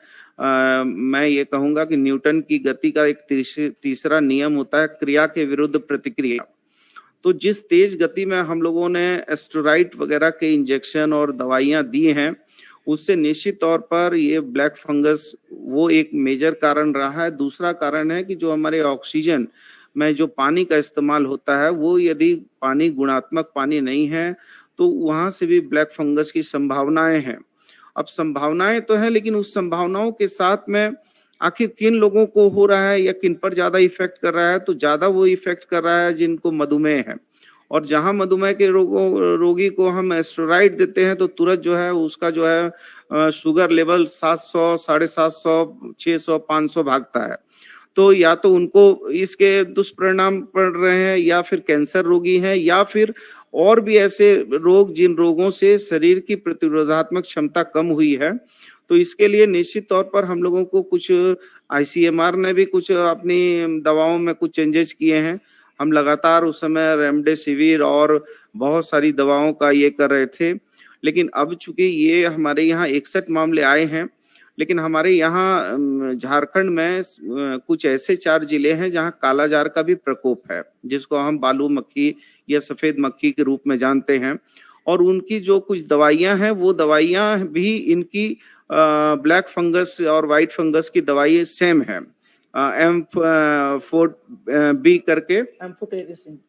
मैं ये कहूंगा कि न्यूटन की गति का एक तीसरा नियम होता है, क्रिया के विरुद्ध प्रतिक्रिया। तो जिस तेज गति में हम लोगों ने एस्टेरॉइड वगैरह के इंजेक्शन और दवाइयां दी हैं, उससे निश्चित तौर पर ये ब्लैक फंगस वो एक मेजर कारण रहा है। दूसरा कारण है कि जो हमारे ऑक्सीजन में जो पानी का इस्तेमाल होता है, वो यदि पानी गुणात्मक पानी नहीं है तो वहां से भी ब्लैक फंगस की संभावनाएं हैं। अब संभावनाएं तो है, लेकिन उस संभावनाओं के साथ में आखिर किन लोगों को हो रहा है या किन पर ज्यादा इफेक्ट कर रहा है, तो ज्यादा वो इफेक्ट कर रहा है जिनको मधुमेह है। और जहां मधुमेह के रोगी को हम एस्टेरॉइड देते हैं तो तुरंत जो है उसका जो है शुगर लेवल 700, 750, 600, 500 भागता है। तो या तो उनको इसके दुष्परिणाम पड़ रहे हैं, या फिर कैंसर रोगी हैं, या फिर और भी ऐसे रोग जिन रोगों से शरीर की प्रतिरोधात्मक क्षमता कम हुई है। तो इसके लिए निश्चित तौर पर हम लोगों को कुछ ICMR ने भी कुछ अपनी दवाओं में कुछ चेंजेस किए हैं। हम लगातार उस समय रेमडेसिविर और बहुत सारी दवाओं का ये कर रहे थे, लेकिन अब चूंकि ये हमारे यहाँ 61 मामले आए हैं, लेकिन हमारे यहाँ झारखंड में कुछ ऐसे 4 जिले हैं जहाँ कालाजार का भी प्रकोप है, जिसको हम बालू मक्खी या सफेद मक्खी के रूप में जानते हैं। और उनकी जो कुछ दवाइयां हैं, वो दवाइयां भी इनकी ब्लैक फंगस और वाइट फंगस की दवाई सेम है। M4B करके एम्फोटेरिसिन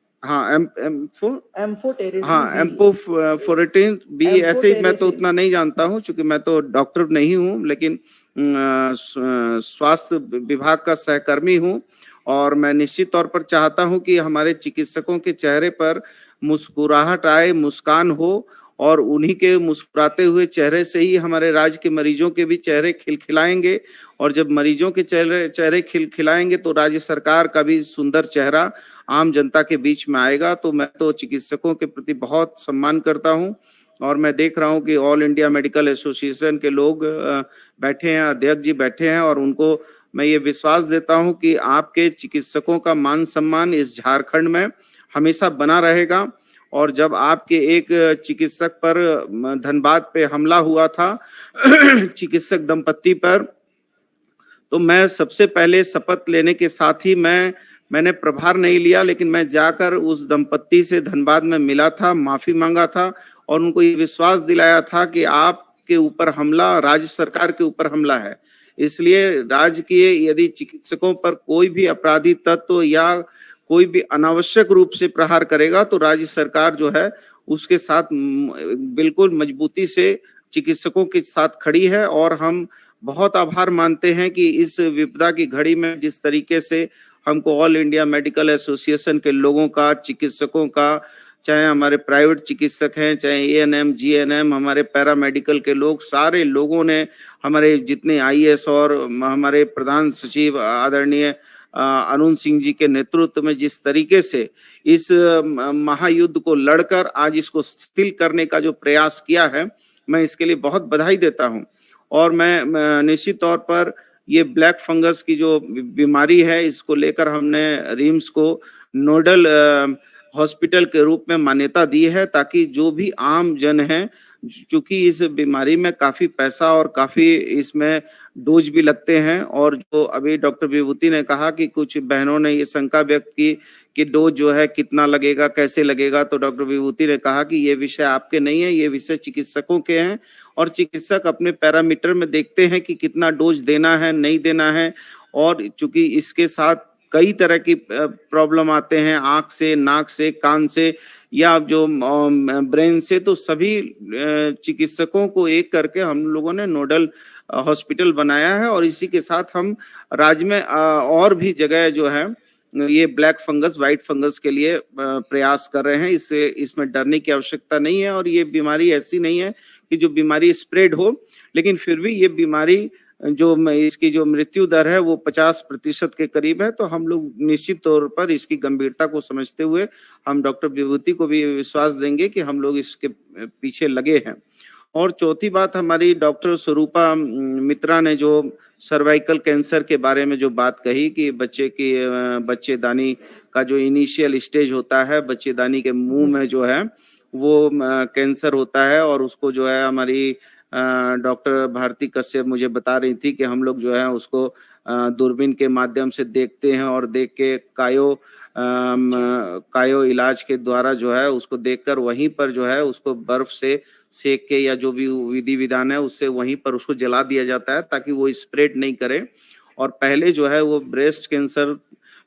बी, ऐसे ही मैं तो उतना नहीं जानता हूँ क्योंकि मैं तो डॉक्टर नहीं हूँ, लेकिन स्वास्थ्य विभाग का सहकर्मी हूँ। और मैं निश्चित तौर पर चाहता हूँ कि हमारे चिकित्सकों के चेहरे पर मुस्कुराहट आए, मुस्कान हो, और उन्हीं के मुस्कुराते हुए चेहरे से ही हमारे राज्य के मरीजों के भी चेहरे खिलखिलाएंगे। और जब मरीजों के चेहरे खिलखिलाएंगे तो राज्य सरकार का भी सुंदर चेहरा आम जनता के बीच में आएगा। तो मैं तो चिकित्सकों के प्रति बहुत सम्मान करता हूं, और मैं देख रहा हूं कि ऑल इंडिया मेडिकल एसोसिएशन के लोग बैठे हैं, अध्यक्ष जी बैठे हैं, और उनको मैं ये विश्वास देता हूं कि आपके चिकित्सकों का मान सम्मान इस झारखंड में हमेशा बना रहेगा। और जब आपके एक चिकित्सक पर धनबाद पे हमला हुआ था चिकित्सक दंपत्ति पर, तो मैं सबसे पहले शपथ लेने के साथ ही मैंने प्रभार नहीं लिया, लेकिन मैं जाकर उस दंपत्ति से धनबाद में मिला था, माफी मांगा था और उनको ये विश्वास दिलाया था कि आपके ऊपर हमला राज्य सरकार के ऊपर हमला है। इसलिए राज्य के यदि चिकित्सकों पर कोई भी अपराधी तत्व या कोई भी अनावश्यक रूप से प्रहार करेगा तो राज्य सरकार जो है उसके साथ बिल्कुल मजबूती से चिकित्सकों के साथ खड़ी है। और हम बहुत आभार मानते हैं कि इस विपदा की घड़ी में जिस तरीके से हमको ऑल इंडिया मेडिकल एसोसिएशन के लोगों का, चिकित्सकों का, चाहे हमारे प्राइवेट चिकित्सक हैं, चाहे ANM, GNM, हमारे पैरामेडिकल के लोग, सारे लोगों ने, हमारे जितने IAS और हमारे प्रधान सचिव आदरणीय अरुण सिंह जी के नेतृत्व में जिस तरीके से इस महायुद्ध को लड़कर आज इसको शिथिल करने का जो प्रयास किया है, मैं इसके लिए बहुत बधाई देता हूं। और मैं निश्चित तौर पर ये ब्लैक फंगस की जो बीमारी है, इसको लेकर हमने रिम्स को नोडल हॉस्पिटल के रूप में मान्यता दी है, ताकि जो भी आम जन हैं, चूंकि इस बीमारी में काफी पैसा और काफी इसमें डोज भी लगते हैं, और जो अभी डॉक्टर विभूति ने कहा कि कुछ बहनों ने ये शंका व्यक्त की कि डोज जो है कितना लगेगा, कैसे लगेगा, तो डॉक्टर विभूति ने कहा कि ये विषय आपके नहीं है, ये विषय चिकित्सकों के हैं, और चिकित्सक अपने पैरामीटर में देखते हैं कि कितना डोज देना है, नहीं देना है। और चूंकि इसके साथ कई तरह की प्रॉब्लम आते हैं, आंख से, नाक से, कान से, या जो ब्रेन से, तो सभी चिकित्सकों को एक करके हम लोगों ने नोडल हॉस्पिटल बनाया है। और इसी के साथ हम राज्य में और भी जगह जो है ये ब्लैक फंगस, व्हाइट फंगस के लिए प्रयास कर रहे हैं। इसमें डरने की आवश्यकता नहीं है, और ये बीमारी ऐसी नहीं है कि जो बीमारी स्प्रेड हो, लेकिन फिर भी ये बीमारी इसकी जो मृत्यु दर है वो 50% के करीब है। तो हम लोग निश्चित तौर पर इसकी गंभीरता को समझते हुए हम डॉक्टर विभूति को भी विश्वास देंगे कि हम लोग इसके पीछे लगे हैं। और चौथी बात, हमारी डॉक्टर स्वरूपा मित्रा ने जो सर्वाइकल कैंसर के बारे में जो बात कही कि बच्चेदानी का जो इनिशियल स्टेज होता है, बच्चेदानी के मुंह में जो है वो कैंसर होता है, और उसको जो है हमारी डॉक्टर भारती कश्यप मुझे बता रही थी कि हम लोग जो है उसको दूरबीन के माध्यम से देखते हैं और देख के कायो इलाज के द्वारा जो है उसको देखकर वहीं पर जो है उसको बर्फ से सेक के या जो भी विधि विधान है उससे वहीं पर उसको जला दिया जाता है ताकि वो स्प्रेड नहीं करे। और पहले जो है वो ब्रेस्ट कैंसर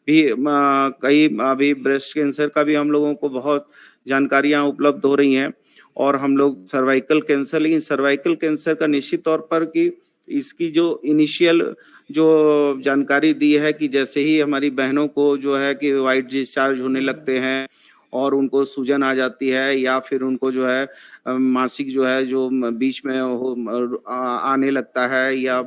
भी अभी ब्रेस्ट कैंसर का भी हम लोगों को बहुत जानकारियां उपलब्ध हो रही हैं। और हम लोग सर्वाइकल कैंसर, लेकिन सर्वाइकल कैंसर का निश्चित तौर पर कि इसकी जो इनिशियल जो जानकारी दी है कि जैसे ही हमारी बहनों को जो है कि वाइट डिस्चार्ज होने लगते हैं और उनको सूजन आ जाती है या फिर उनको जो है मासिक जो है जो बीच में आने लगता है या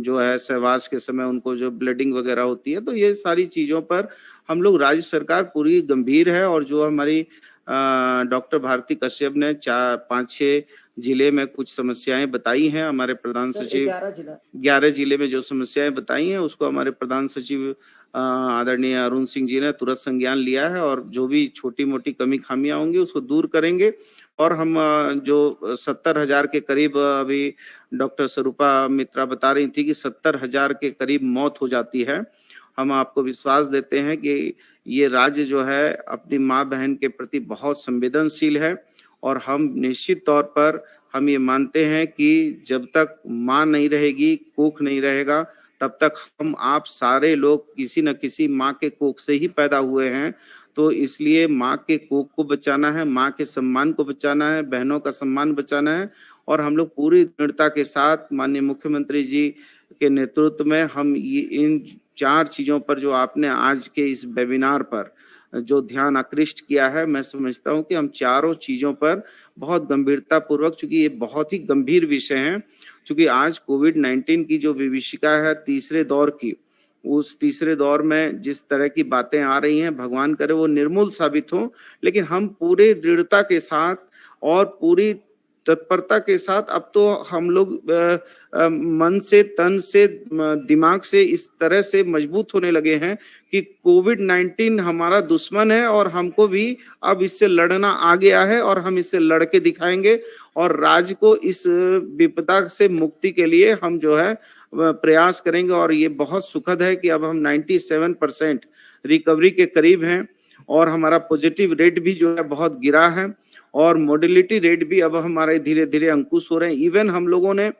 जो है सहवास के समय उनको जो ब्लीडिंग वगैरह होती है, तो ये सारी चीज़ों पर हम लोग राज्य सरकार पूरी गंभीर है। और जो हमारी डॉक्टर भारती कश्यप ने 4-5-6 जिले में कुछ समस्याएं बताई हैं, हमारे प्रधान सचिव 11 जिले में जो समस्याएं बताई हैं उसको हमारे प्रधान सचिव आदरणीय अरुण सिंह जी ने तुरंत संज्ञान लिया है और जो भी छोटी मोटी कमी खामियां होंगी उसको दूर करेंगे। और हम जो 70,000 के करीब अभी डॉक्टर स्वरूपा मित्रा बता रही थी कि 70,000 के करीब मौत हो जाती है, हम आपको विश्वास देते हैं कि ये राज्य जो है अपनी माँ बहन के प्रति बहुत संवेदनशील है। और हम निश्चित तौर पर हम ये मानते हैं कि जब तक माँ नहीं रहेगी, कोख नहीं रहेगा, तब तक हम आप सारे लोग किसी न किसी माँ के कोख से ही पैदा हुए हैं। तो इसलिए माँ के कोख को बचाना है, माँ के सम्मान को बचाना है, बहनों का सम्मान बचाना है। और हम लोग पूरी दृढ़ता के साथ माननीय मुख्यमंत्री जी के नेतृत्व में हम इन 4 चीजों पर जो आपने आज के इस वेबिनार पर जो ध्यान आकृष्ट किया है, मैं समझता हूं कि हम चारों चीजों पर बहुत गंभीरता पूर्वक, चूंकि ये बहुत ही गंभीर विषय हैं, चूंकि आज कोविड-19 की जो विभीषिका है तीसरे दौर की, उस तीसरे दौर में जिस तरह की बातें आ रही हैं, भगवान करे वो निर्मूल साबित हो। लेकिन हम पूरे दृढ़ता के साथ और पूरी तत्परता के साथ अब तो हम लोग मन से, तन से, दिमाग से इस तरह से मजबूत होने लगे हैं कि कोविड-19 हमारा दुश्मन है और हमको भी अब इससे लड़ना आ गया है और हम इससे लड़ के दिखाएंगे। और राज्य को इस विपदा से मुक्ति के लिए हम जो है प्रयास करेंगे। और ये बहुत सुखद है कि अब हम 97% रिकवरी के करीब हैं और हमारा पॉजिटिव रेट भी जो है बहुत गिरा है और मोडिलिटी रेट भी अब हमारे धीरे धीरे अंकुश हो रहे हैं। इवन हम लोगों ने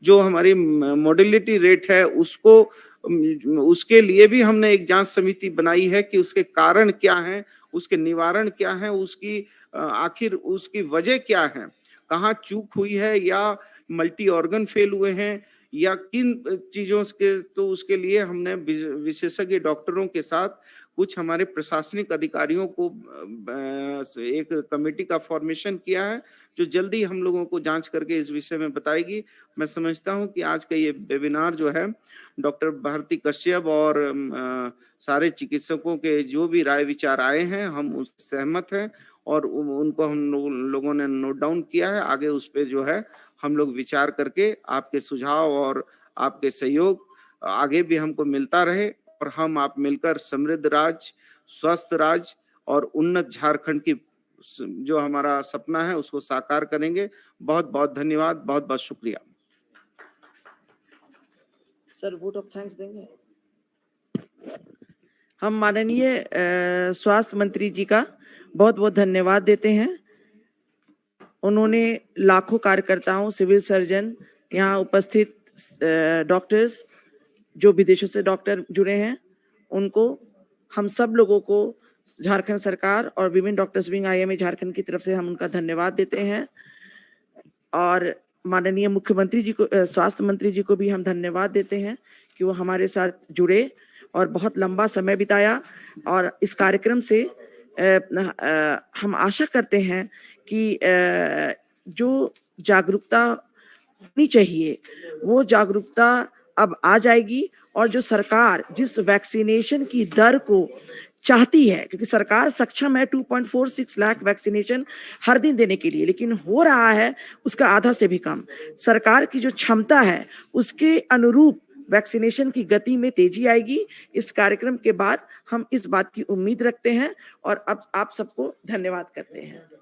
जो हमारी मोडिलिटी रेट है उसके लिए भी हमने एक जांच समिति बनाई है कि उसके कारण क्या है, उसके निवारण क्या है, उसकी आखिर उसकी वजह क्या है, कहाँ चूक हुई है या मल्टी ऑर्गन फेल हुए हैं या किन चीजों के। तो उसके लिए हमने विशेषज्ञ डॉक्टरों के साथ कुछ हमारे प्रशासनिक अधिकारियों को एक कमेटी का फॉर्मेशन किया है जो जल्दी हम लोगों को जांच करके इस विषय में बताएगी। मैं समझता हूं कि आज का ये वेबिनार जो है डॉक्टर भारती कश्यप और सारे चिकित्सकों के जो भी राय विचार आए हैं हम उससे सहमत हैं और उनको हम लोगों ने नोट डाउन किया है। आगे उस पर जो है हम लोग विचार करके आपके सुझाव और आपके सहयोग आगे भी हमको मिलता रहे और हम आप मिलकर समृद्ध राज्य, स्वस्थ राज्य और उन्नत झारखंड की जो हमारा सपना है उसको साकार करेंगे। बहुत बहुत धन्यवाद, बहुत बहुत शुक्रिया। सर वोट ऑफ थैंक्स देंगे। हम माननीय स्वास्थ्य मंत्री जी का बहुत बहुत धन्यवाद देते हैं। उन्होंने लाखों कार्यकर्ताओं, सिविल सर्जन, यहाँ उपस्थित डॉक्टर्स, जो विदेशों से डॉक्टर जुड़े हैं, उनको, हम सब लोगों को झारखंड सरकार और women doctors wing IMA Jharkhand की तरफ से हम उनका धन्यवाद देते हैं। और माननीय मुख्यमंत्री जी को, स्वास्थ्य मंत्री जी को भी हम धन्यवाद देते हैं कि वो हमारे साथ जुड़े और बहुत लंबा समय बिताया। और इस कार्यक्रम से हम आशा करते हैं कि जो जागरूकता होनी चाहिए वो जागरूकता अब आ जाएगी। और जो सरकार जिस वैक्सीनेशन की दर को चाहती है, क्योंकि सरकार सक्षम है 2.46 लाख वैक्सीनेशन हर दिन देने के लिए, लेकिन हो रहा है उसका आधा से भी कम। सरकार की जो क्षमता है उसके अनुरूप वैक्सीनेशन की गति में तेजी आएगी। इस कार्यक्रम के बाद हम इस बात की उम्मीद रखते हैं और अब आप सबको धन्यवाद करते हैं।